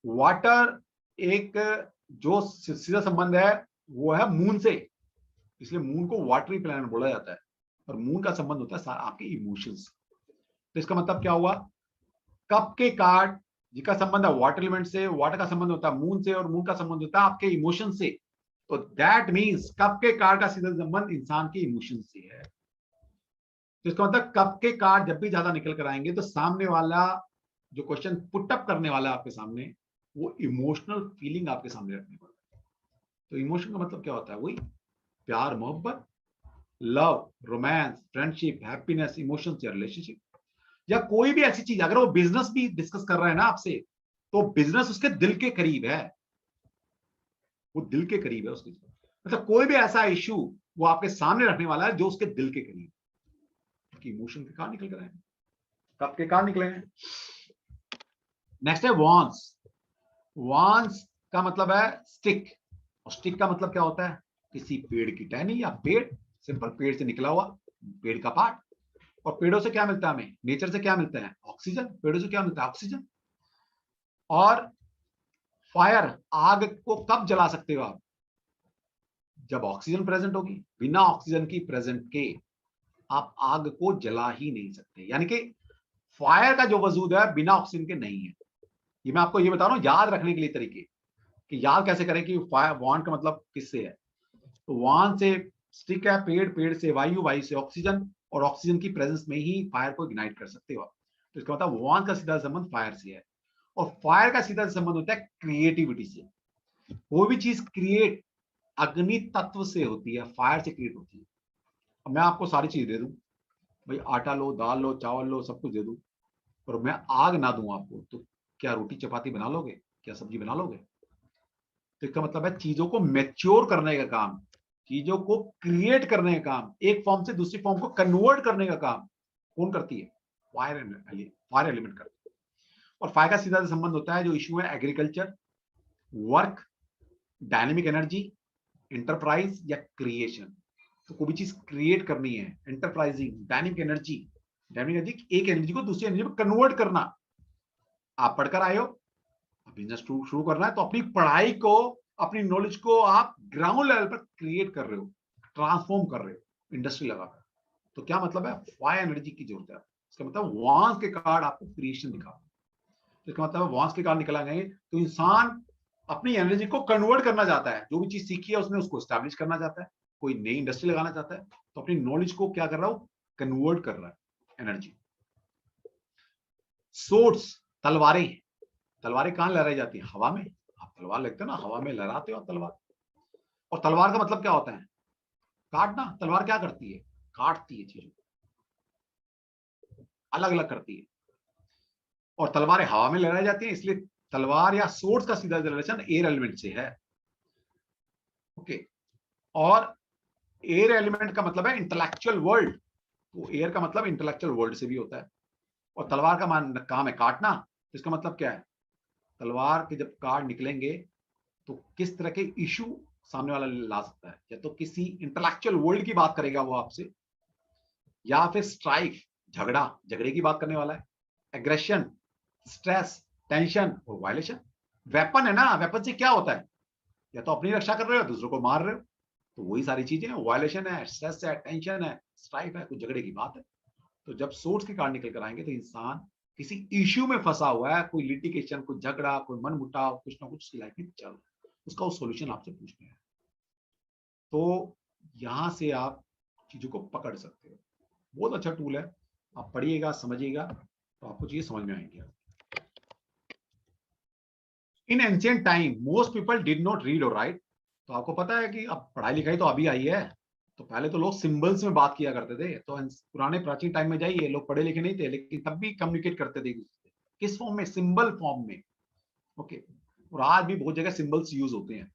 S2: वाटर एक जो सीधा संबंध है वो है मून से, इसलिए मून को वाटरी प्लैनेट बोला जाता है। और मून का संबंध होता है आपके इमोशंस। तो इसका मतलब क्या हुआ, कप के कार्ड जिसका संबंध है वाटर एलिमेंट से, वाटर का संबंध होता है मून से, और मून का संबंध होता है आपके इमोशन से। तो दैट मीन्स कप के कार्ड का सीधा संबंध इंसान के इमोशन से है। तो इसका मतलब कप के कार्ड जब भी ज्यादा निकल कर आएंगे तो सामने वाला जो क्वेश्चन पुट अप करने वाला है आपके सामने, वो इमोशनल फीलिंग आपके सामने रखने वाला है। तो इमोशन का मतलब क्या होता है, वही प्यार, मोहब्बत, love, romance, friendship, happiness, emotions या रिलेशनशिप, या कोई भी ऐसी चीज। अगर वो बिजनेस भी डिस्कस कर रहा है ना आपसे, तो बिजनेस उसके दिल के करीब है, वो दिल के करीब है उसके। मतलब कोई भी ऐसा इश्यू वो आपके सामने रखने वाला है जो उसके दिल के करीब है। कि इमोशन के कहां निकल कर आए, कब के कहां निकले हैं। नेक्स्ट है वॉन्स। वॉन्स का मतलब है स्टिक, और स्टिक का मतलब क्या होता है, किसी पेड़ की टहनी या पेड़, सिंपल पेड़ से निकला हुआ पेड़ का पार्ट। और पेड़ों से क्या मिलता है हमें, नेचर से क्या मिलता है, ऑक्सीजन। पेड़ों से क्या मिलता है, ऑक्सीजन। और फायर, आग को कब जला सकते हो आप, जब ऑक्सीजन प्रेजेंट होगी। बिना ऑक्सीजन की प्रेजेंट के आप आग को जला ही नहीं सकते। यानी कि फायर का जो वजूद है बिना ऑक्सीजन के नहीं है। ये मैं आपको ये बता रहा हूं याद रखने के लिए तरीके, कि याद कैसे करें कि फायर, वॉन्ट का मतलब किससे है। तो वॉन्ट से स्टिक है, पेड़, पेड़ से वायु, वायु से ऑक्सीजन, और ऑक्सीजन की प्रेजेंस में ही फायर को इग्नाइट कर सकते हो आप। तो इसका मतलब वॉन्ट का सीधा संबंध फायर से है। और फायर का सीधा संबंध होता है क्रिएटिविटी से। कोई भी चीज क्रिएट अग्नि तत्व से होती है, फायर से क्रिएट होती है। अब मैं आपको सारी चीज दे दूं, भाई आटा लो, दाल लो, चावल लो, सब कुछ दे दूं, पर मैं आग ना दूं आपको, तो क्या रोटी चपाती बना लोगे, क्या सब्जी बना लोगे। तो इसका मतलब है चीजों को मैच्योर करने का काम, चीजों को क्रिएट करने का काम, एक फॉर्म से दूसरी फॉर्म को कन्वर्ट करने का काम कौन करती है, फायर एलिमेंट करती है। और फायर का सीधा संबंध होता है जो इश्यू है agriculture, work, dynamic energy, enterprise या क्रिएशन। तो कोई भी चीज क्रिएट करनी है, एंटरप्राइजिंग, डायनेमिक एनर्जी, एक एनर्जी को दूसरी एनर्जी में कन्वर्ट करना। आप पढ़कर आए हो, बिजनेस शुरू करना है, तो अपनी पढ़ाई को, अपनी नॉलेज को आप ग्राउंड लेवल पर क्रिएट कर रहे हो, ट्रांसफॉर्म कर रहे हो इंडस्ट्री लगाकर। तो क्या मतलब है, फायर एनर्जी की जरूरत है। इसका मतलब वॉन्स के कार्ड आपको क्रिएशन दिखा। इसका मतलब वॉन्स के कार्ड निकला गए तो इंसान अपनी एनर्जी को कन्वर्ट करना चाहता है, जो भी चीज सीखी है उसने उसको एस्टैब्लिश करना चाहता है। कोई नई इंडस्ट्री लगाना चाहता है, तो अपनी नॉलेज को क्या कर रहा हूं, कन्वर्ट कर रहा है एनर्जी। सोर्स, तलवारें, तलवारें कहां लहराई जाती है, हवा में। आप तलवार लगते हो ना, हवा में लहराते हो तलवार। और तलवार का मतलब क्या होता है, काटना। तलवार क्या करती है, काटती है चीजों को, अलग अलग करती है। और तलवारें हवा में लहराई जाती है, इसलिए तलवार या सोर्स का सीधा रिलेशन एयर एलिमेंट से है। ओके। और एयर एलिमेंट का मतलब है इंटेलेक्चुअल वर्ल्ड, तो एयर का मतलब इंटेलेक्चुअल वर्ल्ड से भी होता है। और तलवार का काम है काटना, तो इसका मतलब क्या है, तलवार के जब कार्ड निकलेंगे तो किस तरह के इशू सामने वाला ला सकता है। या तो किसी इंटेलेक्चुअल वर्ल्ड की बात करेगा वो आपसे, या फिर स्ट्राइफ, झगड़े की बात करने वाला है, एग्रेशन, स्ट्रेस, टेंशन और वायलेशन। वेपन है ना, वेपन से क्या होता है, या तो अपनी रक्षा कर रहे हो, दूसरों को मार रहे हो। तो वही सारी चीजें, वायलेशन है, स्ट्रेस है, टेंशन है, स्ट्राइफ है, कुछ झगड़े की बात है। तो जब सोर्स के कार्ड निकल कर आएंगे तो इंसान किसी इश्यू में फंसा हुआ है, कोई लिटिगेशन, कोई झगड़ा, कोई मनमुटाव, कुछ ना कुछ लाइफ में चल रहा है, उसका वो सोल्यूशन आपसे पूछना है। तो यहां से आप चीजों को पकड़ सकते हो। बहुत अच्छा टूल है, आप पढ़िएगा, समझिएगा, तो आपको चीजें समझ में आएंगी। इन ancient time most people did not read और राइट। तो आपको पता है कि अब पढ़ाई लिखाई तो अभी आई है, तो पहले तो लोग सिंबल्स में बात किया करते थे। तो पुराने प्राचीन टाइम में जाइए, लोग पढ़े लिखे नहीं थे, लेकिन तब भी कम्युनिकेट करते थे। किस फॉर्म में, सिंबल फॉर्म में। ओके। और आज भी बहुत जगह सिंबल्स यूज होते हैं।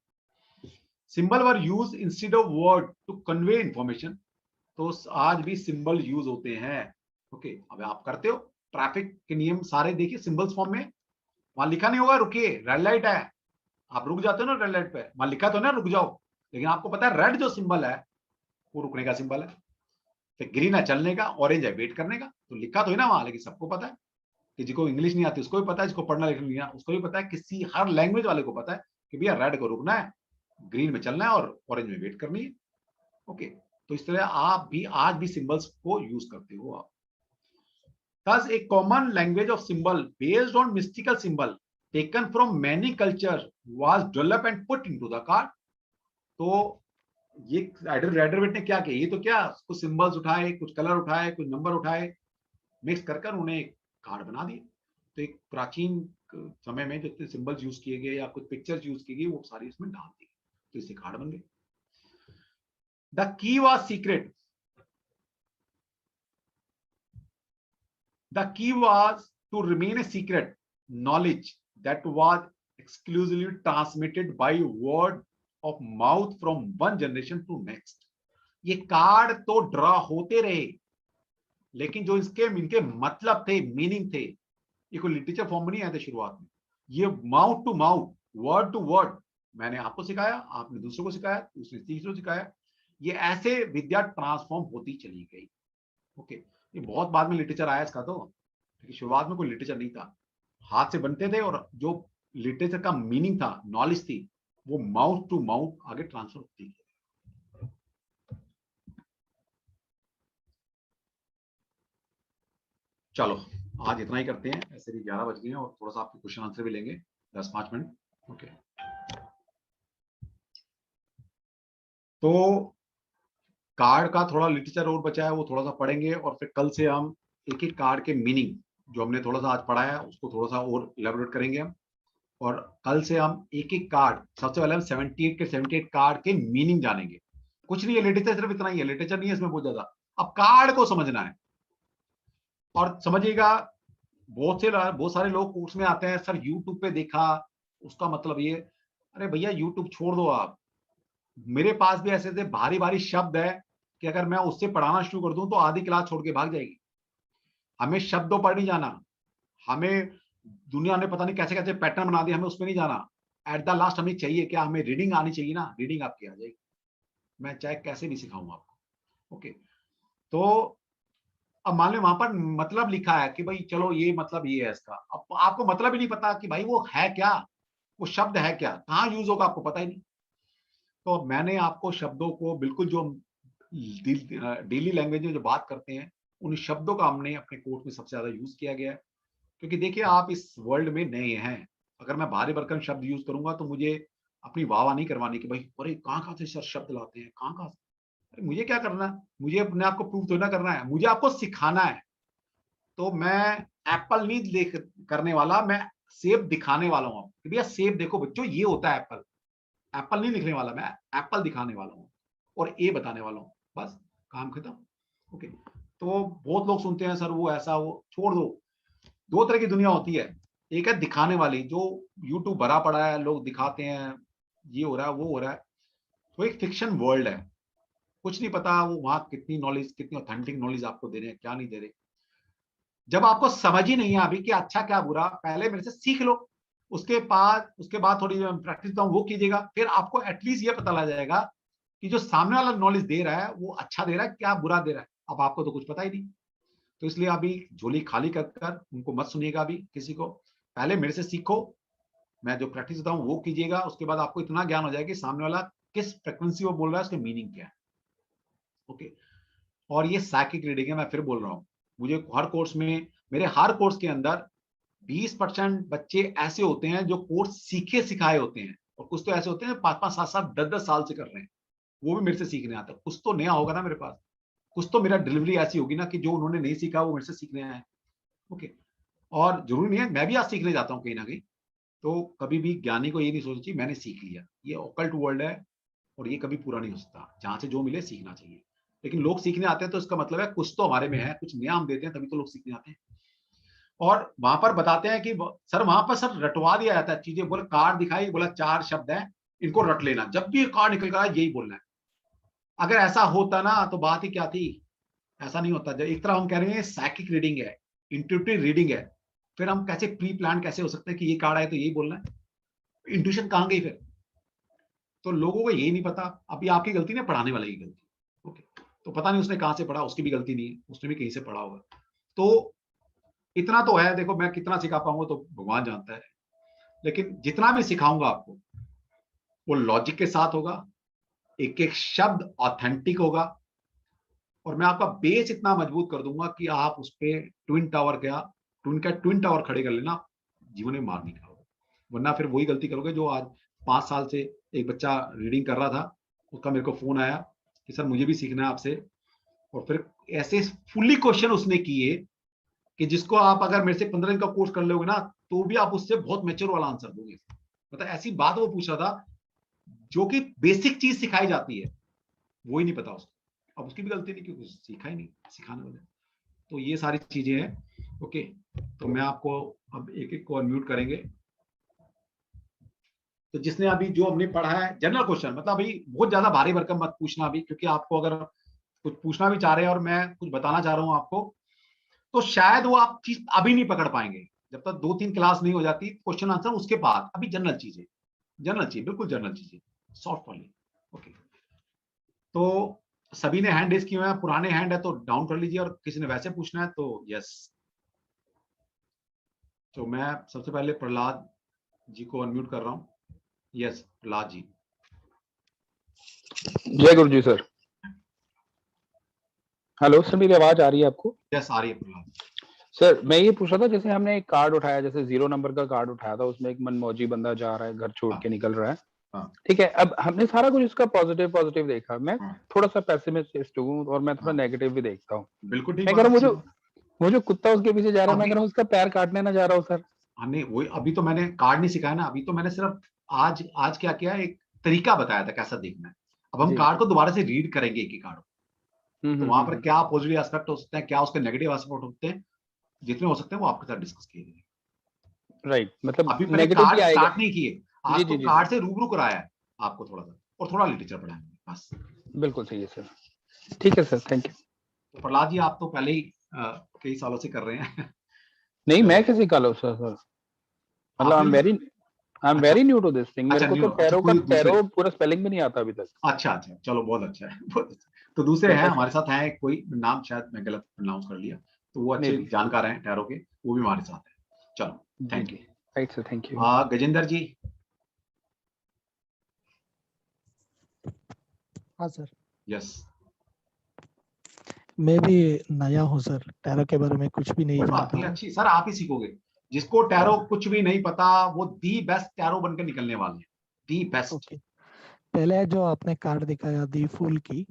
S2: Symbol were use instead of word to convey information. तो आज भी सिंबल यूज होते हैं। ओके। अब आप करते हो, ट्रैफिक के नियम सारे देखिए सिंबल्स फॉर्म में। वहां लिखा नहीं होगा रुकिए, रेड लाइट है, आप रुक जाते हो ना रेड लाइट पे, वहां लिखा तो ना रुक जाओ, लेकिन आपको पता है रेड जो सिंबल है वो रुकने का सिंबल है, फिर ग्रीन है चलने का, ऑरेंज है वेट करने का। तो लिखा तो है ना वहां, लेकिन सबको पता है कि जिसको इंग्लिश नहीं आती उसको भी पता है, जिसको पढ़ना लिखना नहीं आता उसको भी पता है, किसी हर लैंग्वेज वाले को पता है कि भैया रेड को रुकना है, ग्रीन में चलना है और ऑरेंज में वेट करनी है। ओके, तो इस तरह आप भी आज भी सिंबल्स को यूज करते हो आप। Thus, a common language of symbol based on mystical symbol taken from many cultures was developed and put into the card. तो ये राइडरवेट ने क्या किया, ये तो क्या कुछ सिंबल्स उठाए, कुछ कलर उठाए, कुछ नंबर उठाए, मिक्स कर उन्हें एक कार्ड बना दिए। तो एक प्राचीन समय में जितने सिंबल्स यूज किए गए या कुछ पिक्चर्स यूज की गई वो सारी इसमें डाल दी, तो इससे कार्ड बन गए। The key was secret, the key was to remain a secret knowledge that was exclusively transmitted by word of mouth from one generation to next. ये कार्ड तो ड्रा होते रहे, लेकिन जो इनके मतलब थे, मीनिंग थे, ये कोई लिटरेचर फॉर्म में नहीं आए थे शुरुआत में। ये mouth to mouth, word to word, मैंने आपको सिखाया, आपने दूसरों को सिखाया, दूसरे तीसरों को सिखाया, ये ऐसे विद्या ट्रांसफॉर्म होती चली गई। ओके, ये बहुत बाद में लिटरेचर आया इसका, तो शुरुआत में कोई लिटरेचर नहीं था, हाथ से बनते थे और जो लिटरेचर का मीनिंग था, नॉलेज थी, वो माउथ टू माउथ आगे ट्रांसफर होती है। चलो आज इतना ही करते हैं, ऐसे भी 11 बज गए हैं और थोड़ा सा आपके क्वेश्चन आंसर भी लेंगे 10-5 मिनट। ओके, तो कार्ड का थोड़ा लिटरेचर और बचा है, वो थोड़ा सा पढ़ेंगे और फिर कल से हम एक एक कार्ड के मीनिंग जो हमने थोड़ा सा आज पढ़ा है उसको थोड़ा सा और इलैबोरेट करेंगे हम, और कल से हम एक एक कार्ड, सबसे पहले हम 78 कार्ड के मीनिंग जानेंगे। कुछ नहीं है, लिटरेचर सिर्फ इतना ही है, लिटरेचर नहीं है इसमें बहुत ज्यादा, अब कार्ड को समझना है। और समझिएगा, बहुत सारे लोग कोर्स में आते हैं, सर यूट्यूब पे देखा उसका मतलब ये, अरे भैया यूट्यूब छोड़ दो आप, मेरे पास भी ऐसे ऐसे भारी भारी शब्द है कि अगर मैं उससे पढ़ाना शुरू कर दूं तो आधी क्लास छोड़ के भाग जाएगी। हमें शब्दों पर नहीं जाना, हमें दुनिया ने पता नहीं कैसे कैसे पैटर्न बना दिए, हमें उसमें नहीं जाना। एट द लास्ट हमें चाहिए क्या, हमें रीडिंग आनी चाहिए ना, रीडिंग आपकी आ जाएगी, मैं चाहे कैसे भी सिखाऊं आपको। ओके, तो अब मान लो वहां पर मतलब लिखा है कि भाई चलो ये मतलब ये है इसका, अब आपको मतलब ही नहीं पता कि भाई वो है क्या, वो शब्द है क्या, कहाँ यूज होगा आपको पता ही नहीं। तो मैंने आपको शब्दों को बिल्कुल जो डेली लैंग्वेज में जो बात करते हैं उन शब्दों का हमने अपने कोर्स में सबसे ज्यादा यूज किया गया है। क्योंकि देखिए आप इस वर्ल्ड में नए हैं, अगर मैं भारी भरकम शब्द यूज करूंगा तो मुझे अपनी वाह नहीं करवानी कि भाई अरे कहाँ से सर शब्द लाते हैं, कहाँ से, मुझे क्या करना, मुझे अपने आप को प्रूव थोड़ी ना करना है, मुझे आपको सिखाना है। तो मैं एप्पल नहीं देख करने वाला, मैं सेब दिखाने वाला हूँ कि भैया सेब देखो बच्चों ये होता है एप्पल, एप्पल नहीं लिखने वाला, मैं एप्पल दिखाने वाला हूँ और ए बताने वाला हूँ, बस काम खत्म। ओके, तो बहुत लोग सुनते हैं सर वो ऐसा, वो छोड़ दो। दो तरह की दुनिया होती है, एक है दिखाने वाली, जो यूट्यूब भरा पड़ा है, लोग दिखाते हैं ये हो रहा है वो हो रहा है, तो एक फिक्शन वर्ल्ड है, कुछ नहीं पता वो वहां कितनी नॉलेज, कितनी ऑथेंटिक नॉलेज आपको दे रहे हैं, क्या नहीं दे रहे। जब आपको समझ ही नहीं है अभी कि अच्छा क्या बुरा, पहले मेरे से सीख लो, उसके बाद थोड़ी प्रैक्टिस वो कीजिएगा, फिर आपको एटलीस्ट ये पता लग जाएगा कि जो सामने वाला नॉलेज दे रहा है वो अच्छा दे रहा है क्या बुरा दे रहा है। अब आपको तो कुछ पता ही नहीं, तो इसलिए अभी झोली खाली कर उनको मत सुनिएगा अभी किसी को, पहले मेरे से सीखो, मैं जो प्रैक्टिस देता हूँ वो कीजिएगा, उसके बाद आपको इतना ज्ञान हो जाएगा कि सामने वाला किस फ्रिक्वेंसी वो बोल रहा है, उसकी मीनिंग क्या है। ओके, और ये साइकिक रीडिंग है, मैं फिर बोल रहा हूँ, मुझे हर कोर्स में, मेरे हर कोर्स के अंदर 20% बच्चे ऐसे होते हैं जो कोर्स सीखे सिखाए होते हैं, और कुछ तो ऐसे होते हैं 5-5, 7-7, 10-10 साल से कर रहे हैं, वो भी मेरे से सीखने आता है। कुछ तो नया होगा ना मेरे पास, कुछ तो मेरा डिलीवरी ऐसी होगी ना कि जो उन्होंने नहीं सीखा वो मेरे से सीखने आए। ओके, और जरूरी नहीं है, मैं भी आज सीखने जाता हूँ कहीं ना कहीं, तो कभी भी ज्ञानी को ये नहीं सोचना चाहिए मैंने सीख लिया, ये ऑकल्ट वर्ल्ड है और ये कभी पूरा नहीं हो सकता, जहां से जो मिले सीखना चाहिए। लेकिन लोग सीखने आते हैं तो इसका मतलब है कुछ तो हमारे में है, कुछ नया हम देते हैं तभी तो लोग सीखने आते हैं। और वहां पर बताते हैं कि सर वहां पर सर रटवा दिया जाता है चीजें, बोले कार्ड दिखाई, बोला 4 शब्द हैं इनको रट लेना, जब भी कार्ड निकल कर आए यही बोलना है। अगर ऐसा होता ना तो बात ही क्या थी, ऐसा नहीं होता। जब एक तरह हम कह रहे हैं साइकिक रीडिंग है, इंट्यूटिव रीडिंग है, फिर हम कैसे प्री प्लान कैसे हो सकते हैं कि ये कार्ड आए तो यही बोलना है, इंट्यूशन कहां गई फिर। तो लोगों को यही नहीं पता, अभी आपकी गलती नहीं, पढ़ाने वाले की गलती। ओके, तो पता नहीं उसने कहां से पढ़ा, उसकी भी गलती नहीं है, उसने भी कहीं से पढ़ा होगा। तो इतना तो है, देखो मैं कितना सिखा पाऊंगा तो भगवान जानता है, लेकिन जितना भी सिखाऊंगा आपको वो लॉजिक के साथ होगा, एक एक शब्द ऑथेंटिक होगा, और मैं आपका बेस इतना मजबूत कर दूंगा कि आप उस पे ट्विन टावर खड़े कर लेना, जीवन में मार नहीं खाओगे। वरना फिर वही गलती करोगे जो आज 5 साल से एक बच्चा रीडिंग कर रहा था, उसका मेरे को फोन आया कि सर मुझे भी सीखना है आपसे, और फिर ऐसे फुल्ली क्वेश्चन उसने किए कि जिसको आप अगर मेरे से 15 दिन का कोर्स कर लोगे ना तो भी आप उससे बहुत मैच्योर वाला आंसर दोगे। मतलब ऐसी बात वो पूछ रहा था जो कि बेसिक चीज सिखाई जाती है, वो ही नहीं पता उसको। अब उसकी भी गलती नहीं क्योंकि सीखा ही नहीं सिखाने वाले। तो ये सारी चीजें हैं। ओके, तो मैं आपको अब एक एक को अनम्यूट करेंगे। तो जिसने अभी जो हमने पढ़ा है जनरल क्वेश्चन, मतलब अभी बहुत ज्यादा भारी भरकम मत पूछना अभी, क्योंकि आपको अगर कुछ पूछना भी चाह रहे हैं और मैं कुछ बताना चाह रहा हूं आपको, तो शायद वो आप चीज अभी नहीं पकड़ पाएंगे जब तक 2-3 क्लास नहीं हो जाती क्वेश्चन आंसर उसके बाद। अभी जनरल चीजें बिल्कुल जनरल चीजें सॉफ्ट वाली। ओके, तो सभी ने हैंड रेज किए हुए हैं, पुराने हैंड है तो डाउन कर लीजिए, और किसी ने वैसे पूछना है तो यस। तो मैं सबसे पहले प्रहलाद जी को अनम्यूट कर रहा हूं। यस प्रहलाद जी।
S6: जय गुरु जी सर। हेलो सर, मेरी आवाज आ रही है आपको?
S2: यस आ रही है प्रहलाद
S6: सर। मैं ये पूछ रहा था, जैसे हमने एक कार्ड उठाया, जैसे 0 नंबर का कार्ड उठाया था, उसमें एक मनमौजी बंदा जा रहा है, घर छोड़ के निकल रहा है। ठीक है, अब हमने सारा कुछ इसका पॉजिटिव देखा। मैं थोड़ा सा पेसिमिस्ट हूँ और मैं थोड़ा नेगेटिव भी देखता हूँ।
S2: बिल्कुल ठीक
S6: मैं कह रहा हूँ
S2: बात।
S6: वो जो कुत्ता उसके पीछे जा रहा है, मैं कह रहा हूँ उसका पैर काटने ना जा रहा हूँ सर।
S2: हमने वही, अभी तो मैंने कार्ड नहीं सिखाया ना, अभी तो मैंने सिर्फ आज क्या किया, एक तरीका बताया था कैसा देखना है। अब हम कार्ड को दोबारा से रीड करेंगे एक ही कार्ड, तो वहां पर क्या पॉजिटिव एस्पेक्ट हो सकते हैं, क्या उसके नेगेटिव एस्पेक्ट होते हैं, जितने हो सकते हैं वो आपके साथ डिस्कस किए जाएंगे।
S6: राइट, मतलब
S2: अभी मैंने
S6: नेगेटिव भी
S2: कार्ड
S6: आएगा।
S2: स्टार्ट नहीं किए, आज तो कार्ड से रूबरू कराया है आपको थोड़ा सा, और थोड़ा लिटरेचर पढ़ाया बस।
S6: बिल्कुल सही है सर। ठीक है सर, थैंक यू।
S2: तो प्रहलाद जी आप तो पहले ही कई सालों से कर रहे हैं।
S6: नहीं, मैं किसी का सर मतलब I am very new to this thing. मेरे को तो टैरो पूरा स्पेलिंग भी नहीं आता अभी तक।
S2: अच्छा, चलो बहुत अच्छा है, बहुत अच्छा। तो दूसरे हैं हमारे साथ, हैं कोई नाम शायद मैं गलत प्रोनाउंस कर लिया, तो वो अच्छे जानकार हैं टैरो के, वो भी हमारे साथ हैं। चलो thank you.
S6: Right sir, thank you.
S2: Gajendra ji.
S1: हाँ सर।
S2: यस।
S1: मैं भी नया हूँ सर, टैरो के बारे में कुछ भी नहीं जानता हूँ।
S2: अच्छी सर, आप ही सीखोगे। जिसको टैरो कुछ भी नहीं पता वो दी बेस्ट टैरो बनकर निकलने वाले हैं, दी बेस्ट।
S1: ओके, पहले जो आपने कार्ड दिखाया दी फूल की,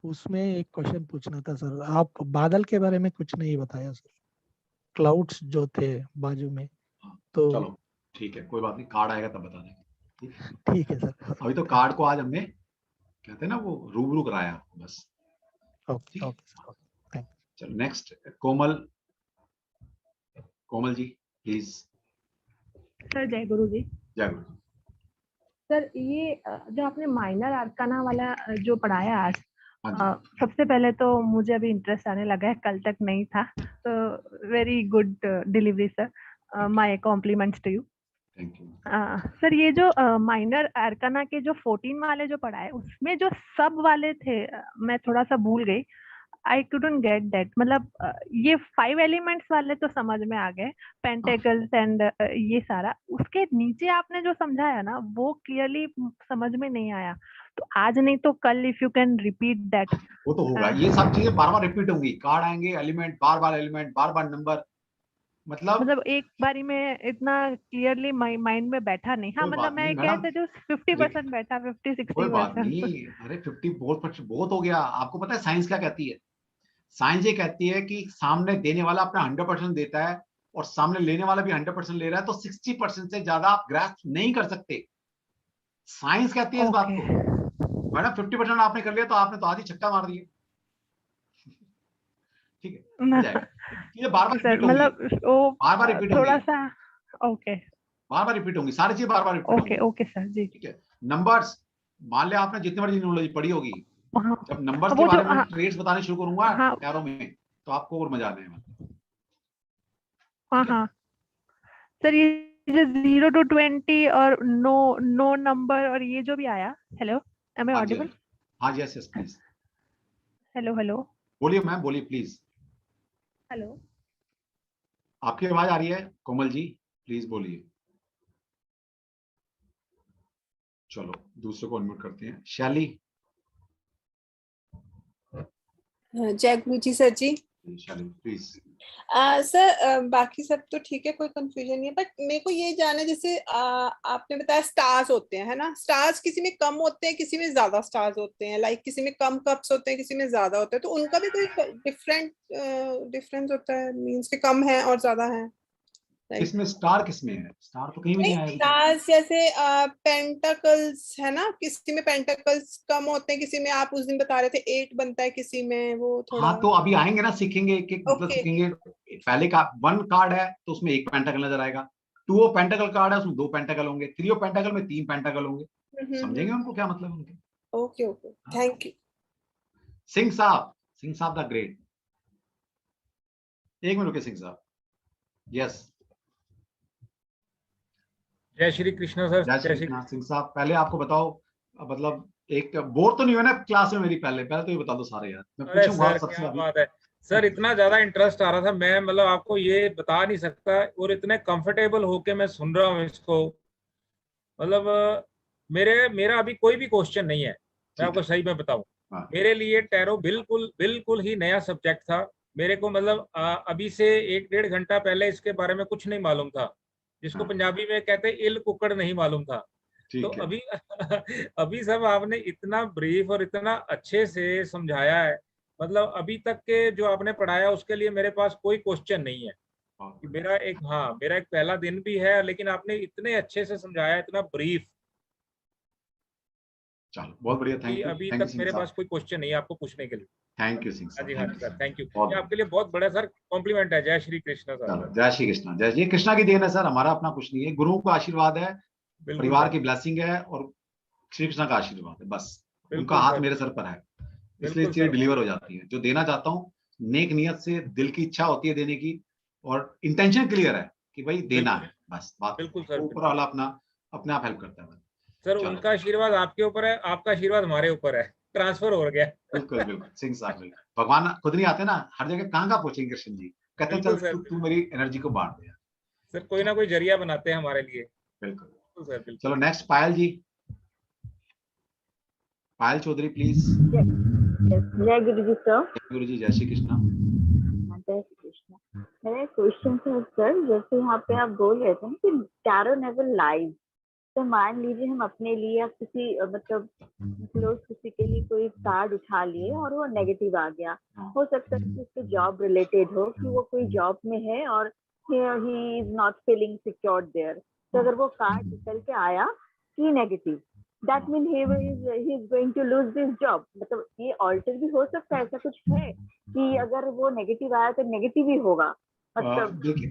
S1: उसमें एक क्वेश्चन पूछना था सर। आप बादल के बारे में कुछ नहीं बताया सर, क्लाउड्स जो थे बाजू में। तो
S2: चलो ठीक है, कोई बात नहीं, कार्ड आएगा तब बता देंगे।
S1: ठीक है सर।
S2: अभी तो कार्ड को आज हमने कहते हैं ना वो रूबरू कराया आपको बस।
S1: Okay sir, thank you.
S2: चलो next Komal ji please.
S7: Sir जय गुरु जी।
S2: जय गुरु।
S7: सर ये जो आपने माइनर आर्काना वाला जो पढ़ाया आज, सबसे पहले तो मुझे अभी इंटरेस्ट आने लगा है, कल तक नहीं था, तो very good delivery sir, my compliments to you.
S2: Thank you.
S7: Sir ये जो माइनर आर्काना के जो 14 वाले जो पढ़ाए, उसमें जो सब वाले थे मैं थोड़ा सा भूल गई, आई कुडंट गेट दैट। मतलब ये 5 एलिमेंट्स वाले तो समझ में आ गए, पेंटेकल्स एंड ये सारा, उसके नीचे आपने जो समझाया ना वो क्लियरली समझ में नहीं आया, तो आज नहीं तो कल if you can repeat that.
S2: वो तो होगा, ये सब चीजें बार बार रिपीट होंगी, कार्ड आएंगे, एलिमेंट बार बार नंबर, मतलब
S7: एक बारी में इतना क्लियरली माइंड में बैठा नहीं। हाँ मतलब मैं कह सकती हूँ 50% बैठा, 50-60%।
S2: कोई बात नहीं, अरे 50 बहुत हो गया। आपको पता है साइंस क्या कहती है? साइंस ये कहती है कि सामने देने वाला अपना 100% देता है और सामने लेने वाला भी 100% ले रहा है, तो 60% से ज्यादा आप ग्रास्प नहीं कर सकते। साइंस कहती है इस बात को। मैडम 50% आपने कर लिया तो आपने तो आधी छक्का मार दिया। ठीक है, ये बार बार रिपीट होंगी, बार बार रिपीट होंगी,
S7: थोड़ा सा ओके,
S2: बार बार रिपीट होंगी, सारी चीजें बार बार रिपीट होंगी।
S7: ओके सर जी।
S2: ठीक है, नंबर्स, मान लिया आपने जितनी मर्जी न्यूमरोलॉजी पढ़ी होगी, जब नंबर्स के बारे में ट्रेड्स बताने शुरू करूंगा टैरो में, तो आपको और मजा आने वाला।
S7: हाँ सर, ये 0 to 20 और नो नंबर और ये जो भी आया, हेलो एम आई ऑडिबल?
S2: हाँ जी, यस प्लीज।
S7: हेलो
S2: बोलिए मैम, बोलिए प्लीज।
S7: हेलो,
S2: आपकी आवाज आ रही है कोमल जी, प्लीज बोलिए। चलो दूसरे को अनम्यूट करते हैं। शैली।
S8: जय गुरु जी सर जी।
S2: शैली प्लीज।
S8: सर बाकी सब तो ठीक है, कोई कंफ्यूजन नहीं है, बट मेरे को ये जानना है, जैसे आपने बताया स्टार्स होते हैं, है ना, स्टार्स किसी में कम होते हैं, किसी में ज्यादा स्टार्स होते हैं, लाइक किसी में कम कप्स होते हैं, किसी में ज्यादा होते हैं, तो उनका भी कोई डिफरेंस होता है, मींस के कम है और ज्यादा है?
S2: किसमें स्टार, किसमें है स्टार? तो कहीं भी नहीं आया।
S8: स्टार्स जैसे पेंटाकल्स है ना, किसी में पेंटाकल्स कम होते हैं, किसी में आप उस दिन बता रहे थे 8 बनता है, किसी में वो थोड़ा।
S2: हाँ तो अभी आएंगे ना, सीखेंगे एक एक मतलब सीखेंगे। पहले का 1 कार्ड है तो उसमें 1 पेंटाकल नजर आएगा, 2 ऑफ पेंटाकल कार्ड है उसमें 2 पेंटाकल होंगे, 3 ऑफ पेंटाकल में 3 पेंटाकल होंगे। समझेंगे उनको क्या मतलब है उनके।
S8: Okay okay, thank you.
S2: Singh साहब द ग्रेट। 1 मिनट के सिंह साहब। यस
S9: जय श्री कृष्ण सर।
S2: जय श्री कृष्ण। सिंह साहब पहले आपको बताओ, मतलब एक बोर तो नहीं हुआ ना क्लास में मेरी? पहले तो ये बता दो सारे यार, मैं पूछूंगा सबसे।
S9: बात है सर, इतना ज्यादा इंटरेस्ट आ रहा था, मैं मतलब आपको ये बता नहीं सकता, और इतने कंफर्टेबल होके मैं सुन रहा हूँ इसको, मतलब मेरा अभी कोई भी क्वेश्चन नहीं है, मैं आपको सही में बताऊं। मेरे लिए टैरो बिल्कुल ही नया सब्जेक्ट था मेरे को, मतलब अभी से 1-1.5 घंटा पहले इसके बारे में कुछ नहीं मालूम था, जिसको पंजाबी में कहते हैं इल कुकड़ नहीं मालूम था। तो अभी सब आपने इतना ब्रीफ और इतना अच्छे से समझाया है, मतलब अभी तक के जो आपने पढ़ाया उसके लिए मेरे पास कोई क्वेश्चन नहीं है। मेरा एक पहला दिन भी है, लेकिन आपने इतने अच्छे से समझाया, इतना ब्रीफ।
S2: चलो बहुत बढ़िया, थैंक यू।
S9: अभी तक मेरे पास कोई क्वेश्चन नहीं है आपको पूछने के लिए।
S2: थैंक यू सिंह साहब।
S9: हाँ जी सर, थैंक यू। ये आपके लिए बहुत बड़ा सर कॉम्प्लीमेंट है। जय श्री कृष्ण सर।
S2: जय श्री कृष्ण। जय श्री कृष्णा की देन है सर, हमारा अपना कुछ नहीं है, गुरुओं का आशीर्वाद है, परिवार की ब्लेसिंग है और श्री कृष्ण का आशीर्वाद है, बस उनका हाथ मेरे सर पर है, इसलिए चीजें डिलीवर हो जाती है। जो देना चाहता हूँ नेक नियत से, दिल की इच्छा होती है देने की, और इंटेंशन क्लियर है कि भाई देना है, बस बात।
S9: बिल्कुल सर,
S2: ऊपर वाला अपने आप हेल्प करता है
S9: सर। उनका आशीर्वाद आपके ऊपर है, आपका आशीर्वाद हमारे ऊपर है, ट्रांसफर हो गया।
S2: बिल्कुल सिंह साहब, भगवान खुद नहीं आते ना हर जगह, कहाँ पहुंचेंगे कृष्ण जी, कहते हैं चल तू मेरी एनर्जी को बांट दे
S9: सर, कोई ना कोई जरिया बनाते हैं हमारे लिए।
S2: बिल्कुल
S9: सर।
S2: चलो नेक्स्ट पायल जी। पायल चौधरी प्लीज।
S10: जय गुरु जी सर।
S2: गुरु जी, जय श्री कृष्ण।
S10: जय श्री कृष्ण। मेरा क्वेश्चन है सर, जैसे यहाँ पे आप बोल रहे थे कि टैरो नेवर लाइज, तो मान लीजिए हम अपने लिए या किसी मतलब क्लोज किसी के लिए कोई कार्ड उठा लिए और वो नेगेटिव आ गया, हो सकता है कि उसके जॉब रिलेटेड हो, कि वो कोई जॉब में है और he is not feeling secured there, तो अगर वो कार्ड निकल के आया कि negative, that mean he is going to lose this job, मतलब ये ऑल्टर भी हो सकता है, ऐसा कुछ है कि अगर वो नेगेटिव आया तो नेगेटिव ही होगा?
S2: देखिए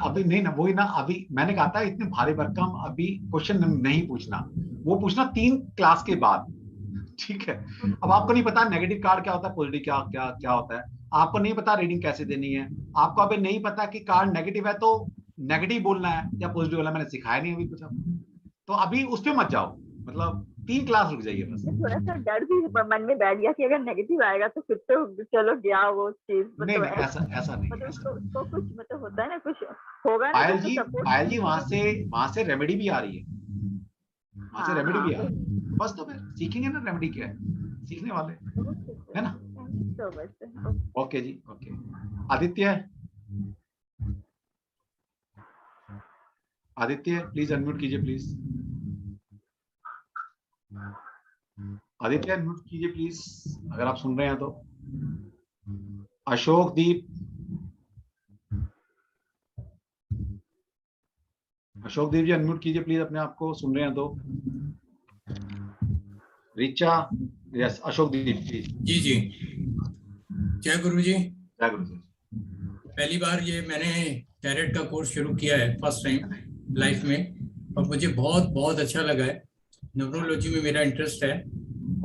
S2: अभी नहीं ना, वही ना, अभी मैंने कहा था इतने भारी भरकम अभी क्वेश्चन नहीं पूछना, वो पूछना 3 क्लास के बाद, ठीक है? अब आपको नहीं पता नेगेटिव कार्ड क्या होता है, पॉजिटिव क्या होता है, आपको नहीं पता रीडिंग कैसे देनी है, आपको अभी नहीं पता कि कार्ड नेगेटिव है तो नेगेटिव बोलना है या पॉजिटिव बोलना, मैंने सिखाया नहीं अभी कुछ, तो अभी उस पे मत जाओ, मतलब 3 क्लास रुक जाइए बस।
S10: थोड़ा सा डर भी मन में बैठ गया कि अगर नेगेटिव आएगा तो फिर तो चलो गया वो चीज,
S2: नहीं ऐसा नहीं,
S10: मतलब उसको कुछ मतलब होता है ना, कुछ होगा ना।
S2: पायल जी वहां से रेमेडी भी आ रही है, वहां से रेमेडी भी आ रही है, बस तो फिर सीखेंगे ना रेमेडी क्या है, सीखने वाले है ना। ओके जी, ओके। आदित्य प्लीज अनम्यूट कीजिए प्लीज। आदित्य अनम्यूट कीजिए प्लीज, अगर आप सुन रहे हैं तो। अशोक दीप जी अनम्यूट कीजिए प्लीज अपने आप को, सुन रहे हैं तो। रिचा, यस अशोक दीप जी।
S11: जय गुरु जी।
S2: जय गुरु जी।
S11: पहली बार ये मैंने टैरेट का कोर्स शुरू किया है, फर्स्ट टाइम लाइफ में, और मुझे बहुत अच्छा लगा है। न्यूरोलॉजी में मेरा इंटरेस्ट है,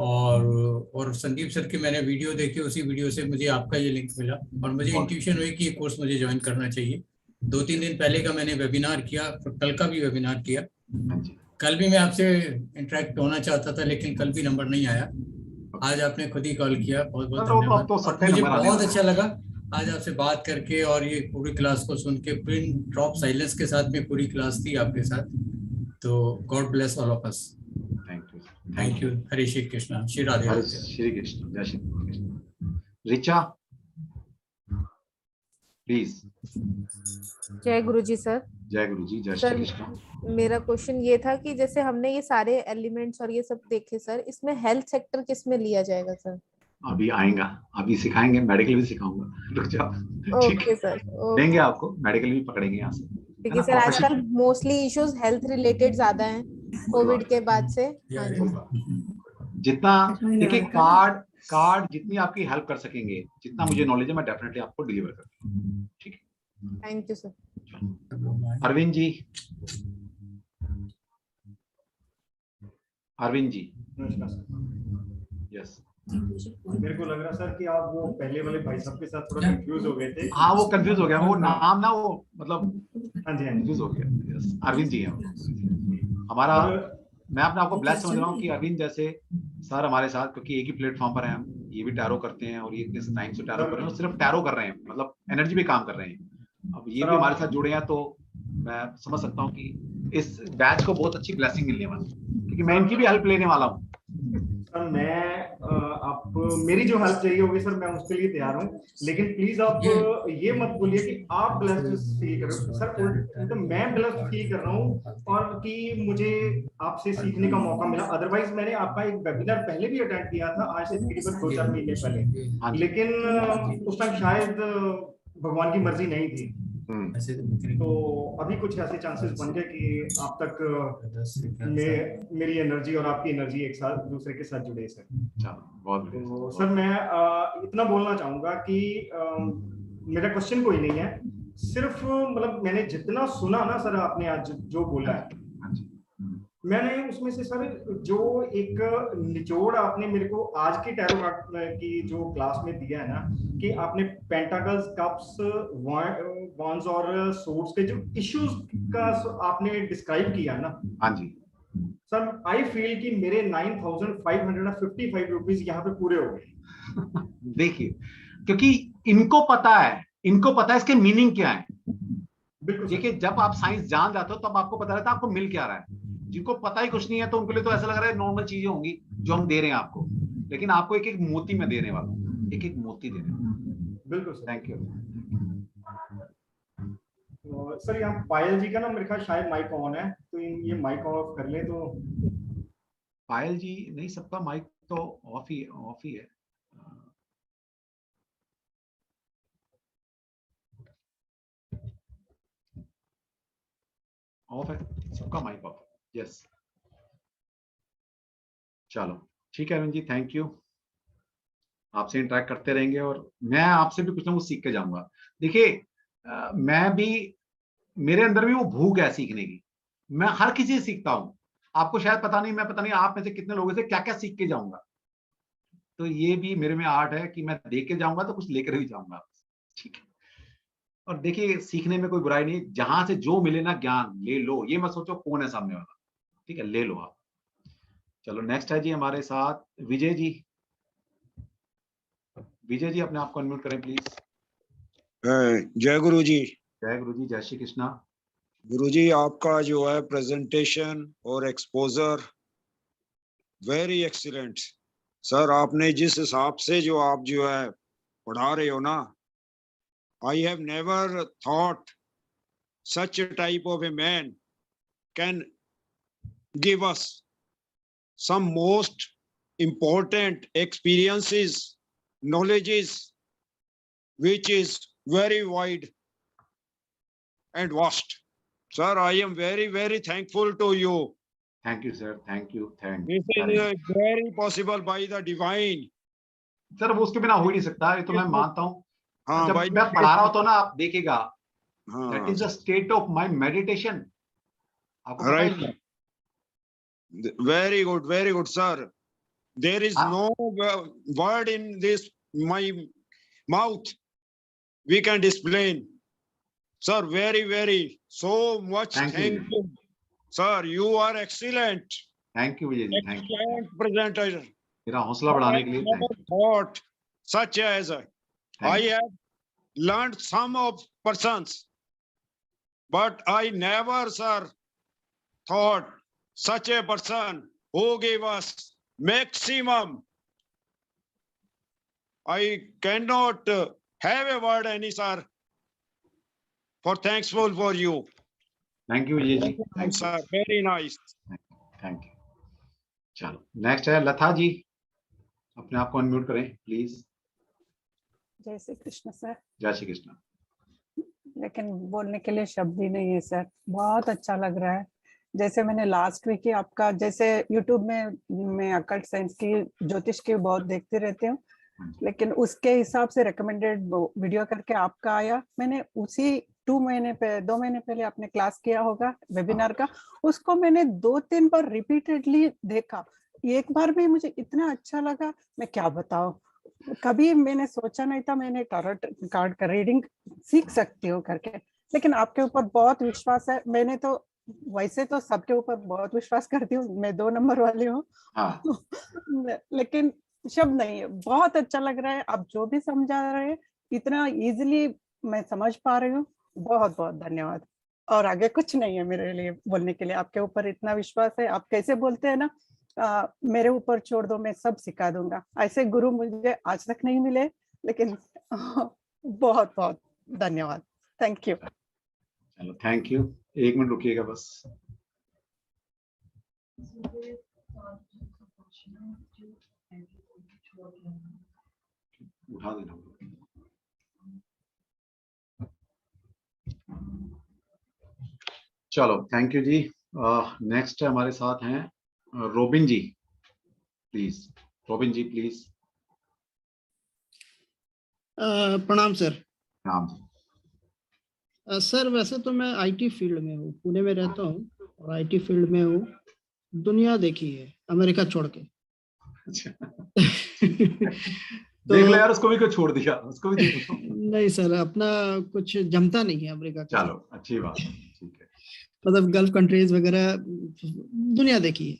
S11: और संदीप सर की मैंने वीडियो देखी, उसी वीडियो से मुझे आपका ये लिंक मिला और मुझे इंट्यूशन हुई कि ये कोर्स मुझे ज्वाइन करना चाहिए। 2-3 दिन पहले का मैंने वेबिनार किया, कल का भी वेबिनार किया। कल भी मैं आपसे इंटरेक्ट होना चाहता था, लेकिन कल भी नंबर नहीं आया। आज आपने खुद ही कॉल किया, बहुत धन्यवाद। मुझे बहुत अच्छा लगा आज आपसे बात करके, और ये पूरी क्लास को सुन के, पिन ड्रॉप साइलेंस के साथ में पूरी क्लास थी आपके साथ। तो God bless all of us.
S2: Thank
S11: thank you. Hare Shri Krishna. Shri Radhe
S2: Hare
S11: Radhe.
S2: Shri Krishna. जय श्री कृष्ण। रिचा प्लीज।
S12: जय गुरुजी सर।
S2: जय गुरुजी। जय श्री कृष्ण।
S12: मेरा क्वेश्चन ये था कि जैसे हमने ये सारे एलिमेंट्स और ये सब देखे सर, इसमें हेल्थ सेक्टर किस में लिया जाएगा सर?
S2: अभी आएगा, अभी सिखाएंगे, मेडिकल भी सिखाऊंगा, रुक जाओ।
S12: ओके सर,
S2: देंगे आपको, मेडिकल भी पकड़ेंगे यहाँ से।
S12: ठीक है सर। आजकल मोस्टली इश्यूज हेल्थ रिलेटेड ज्यादा हैं कोविड के बाद से। हाँ जी।
S2: जितना देखिए कार्ड जितनी आपकी हेल्प कर सकेंगे, जितना मुझे नॉलेज है, मैं डेफिनेटली आपको डिलीवर करूंगा। ठीक है,
S12: thank you sir.
S2: Arvind ji. Arvind ji. Yes.
S13: मेरे को लग रहा सर कि आप वो पहले वाले भाई साहब के साथ थोड़ा कंफ्यूज हो गए थे।
S2: हाँ, वो कंफ्यूज हो गया, वो नाम ना, वो मतलब
S13: हाँ जी
S2: कंफ्यूज हो गया। यस, अरविंद जी हैं हमारा। मैं अपने आपको ब्लेस समझ रहा हूँ कि अरविंद जैसे सर हमारे साथ, क्योंकि एक ही प्लेटफॉर्म पर हैं हम, ये भी टैरो करते हैं और ये इतने टाइम से टैरो कर रहे हैं, सिर्फ टैरो कर रहे हैं, मतलब एनर्जी पे काम कर रहे हैं। अब ये भी हमारे साथ जुड़े हैं, तो मैं समझ सकता हूँ कि इस बैच को बहुत अच्छी ब्लेसिंग मिलने वाली है, क्योंकि मैं इनकी भी हेल्प लेने वाला हूँ।
S13: सर मैं आप मेरी जो हेल्प चाहिए होगी सर, मैं उसके लिए तैयार हूँ, लेकिन प्लीज आप ये मत बोलिए कि आप ब्लेस्ड फील कर रहे हो सर। तो मैं ब्लेस्ड फील कर रहा हूँ और कि मुझे आपसे सीखने का मौका मिला। अदरवाइज मैंने आपका एक वेबिनार पहले भी अटेंड किया था, आज से तकरीबन 2-4 महीने पहले, लेकिन उस टाइम शायद भगवान की मर्जी नहीं थी। तो अभी कुछ ऐसे चांसेस बन गए कि आप तक मेरी एनर्जी और आपकी एनर्जी एक साथ दूसरे के साथ जुड़े सर। तो सर मैं इतना बोलना चाहूंगा कि मेरा क्वेश्चन कोई नहीं है, सिर्फ मतलब मैंने जितना सुना ना सर, आपने आज जो बोला है, मैंने उसमें से सर जो एक निचोड़ आपने मेरे को आज की टैरो कार्ड की जो क्लास में दिया है ना, कि आपने पेंटाकल्स, कप्स, वॉन्ड्स और सोर्ड्स के जो इश्यूज का आपने डिस्क्राइब किया ना।
S2: हाँ जी
S13: सर, आई फील कि मेरे 9,555 रुपीज यहाँ पे पूरे हो गए।
S2: देखिए, क्योंकि इनको पता है इसके मीनिंग क्या है। देखिए, जब आप साइंस जान जाते हो तब आपको पता रहता है आपको मिल क्या रहा है। जिनको पता ही कुछ नहीं है तो उनके लिए तो ऐसा लग रहा है नॉर्मल चीजें होंगी जो हम दे रहे हैं आपको, लेकिन आपको एक एक मोती में देने वाला हूं, एक एक मोती देने वाला।
S13: बिल्कुल सर,
S2: थैंक यू।
S13: सर यहाँ पायल जी का ना मेरे ख्याल शायद माइक ऑन है, तो ये माइक ऑफ कर ले तो।
S2: पायल जी नहीं, सबका माइक तो ऑफ ही है। ऑफ है, सबका माइक ऑफ। यस, चलो ठीक है अरविंद जी, थैंक यू। आपसे इंटरेक्ट करते रहेंगे और मैं आपसे भी कुछ ना कुछ सीख के जाऊंगा। देखिए, मैं भी, मेरे अंदर भी वो भूख है सीखने की। मैं हर किसी से सीखता हूँ। आपको शायद पता नहीं आप में से कितने लोगों से क्या क्या सीख के जाऊंगा। तो ये भी मेरे में आर्ट है कि मैं देख के जाऊंगा तो कुछ लेकर भी जाऊंगा। ठीक है, और देखिए, सीखने में कोई बुराई नहीं, जहां से जो मिले ना ज्ञान ले लो, ये मत सोचो कौन है सामने वाला। ठीक है, ले लो आप। चलो नेक्स्ट है जी हमारे साथ विजय जी। विजय जी अपने आप को अनम्यूट करें प्लीज।
S14: जय गुरु जी।
S2: जय गुरु जी। जय श्री कृष्णा।
S14: गुरु जी, आपका जो है प्रेजेंटेशन और एक्सपोजर वेरी एक्सीलेंट सर। आपने जिस हिसाब से जो आप जो है पढ़ा रहे हो ना, I have never thought such a type of a man can give us some most important experiences, knowledges, which is very wide and vast. Sir, I am very, very thankful to you.
S2: Thank you, sir. Thank you.
S14: This is very possible by the divine.
S2: Sir, वो उसके बिना हो ही नहीं सकता, ये तो मैं मानता हूँ।
S14: हाँ,
S2: जब मैं पढ़ा रहा होता हूँ ना, आप देखिएगा, that is the state of my meditation. आपको पता ही नहीं।
S14: Very good, sir. There is no word in this my mouth we can explain. Sir, very so much thank you. Sir, you are excellent.
S2: Thank you, Vijay ji. Thank you.
S14: Excellent presenter.
S2: मेरा हौसला बढ़ाने के लिए
S14: thought such as I have learned some of persons, but I never, sir, thought such a person who gave us maximum. I cannot have a word any, sir, for thankful for you.
S2: Thank you Vijay ji.
S14: Thank you, sir. Very nice.
S2: Thank you. चलो नेक्स्ट है लता जी, अपने आप को अनम्यूट करें प्लीज.
S15: जय श्री कृष्ण सर.
S2: जय श्री कृष्ण.
S15: लेकिन बोलने के लिए शब्द ही नहीं है सर, बहुत अच्छा लग रहा है. जैसे मैंने लास्ट वीक ही आपका, जैसे यूट्यूब में मैं अकल्ट साइंस की, ज्योतिष की बहुत देखते रहती हूँ, लेकिन उसके हिसाब से रिकमेंडेड वीडियो करके आपका आया. मैंने उसी 2 महीने पहले आपने क्लास किया होगा वेबिनार का, उसको मैंने 2-3 बार रिपीटेडली देखा. एक बार भी मुझे इतना अच्छा लगा, मैं क्या बताऊं. कभी मैंने सोचा नहीं था मैंने टैरोट कार्ड का रीडिंग सीख सकती हूँ करके, लेकिन आपके ऊपर बहुत विश्वास है. मैंने तो वैसे तो सबके ऊपर बहुत विश्वास करती हूँ, मैं 2 नंबर वाली हूँ. लेकिन शब्द नहीं है, बहुत अच्छा लग रहा है. आप जो भी समझा रहे हैं इतना इजीली मैं समझ पा रही हूँ. बहुत बहुत धन्यवाद. और आगे कुछ नहीं है मेरे लिए बोलने के लिए. आपके ऊपर इतना विश्वास है. आप कैसे बोलते हैं ना, मेरे ऊपर छोड़ दो, मैं सब सिखा दूंगा. ऐसे गुरु मुझे आज तक नहीं मिले, लेकिन बहुत बहुत धन्यवाद. Thank you.
S2: चलो थैंक यू. 1 मिनट रुकिएगा बस. उठा देना. चलो थैंक यू जी. नेक्स्ट हमारे साथ हैं Robin ji, please. Robin ji please.
S16: प्रणाम सर.
S2: प्रणाम जी.
S16: सर वैसे तो मैं आईटी फील्ड में हूँ, पुणे में रहता हूँ और आईटी फील्ड में हूँ. दुनिया देखी है अमेरिका छोड़ के.
S2: देख लो यार, उसको भी क्यों छोड़ दिया, उसको भी देख लो.
S16: नहीं सर, अपना कुछ जमता नहीं है अमेरिका का.
S2: चलो अच्छी बात है, ठीक है.
S16: मतलब गल्फ कंट्रीज वगैरह दुनिया देखी है.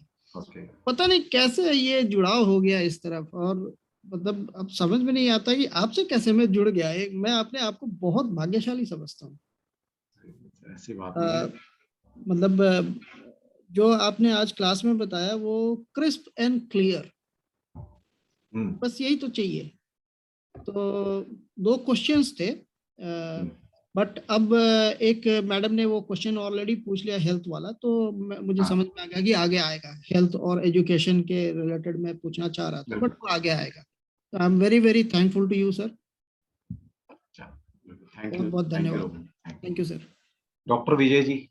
S16: पता नहीं कैसे ये जुड़ाव हो गया इस तरफ, और मतलब अब समझ में नहीं आता कि आपसे कैसे मैं जुड़ गया. मैं अपने आप को बहुत भाग्यशाली समझता हूँ.
S2: ऐसी बात नहीं है.
S16: मतलब जो आपने आज क्लास में बताया वो क्रिस्प एंड क्लियर, बस यही तो चाहिए. तो 2 क्वेश्चंस थे, बट अब एक मैडम ने वो क्वेश्चन ऑलरेडी पूछ लिया हेल्थ वाला, तो मुझे समझ में आ गया कि आगे आएगा. हेल्थ और एजुकेशन के रिलेटेड मैं पूछना चाह रहा था, बट वो आगे आएगा. तो I am very very thankful to you sir. बहुत बहुत धन्यवाद. Thank you sir.
S2: Doctor Vijay ji,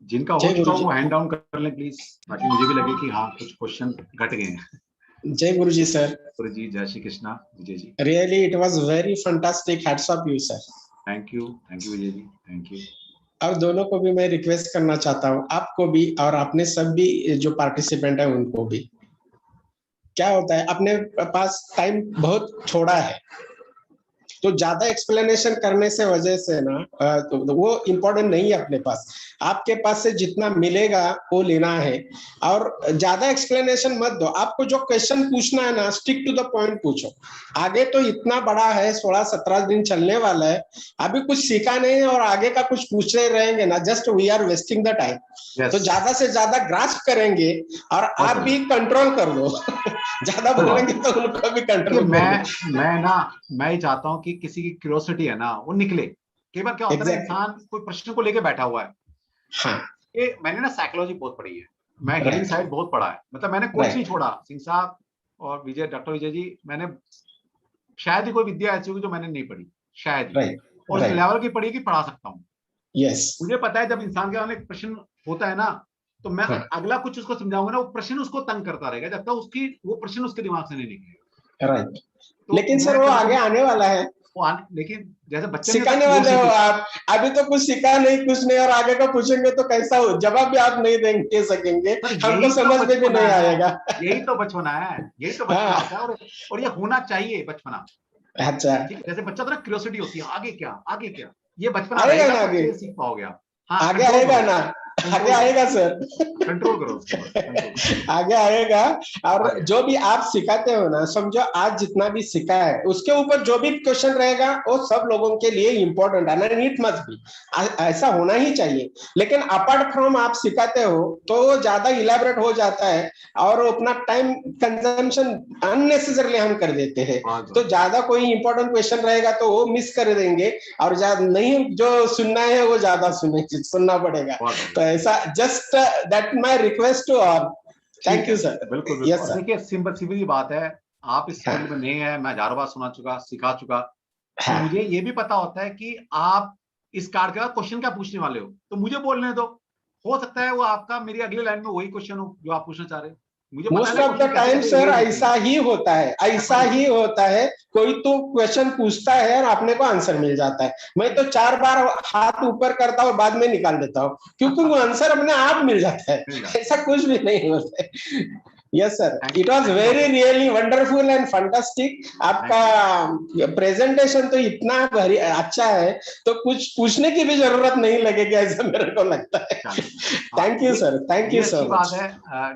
S2: जिनका हो चुका वो हैंड डाउन कर लें प्लीज, ताकि मुझे भी लगे कि हाँ कुछ क्वेश्चन घट गए हैं.
S17: जय गुरु जी सर.
S2: गुरु जी, जय Shri Krishna. Vijay ji,
S17: really it was very fantastic. Hats off you sir.
S2: Thank you Vijay ji, thank you.
S17: और दोनों को भी मैं रिक्वेस्ट करना चाहता हूँ, आपको भी और अपने सब भी जो पार्टिसिपेंट है उनको भी. क्या होता है, अपने पास टाइम बहुत थोड़ा है, तो ज्यादा एक्सप्लेनेशन करने से वजह से ना तो वो इम्पोर्टेंट नहीं है अपने पास. आपके पास से जितना मिलेगा वो लेना है, और ज्यादा एक्सप्लेनेशन मत दो. आपको जो क्वेश्चन पूछना है ना, स्टिक टू द पॉइंट पूछो. आगे तो इतना बड़ा है, 16-17 दिन चलने वाला है, अभी कुछ सीखा नहीं है और आगे का कुछ पूछते रहेंगे ना, just we are wasting the time. तो ज्यादा से ज्यादा ग्रास्प करेंगे और आप भी कंट्रोल कर लो. ज्यादा बोलेंगे तो उनको भी कंट्रोल.
S2: मैं ही चाहता हूँ कि किसी की क्यूरियोसिटी है ना वो निकले. कई बार क्या होता है, इंसान कोई प्रश्न को लेके बैठा हुआ है. हाँ. ये मैंने ना साइकोलॉजी बहुत पढ़ी है, मैं हीलिंग साइड बहुत पढ़ा है. मतलब मैंने कुछ नहीं छोड़ा. सिंह साहब और विजय, डॉक्टर विजय जी, मैंने शायद ही कोई विद्या ऐसी होगी जो मैंने नहीं पढ़ी, शायद ही. और उस लेवल की पढ़ी कि पढ़ा सकता हूँ. मुझे पता है जब इंसान के सामने एक प्रश्न होता है ना, तो मैं अगला कुछ उसको समझाऊंगा ना, वो प्रश्न उसको तंग करता रहेगा जब तक वो प्रश्न उसके दिमाग से नहीं निकलेगा.
S17: राइट. लेकिन सर वो आगे आने वाला है.
S2: लेकिन जैसे बच्चे
S17: सिखाने वाले हो आप, अभी तो कुछ सीखा नहीं, कुछ नहीं, और आगे का पूछेंगे तो कैसा हो, जवाब भी आप नहीं दे सकेंगे, हमको समझ में भी नहीं आएगा.
S2: यही तो बचपना है, यही तो बचपना होता है, और ये होना चाहिए बचपना.
S17: अच्छा,
S2: जैसे बच्चा तो क्यूरियोसिटी होती है, आगे क्या, ये बचपना
S17: आएगा ना, आगे
S2: सीख पाओगे आप.
S17: आगे आएगा ना. आगे आएगा सर,
S2: कंट्रोल करो,
S17: आगे आएगा। और जो भी आप सिखाते हो ना, समझो आज जितना भी सिखा है उसके ऊपर जो भी क्वेश्चन रहेगा वो सब लोगों के लिए इम्पोर्टेंट है, एंड इट मस्ट बी, ऐसा होना ही चाहिए। लेकिन अपार्ट फ्रॉम आप सिखाते हो तो वो ज्यादा इलेबरेट हो जाता है और अपना टाइम कंजम्पशन अननेसेसरली हम कर देते हैं। तो ज्यादा कोई इंपॉर्टेंट क्वेश्चन रहेगा तो वो मिस कर देंगे, और ज्यादा नहीं जो सुनना है वो ज्यादा सुनना पड़ेगा। तो ऐसा just that my request to all. Thank you sir.
S2: बिल्कुल
S17: यस सर।
S2: देखिए सिंपल बात है, आप इस फील्ड में नए हैं, मैं हजारों बार सिखा चुका, तो मुझे ये भी पता होता है कि आप इस कार्ड का क्वेश्चन क्या पूछने वाले हो, तो मुझे बोलने दो, हो सकता है वो आपका मेरी अगली लाइन में वही क्वेश्चन हो जो आप पूछना चाह रहे हो।
S17: Most of the time sir ऐसा ही होता है, ऐसा ही होता है। कोई तो क्वेश्चन पूछता है और अपने को आंसर मिल जाता है। मैं तो 4 बार हाथ ऊपर करता हूँ और बाद में निकाल देता हूँ, क्योंकि वो आंसर अपने आप मिल जाता है, ऐसा कुछ भी नहीं होता है। Yes sir, it was very really wonderful and fantastic. आपका प्रेजेंटेशन तो इतना अच्छा है तो कुछ पूछने की भी जरूरत नहीं लगेगी, ऐसा मेरे को लगता है। Thank you sir, thank you so much.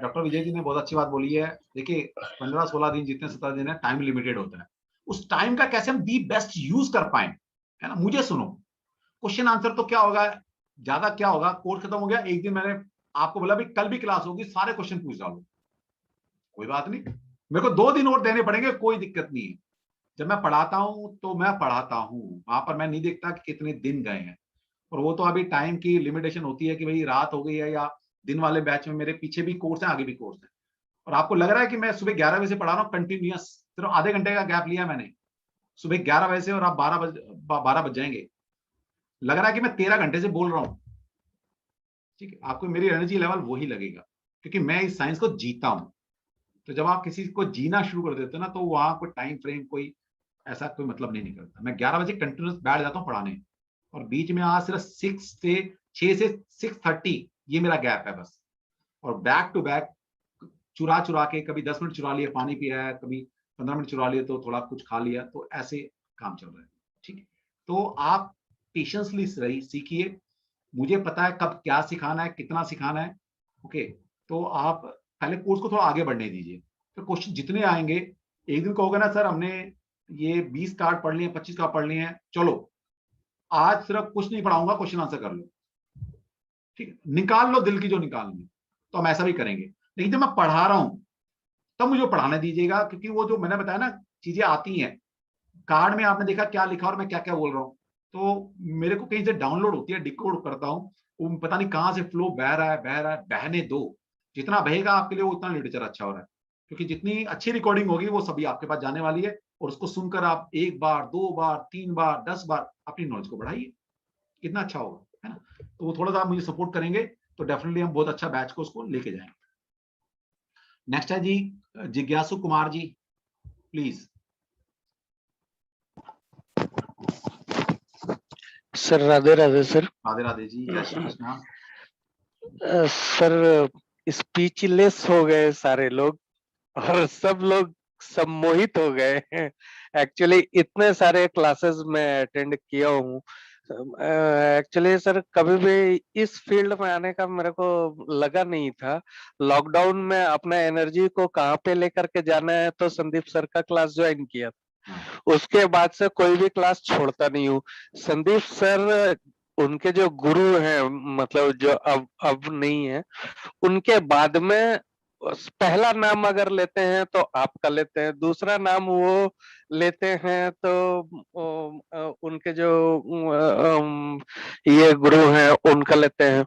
S2: Doctor Vijay ji ने बहुत अच्छी बात बोली है। देखिए 15-16 दिन जितने 17 दिन है, टाइम लिमिटेड होता है, उस टाइम का कैसे हम दी बेस्ट यूज कर पाए, है ना। मुझे सुनो, क्वेश्चन आंसर तो क्या होगा, ज्यादा क्या होगा, कोर्स खत्म हो गया, एक दिन मैंने आपको बोला भी कल भी क्लास होगी, सारे क्वेश्चन पूछ डालो, कोई बात नहीं, मेरे को 2 दिन और देने पड़ेंगे, कोई दिक्कत नहीं है। जब मैं पढ़ाता हूं तो मैं पढ़ाता हूं, वहां पर मैं नहीं देखता कि कितने दिन गए हैं, और वो तो अभी टाइम की लिमिटेशन होती है कि भाई रात हो गई है, या दिन वाले बैच में मेरे पीछे भी कोर्स है, आगे भी कोर्स है, और आपको लग रहा है कि मैं सुबह 11 बजे से पढ़ा रहा हूँ कंटिन्यूअस, सिर्फ आधे घंटे का गैप लिया मैंने सुबह 11 बजे से, और आप 12 बज जाएंगे, लग रहा है कि मैं 13 घंटे से बोल रहा हूँ। ठीक है, आपको मेरी एनर्जी लेवल वही लगेगा, क्योंकि मैं इस साइंस को जीता हूं। तो जब आप किसी को जीना शुरू कर देते हो ना, तो वहां कोई टाइम फ्रेम, कोई ऐसा कोई मतलब नहीं निकलता। मैं 11 बजे कंटिन्यूस बैठ जाता हूँ पढ़ाने, और बीच में आज सिर्फ 6 से 6:30 ये मेरा गैप है बस, और बैक टू बैक चुरा के, कभी 10 मिनट चुरा लिया, पानी पिया है, कभी 15 मिनट चुरा लिया तो थोड़ा कुछ खा लिया, तो ऐसे काम चल रहा है। ठीक है, तो आप पेशेंसली सीखिए, मुझे पता है कब क्या सिखाना है, कितना सिखाना है। ओके, तो आप पहले कोर्स को थोड़ा आगे बढ़ने दीजिए, तो क्वेश्चन जितने आएंगे, एक दिन कहोगे ना सर हमने ये 20 कार्ड पढ़ लिए, 25 कार्ड पढ़ लिए हैं, चलो आज सिर्फ कुछ नहीं पढ़ाऊंगा, क्वेश्चन आंसर कर लो। ठीक है, निकाल लो दिल की जो निकालनी, तो हम ऐसा भी करेंगे। लेकिन जब मैं पढ़ा रहा हूं तब मुझे पढ़ाने दीजिएगा, क्योंकि वो जो मैंने बताया ना चीजें आती हैं, कार्ड में आपने देखा क्या लिखा और मैं क्या क्या बोल रहा हूँ, तो मेरे को कहीं से डाउनलोड होती है, डिकोड करता हूँ, वो पता नहीं कहाँ से फ्लो बह रहा है, बहने दो, जितना बहेगा आपके लिए वो उतना लिटरेचर अच्छा हो रहा है, क्योंकि जितनी अच्छी रिकॉर्डिंग होगी वो सभी आपके पास जाने वाली है, और उसको सुनकर आप 1 बार 2 बार 3 बार 10 बार अपनी नॉलेज को बढ़ाइए, कितना अच्छा होगा, है ना। तो वो थोड़ा सा आप मुझे सपोर्ट करेंगे तो डेफिनेटली हम बहुत अच्छा बैच को उसको लेके जाएंगे। नेक्स्ट है जी जिज्ञासु Kumar ji, please.
S18: Sir Radhe Radhe sir.
S2: Radhe Radhe ji, जय श्री कृष्ण।
S18: सर स्पीचलेस हो गए सारे लोग, और सब लोग सम्मोहित हो गए हैं। एक्चुअली इतने सारे क्लासेस मैं अटेंड किया हूँ। एक्चुअली सर कभी भी इस फील्ड में आने का मेरे को लगा नहीं था। लॉकडाउन में अपना एनर्जी को कहाँ पे लेकर के जाना है, तो संदीप सर का क्लास ज्वाइन किया, उसके बाद से कोई भी क्लास छोड़ता नहीं हूँ। संदीप सर उनके जो गुरु हैं, मतलब जो अब नहीं है, उनके बाद में पहला नाम अगर लेते हैं तो आपका लेते हैं, दूसरा नाम वो लेते हैं तो उनके जो ये गुरु हैं उनका लेते हैं।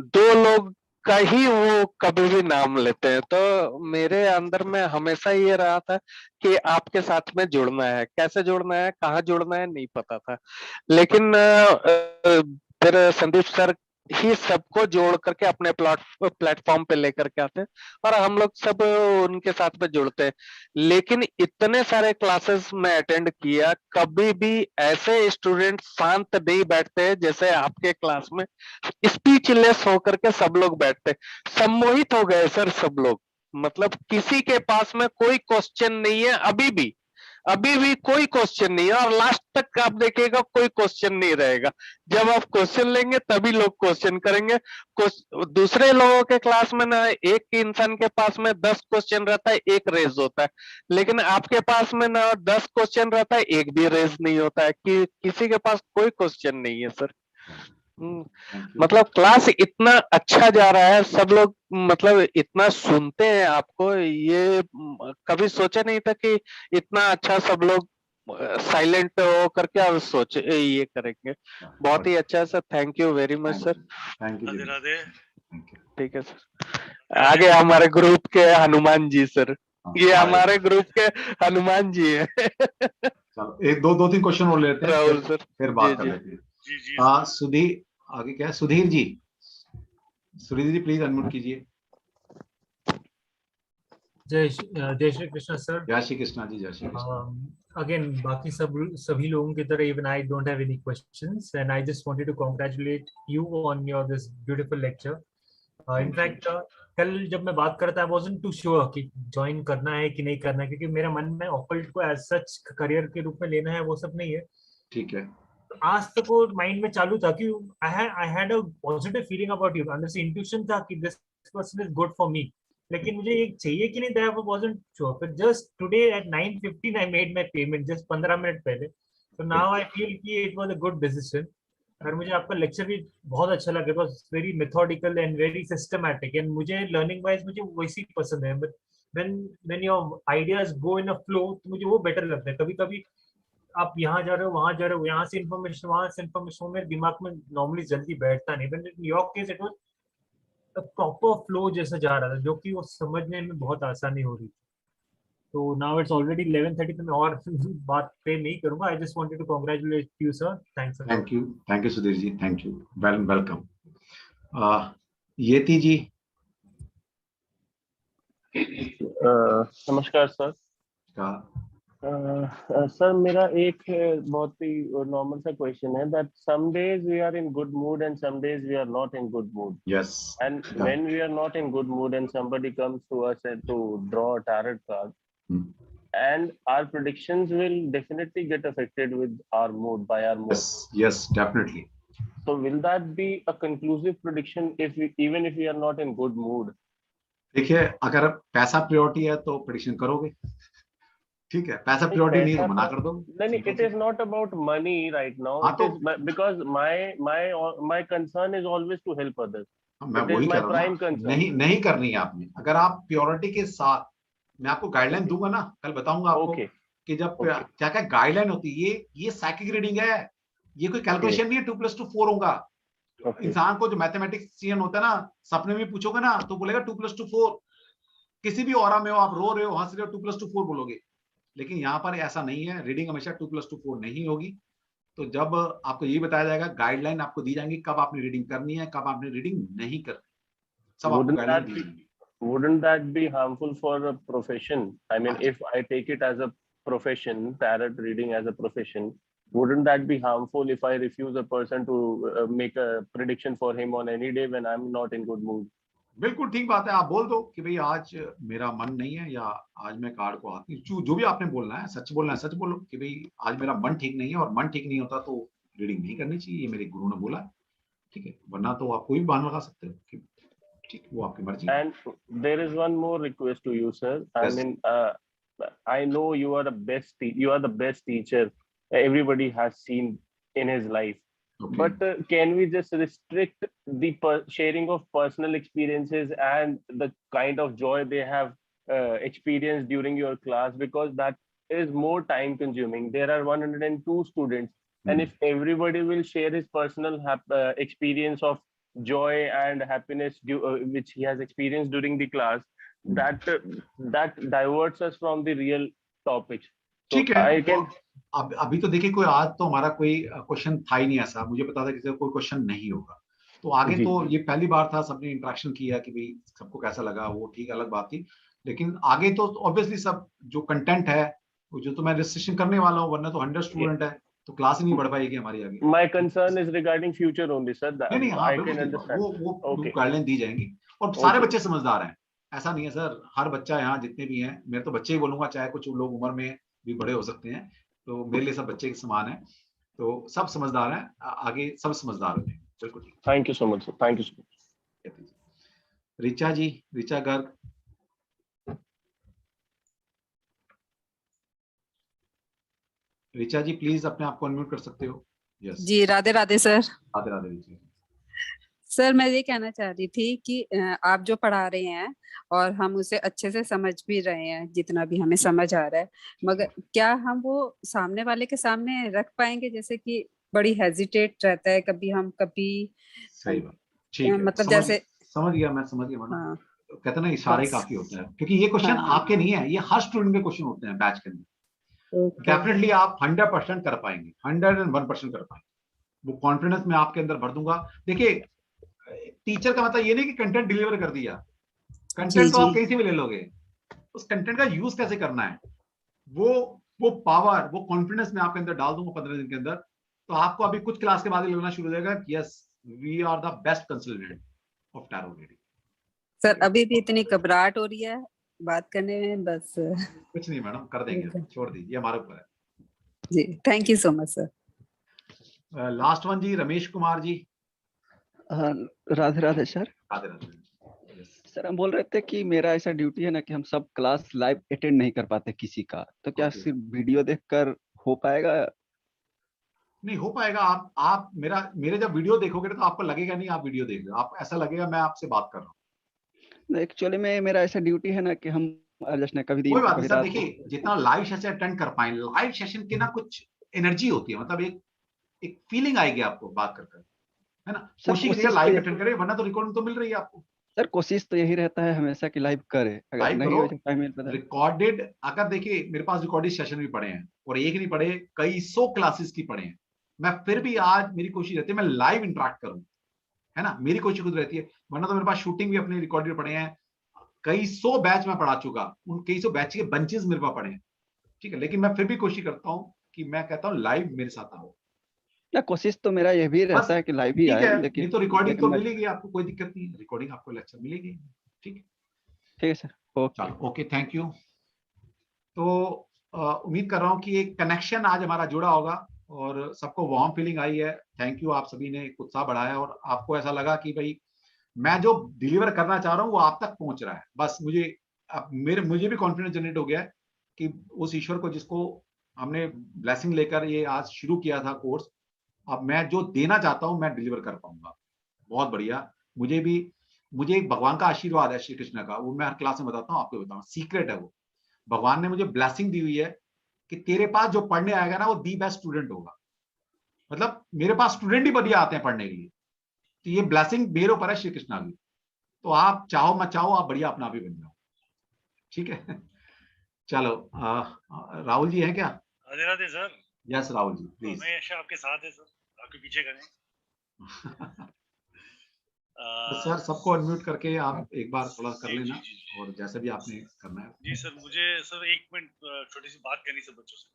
S18: 2 लोग का ही वो कभी भी नाम लेते हैं। तो मेरे अंदर में हमेशा ये रहा था कि आपके साथ में जुड़ना है, कैसे जुड़ना है, कहाँ जुड़ना है, नहीं पता था। लेकिन फिर संदीप सर ही सबको जोड़ करके अपने प्लेटफॉर्म पे लेकर के आते हैं, और हम लोग सब उनके साथ में जुड़ते हैं। लेकिन इतने सारे क्लासेस में अटेंड किया, कभी भी ऐसे स्टूडेंट शांत नहीं बैठते जैसे आपके क्लास में स्पीचलेस होकर के सब लोग बैठते, सम्मोहित हो गए सर सब लोग। मतलब किसी के पास में कोई क्वेश्चन नहीं है अभी भी, अभी भी कोई क्वेश्चन नहीं है, और लास्ट तक आप देखिएगा कोई क्वेश्चन नहीं रहेगा। जब आप क्वेश्चन लेंगे तभी लोग क्वेश्चन करेंगे। दूसरे लोगों के क्लास में ना एक इंसान के पास में 10 क्वेश्चन रहता है, एक रेज होता है, लेकिन आपके पास में ना 10 क्वेश्चन रहता है, एक भी रेज नहीं होता है, कि किसी के पास कोई क्वेश्चन नहीं है सर। मतलब क्लास इतना अच्छा जा रहा है, सब लोग मतलब इतना सुनते हैं आपको, ये कभी सोचा नहीं था कि इतना अच्छा सब लोग साइलेंट हो करके और सोचे ये करेंगे। बहुत ही अच्छा है sir, thank you very much sir.
S2: Thank you.
S19: Radhe.
S18: ठीक है सर। आगे हमारे ग्रुप के हनुमान जी सर, ये हमारे ग्रुप के हनुमान जी है।
S2: चलो एक दो 3 क्वेश्चन और लेते हैं,
S18: राहुल सर
S2: फिर बात कर लेते हैं। हाँ सुधीर, आगे क्या है? सुधीर जी, सुधीर जी प्लीज अनम्यूट कीजिए।
S20: जय श्री कृष्णा सर।
S2: जय श्री कृष्णा जी, जय श्री कृष्णा।
S20: अगेन बाकी सभी लोगों की तरह even I don't have any questions and I just wanted to congratulate you on your this beautiful lecture. In fact कल जब मैं बात करता, आई वाजंट टू श्योर कि ज्वाइन करना है कि नहीं करना है, क्योंकि मेरा मन में ऑकल्ट को एज सच करियर के रूप में लेना है वो सब नहीं है।
S2: ठीक है।
S20: आज तक वो माइंड में चालू था कि I had a positive feeling about you, अंदर से इंट्यूशन था कि this person is good for me, लेकिन मुझे एक चाहिए कि नहीं था, वो वाजंट श्योर। फिर just today at 9:15 I made my payment, just 15 minute पहले। तो नाउ आई फील कि it was a good decision. और मुझे आपका लेक्चर भी बहुत अच्छा लगा, it was very methodical and very systematic, and मुझे लर्निंग वाइज मुझे वैसी पसंद है। But when your ideas go in a flow, तो मुझे वो बेटर लगता है। कभी कभी आप यहाँ जा रहे हो, वहां जा रहे हो, यहाँ से इन्फॉर्मेशन, वहां से इन्फॉर्मेशन, मेरे दिमाग में नॉर्मली जल्दी बैठता नहीं। But in your case it was a proper flow जैसा जा रहा था, जो कि वो समझने में बहुत आसानी हो रही थी। तो नाउ इट्स ऑलरेडी 11:30, तो मैं और बात पे नहीं करूंगा। I just wanted to congratulate you sir, thanks.
S2: Thank you Sudhir ji, thank you, welcome. Yati ji.
S21: नमस्कार सर। सर मेरा एक बहुत ही नॉर्मल सा क्वेश्चन है that some days we are in good mood and some days we are not in good mood.
S2: Yes.
S21: And when we are not in good mood and somebody comes to us and to draw a tarot card, and our predictions will definitely get affected with our mood, by our mood.
S2: Yes, definitely.
S21: So will that be a conclusive prediction if we, even if we are not in good mood?
S2: देखिए, अगर पैसा प्रायोरिटी है तो प्रेडिक्शन करोगे, ठीक है। पैसा प्रायोरिटी नहीं तो मना कर दो।
S21: नहीं, it is not about money right now. It is because my concern is always to help others.
S2: मैं वही कह रहा हूँ, नहीं करनी है आपने। अगर आप प्योरिटी के साथ, मैं आपको गाइडलाइन दूंगा ना, कल बताऊंगा आपको कि जब क्या क्या गाइडलाइन होती है। ये साइकिक रीडिंग है, ये कोई कैलकुलेशन नहीं है 2+2 4 होगा। इंसान को जो मैथमेटिशियन होता है ना, सपने में पूछोगे ना तो बोलेगा 2+2 4। किसी भी ऑरा में हो, आप रो रहे हो, हंस रहे हो, 2+2 4 बोलोगे। लेकिन यहाँ पर ऐसा नहीं है, रीडिंग हमेशा 2+2 4 नहीं होगी। तो जब आपको ये बताया जाएगा, गाइडलाइन आपको दी जाएंगी कब आपने रीडिंग करनी है, कब आपने रीडिंग नहीं करनी, सब आपको गाइडलाइन दी जाएंगी।
S21: Wouldn't that be harmful for a profession? I mean, if I take it as a profession, tarot reading as a profession, wouldn't that be harmful if I refuse a person to make a prediction for him on any day when I'm not in good mood?
S2: बिल्कुल ठीक बात है। आप बोल दो कि भाई आज मेरा मन नहीं है, या आज मैं कार्ड को हाथ नहीं, जो भी आपने बोलना है, सच बोलना है सच बोलो कि भाई आज मेरा मन ठीक नहीं है, और मन ठीक नहीं होता तो रीडिंग नहीं करनी चाहिए, ये मेरे गुरु ने बोला, ठीक है। वरना तो आप कोई भी बहाना लगा सकते हो कि ठीक, वो आपकी मर्जी।
S21: And there is one more request to you, sir. Yes. I mean, I know you are the best teacher everybody has seen in his life. Okay. But can we just restrict the sharing of personal experiences and the kind of joy they have experienced during your class, because that is more time consuming. There are 102 students, and if everybody will share his personal experience of joy and happiness which he has experienced during the class, that diverts us from the real topics.
S2: ठीक है। अभी तो देखिए, कोई आज तो हमारा कोई क्वेश्चन था ही नहीं ऐसा, मुझे पता था कि कोई क्वेश्चन नहीं होगा। तो आगे तो ये पहली बार था, सबने इंटरेक्शन किया कि भाई सबको कैसा लगा, वो ठीक अलग बात थी। लेकिन आगे तो ऑब्वियसली सब जो कंटेंट है, जो तो मैं रजिस्ट्रेशन करने वाला हूँ, वरना तो 100 स्टूडेंट है तो क्लास ही नहीं बढ़ पाएगी हमारी आगे।
S21: My concern is regarding future only, sir.
S2: नहीं,
S21: I can understand.
S2: वो गाइडलाइन दी जाएंगी, और सारे बच्चे समझदार हैं। ऐसा नहीं है सर, हर बच्चा यहाँ जितने भी हैं, मैं तो बच्चे ही बोलूंगा, चाहे कुछ लोग उम्र में भी बड़े हो सकते हैं, तो मेरे लिए सब बच्चे के समान है, तो सब समझदार हैं, आगे सब समझदार होंगे। बिल्कुल ठीक।
S21: Thank you so much sir, thank you so much.
S2: Richa ji, Richa Garg. Richa ji please अपने आप को अनम्यूट कर सकते हो। यस
S19: जी, राधे राधे सर।
S2: राधे राधे ऋचा।
S19: सर मैं ये कहना चाह रही थी कि आप जो पढ़ा रहे हैं और हम उसे अच्छे से समझ भी रहे हैं जितना भी हमें समझ आ रहा है, मगर क्या हम वो सामने वाले के सामने रख पाएंगे? जैसे कि बड़ी हेजिटेट रहता है कभी हम कभी।
S2: सही बात, ठीक है,
S19: मतलब
S2: समझ
S19: जैसे
S2: समझ गया मैं, समझ गया मैडम।
S19: हाँ,
S2: कहते ना इशारे
S19: बस
S2: काफी होते हैं, क्योंकि ये क्वेश्चन
S19: हाँ,
S2: आपके नहीं है, ये हर स्टूडेंट के क्वेश्चन होते हैं बैच के अंदर। डेफिनेटली आप 100% कर पाएंगे, 101% कर पाएंगे, वो कॉन्फिडेंस मैं आपके अंदर भर दूंगा। देखिए टीचर का मतलब ये नहीं कि कंटेंट डिलीवर कर दिया, कंटेंट तो आप कहीं से भी ले लोगे, उस कंटेंट का यूज कैसे करना है, वो पावर, वो कॉन्फिडेंस मैं आपके अंदर डाल दूंगा 15 दिन के अंदर। तो आपको अभी कुछ क्लास के बाद ही लगना शुरू हो जाएगा कि yes we are the best consultant of tarot reading.
S19: Sir अभी भी इतनी घबराहट हो रही है बात करने में, बस
S2: कुछ नहीं मैडम, कर देंगे, छोड़ दीजिए, हमारे ऊपर है
S19: जी। Thank you so much sir.
S2: Last one जी, रमेश कुमार जी।
S22: राधे राधे सर।
S2: राधे राधे
S22: सर हम बोल रहे थे कि मेरा ऐसा ड्यूटी है ना कि हम सब क्लास लाइव अटेंड नहीं कर पाते किसी का, तो क्या सिर्फ वीडियो देखकर हो पाएगा?
S2: नहीं हो पाएगा। आप मेरे जब वीडियो देखोगे तो आपको लगेगा नहीं आप वीडियो देख रहे हो, आप ऐसा लगेगा मैं आपसे बात कर रहा हूँ।
S22: एक्चुअली में मेरा ऐसा ड्यूटी है ना कि हम एडजस्ट ना कभी दिन
S2: कोई बात
S22: कभी
S2: नहीं सर,
S22: रात।
S2: देखिए जितना लाइव सेशन अटेंड कर पाए, लाइव सेशन की ना कुछ एनर्जी होती है, मतलब एक फीलिंग आएगी आपको बात कर है ना। कोशिश करिए लाइव अटेंड करें, वरना तो रिकॉर्डिंग तो मिल रही है आपको।
S22: सर कोशिश तो यही रहता है हमेशा कि लाइव करे, अगर
S2: लाइव
S22: नहीं
S2: करो,
S22: हो टाइम मिल पाता।
S2: रिकॉर्डेड, अगर देखिए मेरे पास रिकॉर्डेड सेशन भी पड़े हैं, और एक नहीं पढ़े, कई 100 क्लासेस की पढ़े हैं, मैं फिर भी आज मेरी कोशिश रहती है मैं लाइव इंटरेक्ट करूं, है ना, मेरी कोशिश खुद रहती है। वरना तो मेरे पास शूटिंग भी अपने रिकॉर्डेड पड़े हैं, कई 100 बैच में पढ़ा चुका, उन कई 100 बैच के बंचेस मेरे पास पड़े हैं, ठीक है, लेकिन मैं फिर भी कोशिश करता हूँ कि मैं कहता हूँ लाइव मेरे साथ आओ।
S22: ना कोशिश तो मेरा ये भी रहता है कि लाइव ही आए, लेकिन
S2: नहीं तो रिकॉर्डिंग तो मिलेगी आपको, कोई दिक्कत नहीं, रिकॉर्डिंग आपको लेक्चर मिलेगी। ठीक
S22: है sir, okay
S2: okay, thank you. तो उम्मीद कर रहा हूँ कि एक कनेक्शन आज हमारा जुड़ा होगा और सबको वार्म फीलिंग आई है। थैंक यू, आप सभी ने उत्साह बढ़ाया और आपको ऐसा लगा कि भाई मैं जो डिलीवर करना चाह रहा हूँ वो आप तक पहुंच रहा है। बस मुझे भी कॉन्फिडेंस जनरेट हो गया है कि उस ईश्वर को जिसको हमने ब्लेसिंग लेकर ये आज शुरू किया था कोर्स, अब मैं जो देना चाहता हूं मैं डिलीवर कर पाऊंगा। बहुत बढ़िया, मुझे भगवान का आशीर्वाद है, श्री कृष्ण का, वो मैं हर क्लास में बताता हूँ, आपको बताऊँ, सीक्रेट है वो। भगवान ने मुझे ब्लेसिंग दी हुई है कि तेरे पास जो पढ़ने आएगा ना वो दी बेस्ट स्टूडेंट होगा। मतलब मेरे पास स्टूडेंट ही बढ़िया आते हैं पढ़ने के लिए, तो ये ब्लेसिंग मेरे ऊपर है श्री कृष्णा की। तो आप चाहो मत चाहो, आप बढ़िया अपना भी बन जाओ, ठीक है। चलो राहुल जी हैं क्या?
S23: Radhe Radhe sir.
S2: Yes Rahul ji please.
S23: हमेशा आपके साथ है सर, आपके पीछे करें।
S2: सर सबको अनम्यूट करके आप एक बार थोड़ा कर लेना, और जैसे भी आपने करना है।
S23: जी सर, मुझे सर 1 मिनट छोटी सी बात करनी सर बच्चों से।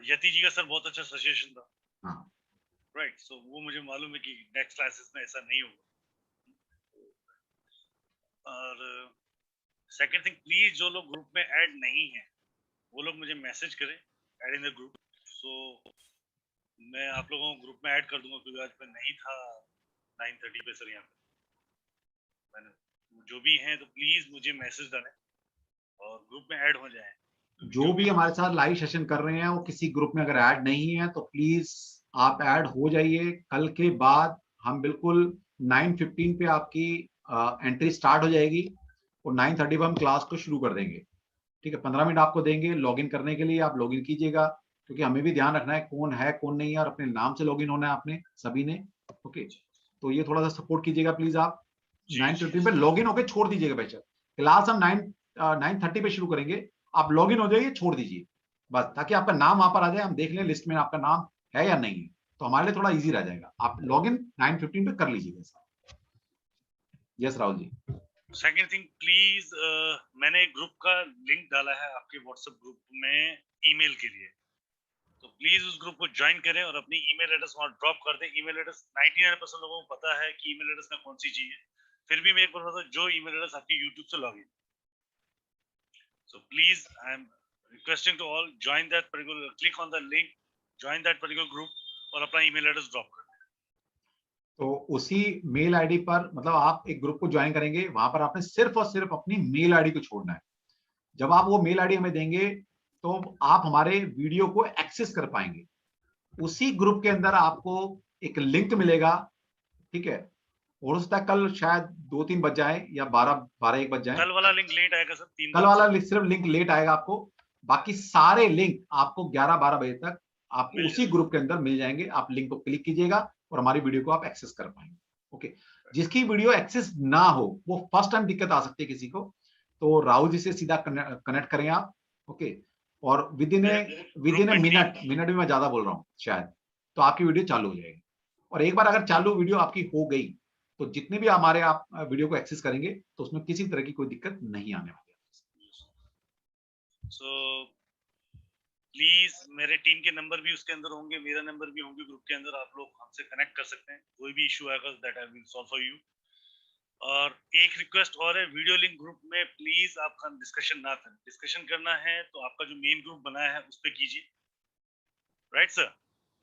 S23: यति जी का सर बहुत अच्छा सजेशन था, राइट, सो वो मुझे मालूम है कि नेक्स्ट क्लासेस में ऐसा नहीं होगा। और सेकंड थिंग, प्लीज जो लोग ग्रुप में ऐड नहीं है वो लोग मुझे मैसेज करें, ऐड इन द ग्रुप, सो मैं आप लोगों को ग्रुप में ऐड कर दूंगा, क्योंकि आज मैं नहीं था 9:30 पे सर यहाँ पे। मैंने जो भी हैं तो प्लीज मुझे मैसेज डालें और ग्रुप में ऐड हो जाएं।
S2: जो भी हमारे साथ लाइव सेशन कर रहे हैं वो किसी ग्रुप में अगर ऐड नहीं है तो प्लीज आप ऐड हो जाइए। कल के बाद हम बिल्कुल 9:15 पे आपकी एंट्री स्टार्ट हो जाएगी और 9:30 पे हम क्लास को शुरू कर देंगे, ठीक है। 15 मिनट आपको देंगे लॉगिन करने के लिए, आप लॉगिन कीजिएगा, क्योंकि हमें भी ध्यान रखना है कौन नहीं है, और अपने नाम से लॉगिन होना है आपने सभी ने, ओके। तो ये थोड़ा सा सपोर्ट कीजिएगा प्लीज। आप 9:15 पे लॉगिन होकर छोड़ दीजिएगा बेशक, क्लास हम 9:30 पे शुरू करेंगे, आप लॉगिन हो जाइए, छोड़ दीजिए बस, ताकि आपका नाम वहां पर आ जाए, हम देख लें लिस्ट में आपका नाम है या नहीं है, तो हमारे लिए थोड़ा इजी रह जाएगा। आप लॉगिन 9:15 पे कर लीजिएगा। Yes Rahul ji.
S23: Second thing please, मैंने एक ग्रुप का लिंक डाला है आपके व्हाट्सएप ग्रुप में ईमेल के लिए, तो प्लीज उस ग्रुप को ज्वाइन करें और अपनी ईमेल एड्रेस वहां ड्रॉप कर दें। ईमेल एड्रेस 99% लोगों को पता है कि ईमेल एड्रेस में कौन सी चीज है, फिर भी मैं एक बार बता दूं, जो ईमेल एड्रेस आपकी यूट्यूब से login, so please I am requesting to all join that particular, click on the link, join that particular group और अपना email address drop कर दें।
S2: तो उसी मेल आईडी पर, मतलब आप एक ग्रुप को ज्वाइन करेंगे, वहां पर आपने सिर्फ और सिर्फ अपनी मेल आईडी को छोड़ना है। जब आप वो मेल आईडी हमें देंगे तो आप हमारे वीडियो को एक्सेस कर पाएंगे। उसी ग्रुप के अंदर आपको एक लिंक मिलेगा, ठीक है, हो सकता है कल शायद 2-3 बज जाए या 12-1 बज जाए।
S23: कल वाला लिंक लेट आएगा सर, 3
S2: कल वाला सिर्फ लिंक लेट आएगा आपको, बाकी सारे लिंक आपको 11-12 बजे तक आपको उसी ग्रुप के अंदर मिल जाएंगे। आप लिंक को क्लिक कीजिएगा और हमारी वीडियो को आप एक्सेस कर पाएंगे। ओके, जिसकी वीडियो एक्सेस ना हो, वो फर्स्ट टाइम दिक्कत आ सकती है किसी को, तो राहुल जी से सीधा कनेक्ट करें आप। ओके, और विद इन ए मिनट भी मैं ज्यादा बोल रहा हूँ शायद, तो आपकी वीडियो चालू हो जाएगी। और एक बार अगर चालू वीडियो आपकी हो गई तो जितने भी हमारे आप वीडियो को एक्सेस करेंगे तो उसमें किसी तरह की कोई दिक्कत नहीं आने वाली है।
S23: सो प्लीज मेरे टीम के नंबर भी उसके अंदर होंगे, मेरा नंबर भी होंगे ग्रुप के अंदर, आप लोग हमसे कनेक्ट कर सकते हैं। कोई भी इशू आएगा that I will solve for you. और एक रिक्वेस्ट और है, वीडियो लिंक ग्रुप में प्लीज आपका डिस्कशन ना करें। डिस्कशन करना है तो आपका जो मेन ग्रुप बनाया है उस पर कीजिए, राइट सर?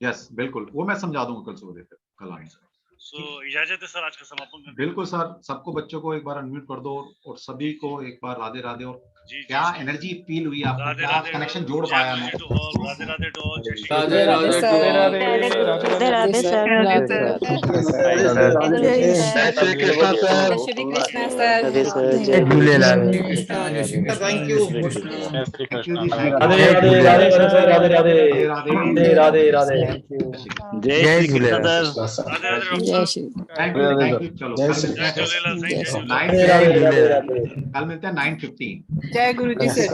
S2: यस बिल्कुल, वो मैं समझा दूंगा कल सुबह, कल आने से।
S23: सो इजाजत है सर, आज का समापन करते हैं।
S2: बिल्कुल सर, सबको बच्चों को एक बार अनम्यूट कर दो और सभी को एक बार राधे राधे। और क्या एनर्जी फील हुई आपको, क्या कनेक्शन जोड़ पाया मैं?
S23: राधे राधे टू ऑल, जय श्री
S3: राधे राधे राधे राधे राधे सर,
S4: जय श्री कृष्णा सर,
S19: जय श्री कृष्णा सर,
S4: जय Jhulelal,
S13: thank you,
S4: Radhe Radhe Radhe sir, Radhe Radhe Radhe Radhe Radhe, जय झूलेलाल,
S23: जय
S2: श्री, थैंक यू, चलो कल मिलते हैं 9:15।
S8: जय गुरु जी सर।